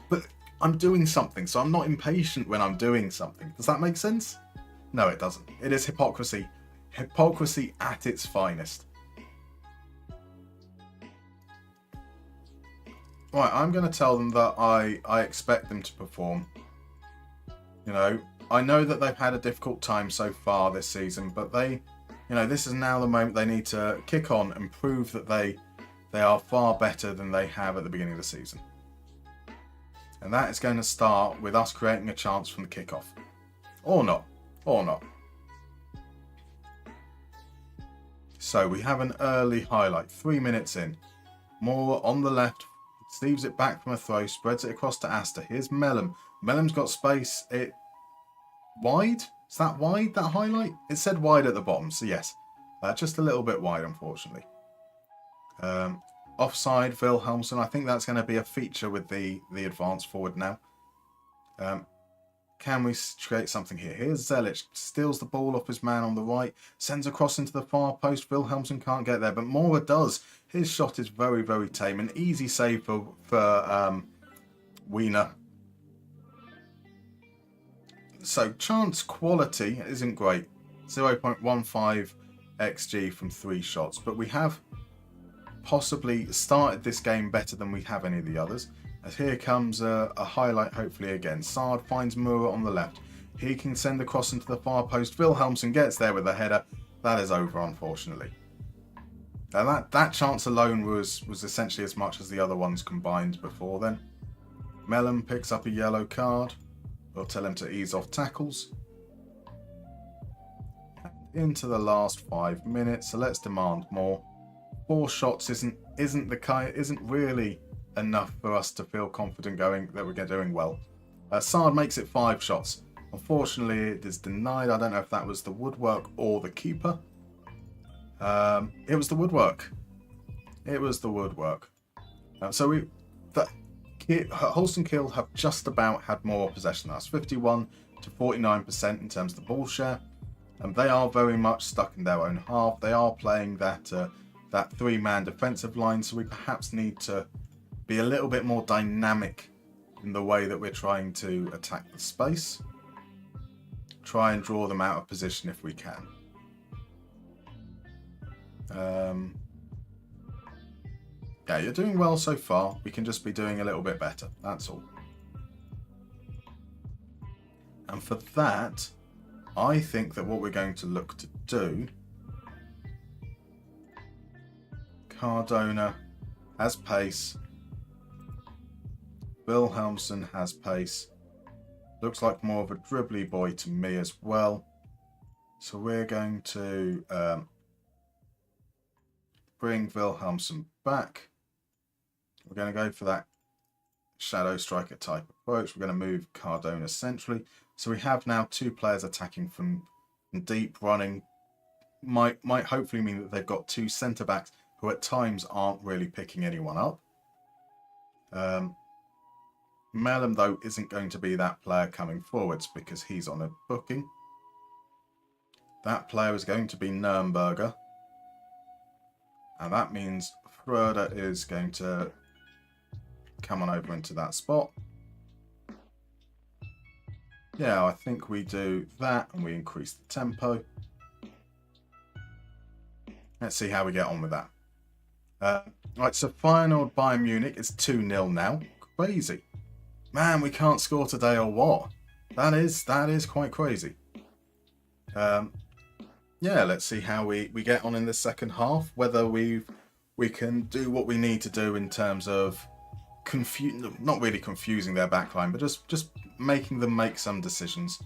but I'm doing something, so I'm not impatient when I'm doing something. Does that make sense? No, it doesn't. It is hypocrisy. Hypocrisy at its finest. Right, I'm going to tell them that I expect them to perform. You know, I know that they've had a difficult time so far this season, but this is now the moment they need to kick on and prove that they are far better than they have at the beginning of the season. And that is going to start with us creating a chance from the kickoff. Or not. Or not. So we have an early highlight, 3 minutes in. Moore on the left, steves it back from a throw, spreads it across to Asta. Here's Mellum. Mellum's got space. Wide? Is that wide, that highlight? It said wide at the bottom, so yes. Just a little bit wide, unfortunately. Offside, Wilhelmsen. I think that's going to be a feature with the advance forward now. Can we create something here? Here's Zelic. Steals the ball off his man on the right. Sends a cross into the far post. Wilhelmsen can't get there, but Mora does. His shot is very, very tame. An easy save for Wiener. So chance quality isn't great. 0.15 XG from 3 shots. But we have possibly started this game better than we have any of the others. As here comes a highlight, hopefully again. Sard finds Mura on the left. He can send the cross into the far post. Wilhelmsen gets there with a header. That is over, unfortunately. Now that chance alone was essentially as much as the other ones combined before then. Mellum picks up a yellow card. We'll tell him to ease off tackles. Into the last 5 minutes, so let's demand more. 4 shots isn't really enough for us to feel confident that we're doing well. Sard makes it 5 shots. Unfortunately, it is denied. I don't know if that was the woodwork or the keeper. It was the woodwork. It was the woodwork. Holstein Kiel have just about had more possession than us. 51 to 49% in terms of the ball share. And they are very much stuck in their own half. They are playing that 3-man defensive line, so we perhaps need to be a little bit more dynamic in the way that we're trying to attack the space. Try and draw them out of position if we can. Yeah, you're doing well so far. We can just be doing a little bit better. That's all. And for that, I think that what we're going to look to do... Cardona has pace. Wilhelmsen has pace. Looks like more of a dribbly boy to me as well. So we're going to bring Wilhelmsen back. We're going to go for that shadow striker type approach. We're going to move Cardona centrally. So we have now 2 players attacking from deep, running. Might hopefully mean that they've got 2 centre-backs who at times aren't really picking anyone up. Mellum, though, isn't going to be that player coming forwards because he's on a booking. That player is going to be Nürnberger. And that means Fröder is going to come on over into that spot. Yeah, I think we do that and we increase the tempo. Let's see how we get on with that. Right, so Feyenoord Bayern Munich is 2-0 now. Crazy. Man, we can't score today or what? That is quite crazy. Yeah, let's see how we get on in the second half. Whether we can do what we need to do in terms of not really confusing their backline, but just making them make some decisions.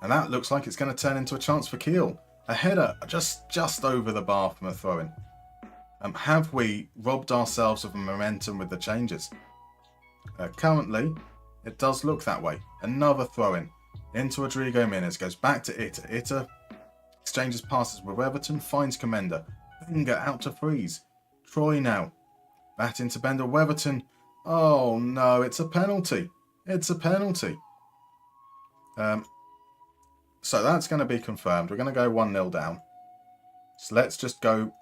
And that looks like it's going to turn into a chance for Kiel. A header just over the bar from a throw-in. Have we robbed ourselves of momentum with the changes? Currently, it does look that way. Another throw-in into Rodrigo Muniz, goes back to Ita. Ita exchanges passes with Everton, finds Comenda. Wenger out to freeze. Troy now. Bat into Bender. Weverton. Oh no, it's a penalty. It's a penalty. So that's going to be confirmed. We're going to go 1-0 down. So let's just go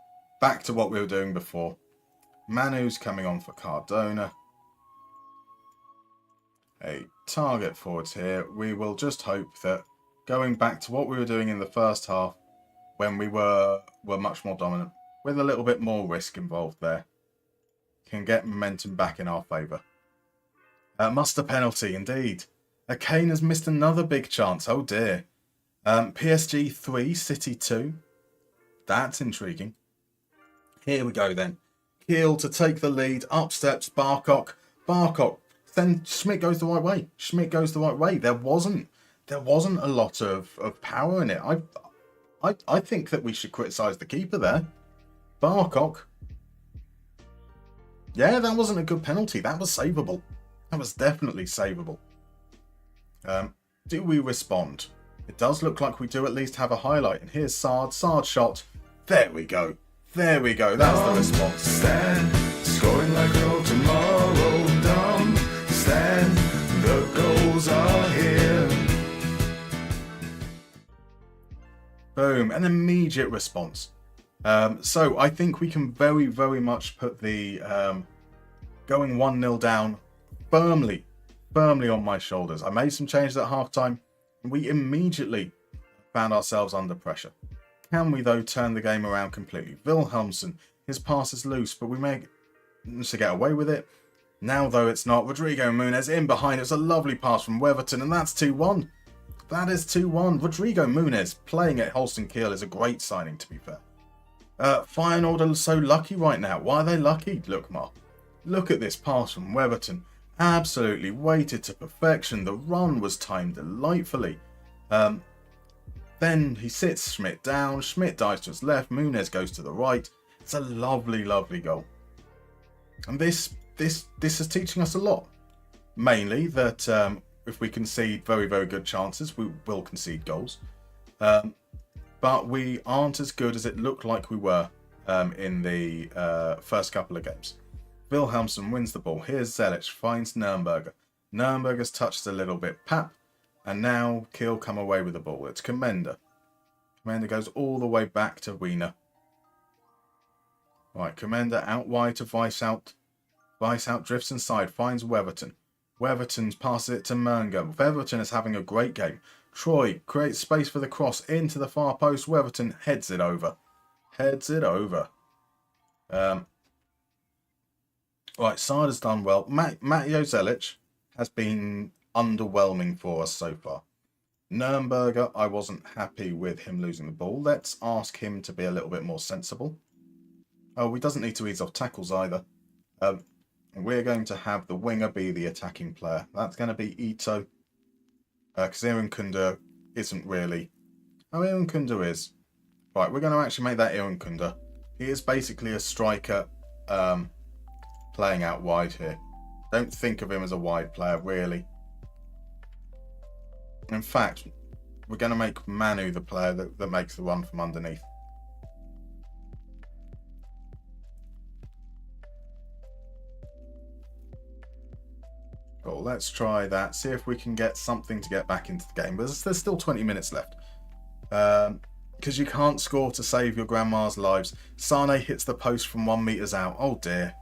back to what we were doing before. Manu's coming on for Cardona. A target forwards here. We will just hope that going back to what we were doing in the first half, when we were much more dominant, with a little bit more risk involved there, can get momentum back in our favour. Muster penalty, indeed. Kane has missed another big chance. Oh dear. PSG 3, City 2. That's intriguing. Here we go then. Kiel to take the lead. Up steps Barkok. Barkok. Then Schmidt goes the right way. Schmidt goes the right way. There wasn't a lot of power in it. I think that we should criticise the keeper there. Barkok. Yeah, that wasn't a good penalty. That was savable. That was definitely savable. Do we respond? It does look like we do at least have a highlight. And here's Sard. Sard shot. There we go. There we go. That's the response. Stand, scoring like no tomorrow. Dumb, stand, the goals are here. Boom. An immediate response. So I think we can very, very much put the going 1-0 down firmly on my shoulders. I made some changes at halftime, and we immediately found ourselves under pressure. Can we, though, turn the game around completely? Wilhelmsen, his pass is loose, but we managed to get away with it. Now, though, it's not. Rodrigo Muniz in behind. It's a lovely pass from Weverton, and that's 2-1. That is 2-1. Rodrigo Muniz playing at Holstein Kiel is a great signing, to be fair. Feyenoord are so lucky right now. Why are they lucky? Look, Mark. Look at this pass from Weverton. Absolutely weighted to perfection. The run was timed delightfully. Then he sits Schmidt down. Schmidt dives to his left. Muniz goes to the right. It's a lovely, lovely goal. And this is teaching us a lot. Mainly that if we concede very, very good chances, we will concede goals. But we aren't as good as it looked like we were in the first couple of games. Wilhelmsen wins the ball. Here's Zelic, finds Nürnberger. Nürnberger's touched a little bit. Pap. And now Kiel come away with the ball. It's Comenda. Comenda goes all the way back to Wiener. Right, Comenda out wide to Weishout. Weishout drifts inside, finds Weverton. Weverton passes it to Mernger. Weverton is having a great game. Troy creates space for the cross into the far post. Weverton heads it over. Heads it over. Right, Sard has done well. Mateo Zelic has been underwhelming for us so far. Nürnberger, I wasn't happy with him losing the ball. Let's ask him to be a little bit more sensible. Oh, he doesn't need to ease off tackles either. We're going to have the winger be the attacking player. That's going to be Ito. Because Iran Kunda isn't really... Oh, Iran Kunda is. Right, we're going to actually make that Iran Kunda. He is basically a striker playing out wide here. Don't think of him as a wide player, really. In fact, we're going to make Manu the player that makes the run from underneath. Cool, let's try that. See if we can get something to get back into the game. But there's still 20 minutes left. Because you can't score to save your grandma's lives. Sane hits the post from 1 metre out. Oh dear.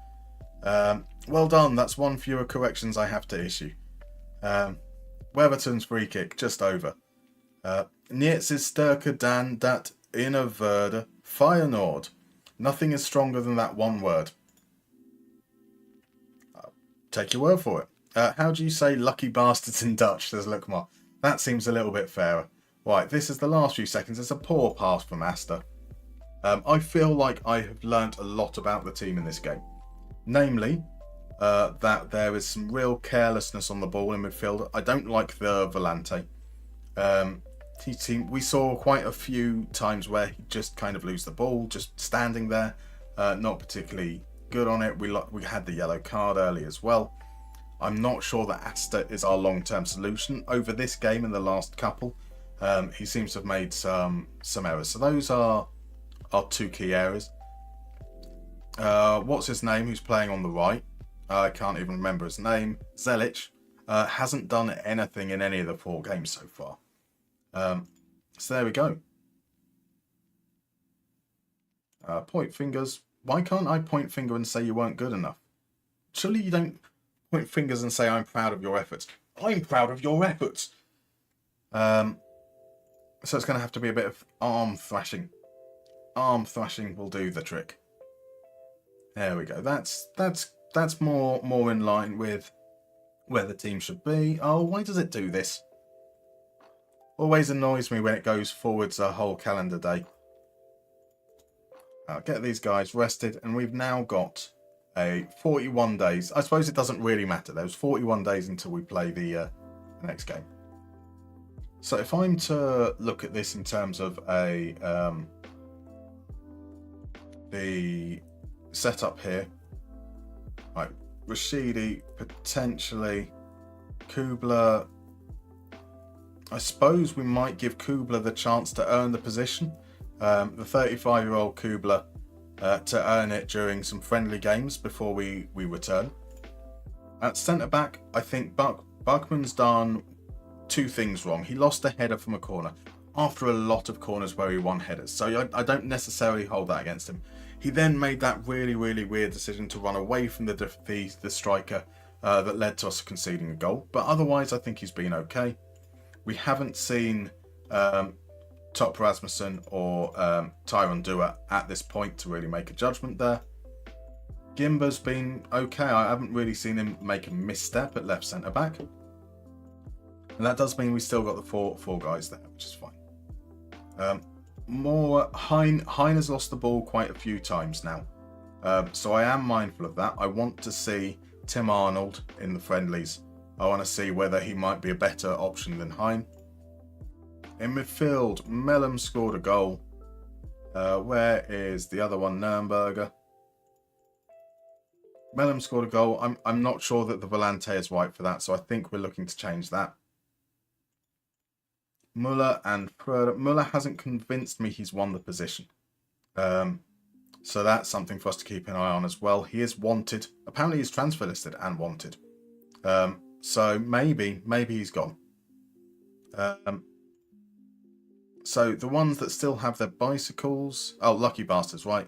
Well done. That's one fewer corrections I have to issue. Weverton's free kick, just over. Niets is sterker dan dat inner worde Feyenoord. Nothing is stronger than that one word. Take your word for it. How do you say lucky bastards in Dutch, says Lukmar. That seems a little bit fairer. Right, this is the last few seconds. It's a poor pass from Asta. I feel like I have learnt a lot about the team in this game. Namely, that there is some real carelessness on the ball in midfield. I don't like the Volante. We saw quite a few times where he just kind of lose the ball, just standing there. not particularly good on it. We had the yellow card early as well. I'm not sure that Asta is our long-term solution over this game and the last couple. He seems to have made some errors. So those are our two key areas. What's his name? Who's playing on the right? I can't even remember his name. Zelic hasn't done anything in any of the 4 games so far. So there we go. Point fingers. Why can't I point finger and say you weren't good enough? Surely you don't point fingers and say I'm proud of your efforts. I'm proud of your efforts. So it's going to have to be a bit of arm thrashing. Arm thrashing will do the trick. There we go. That's more in line with where the team should be. Oh, why does it do this? Always annoys me when it goes forwards a whole calendar day. I'll get these guys rested, and we've now got a 41 days. I suppose it doesn't really matter. There's 41 days until we play the next game. So if I'm to look at this in terms of the setup here, right, Rashidi, potentially Kubler. I suppose we might give Kubler the chance to earn the position. The 35-year-old Kubler to earn it during some friendly games before we return. At centre-back, I think Buckman's done 2 things wrong. He lost a header from a corner after a lot of corners where he won headers. So I don't necessarily hold that against him. He then made that really, really weird decision to run away from the striker that led to us conceding a goal. But otherwise, I think he's been okay. We haven't seen Top Rasmussen or Tyron Dua at this point to really make a judgment there. Gimba's been okay. I haven't really seen him make a misstep at left centre back. And that does mean we still got the four guys there, which is fine. Hein has lost the ball quite a few times now. So I am mindful of that. I want to see Tim Arnold in the friendlies. I want to see whether he might be a better option than Hein. In midfield, Mellum scored a goal. Where is the other one? Nürnberger. Mellum scored a goal. I'm not sure that the Volante is right for that, so I think we're looking to change that. Muller and Pröder. Muller hasn't convinced me he's won the position. So that's something for us to keep an eye on as well. He is wanted. Apparently he's transfer listed and wanted. So maybe he's gone. So the ones that still have their bicycles... Oh, lucky bastards, right.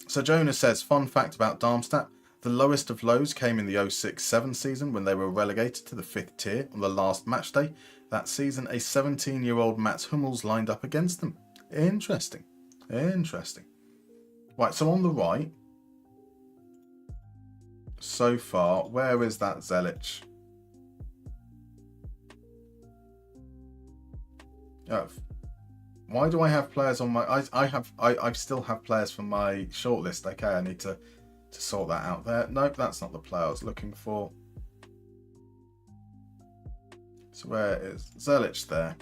So Jonas says, fun fact about Darmstadt. The lowest of lows came in the 06-07 season when they were relegated to the 5th tier on the last match day. That season, a 17-year-old Mats Hummels lined up against them. Interesting. Right, so on the right, so far, where is that Zelic? Why do I have players on my... I still have players from my shortlist. Okay, I need to sort that out there. Nope, that's not the player I was looking for. So where is Zelic there?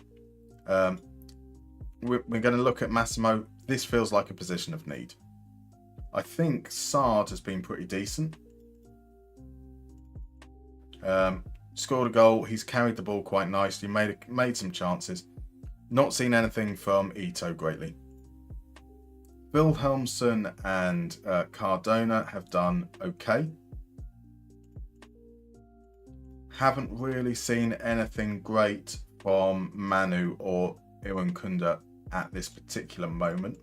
We're going to look at Massimo. This feels like a position of need. I think Sard has been pretty decent. Scored a goal. He's carried the ball quite nicely. Made some chances. Not seen anything from Ito greatly. Wilhelmsson and Cardona have done okay. Haven't really seen anything great from Manu or Irankunda at this particular moment.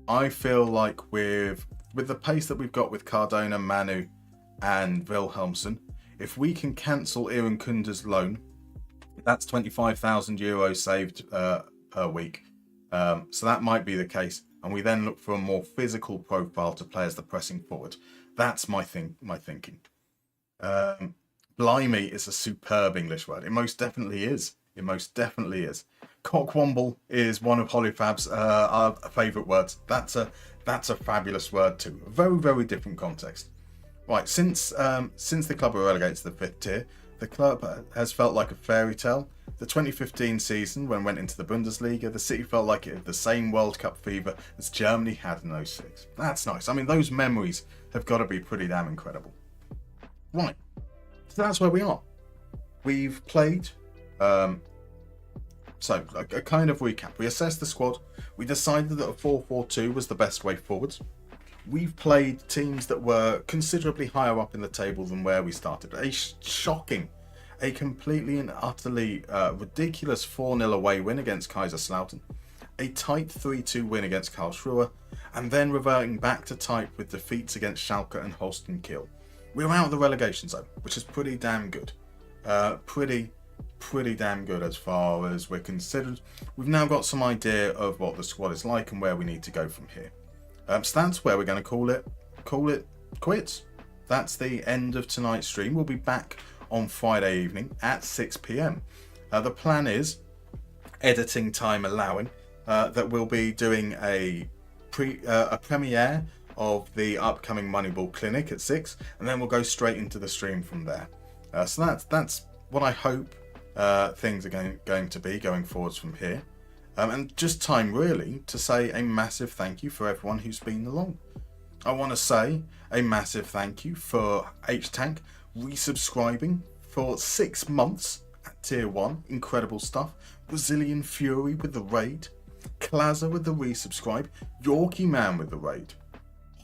I feel like with the pace that we've got with Cardona, Manu and Wilhelmsson, if we can cancel Irankunda's loan, that's €25,000 saved per week. So that might be the case. And we then look for a more physical profile to play as the pressing forward. That's my thinking. Blimey is a superb English word. It most definitely is. Cockwomble is one of Hollyfab's favourite words. That's a fabulous word too. A very, very different context. Right, since the club were relegated to the 5th tier, the club has felt like a fairy tale. The 2015 season, when went into the Bundesliga, the city felt like it had the same World Cup fever as Germany had in '06. That's nice. I mean, those memories have got to be pretty damn incredible. Right, so that's where we are. We've played, so a kind of recap. We assessed the squad. We decided that a 4-4-2 was the best way forwards. We've played teams that were considerably higher up in the table than where we started. A completely and utterly ridiculous 4-0 away win against Kaiserslautern, a tight 3-2 win against Karlsruhe, and then reverting back to type with defeats against Schalke and Holstein Kiel. We were out of the relegation zone, which is pretty damn good. Pretty damn good as far as we're considered. We've now got some idea of what the squad is like and where we need to go from here. So that's where we're going to call it quits. That's the end of tonight's stream. We'll be back on Friday evening at 6 p.m. The plan is, editing time allowing, that we'll be doing a premiere of the upcoming Moneyball Clinic at 6, and then we'll go straight into the stream from there. So that's what I hope things are going to be going forwards from here. And just time really to say a massive thank you for everyone who's been along. I want to say a massive thank you for H-Tank resubscribing for 6 months at tier 1. Incredible stuff. Brazilian Fury with the raid. Klaza with the resubscribe. Yorkie Man with the raid.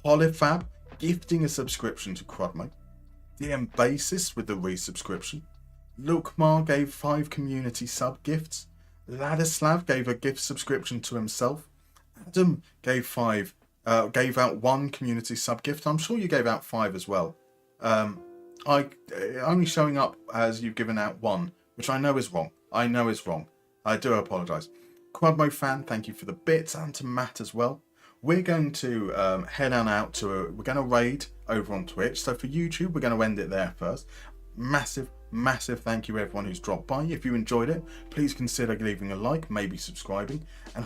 Holifab gifting a subscription to Crudmo. DM Bassist with the resubscription. Lukmar gave 5 community sub gifts. Ladislav gave a gift subscription to himself. Adam gave out 1 community sub gift. I'm sure you gave out 5 as well. Only showing up as you've given out 1, which I know is wrong. I do apologise. Crudmo fan, thank you for the bits, and to Matt as well. We're going to head on out we're going to raid over on Twitch. So for YouTube, we're going to end it there first. Massive thank you everyone who's dropped by. If you enjoyed it, please consider leaving a like, maybe subscribing, and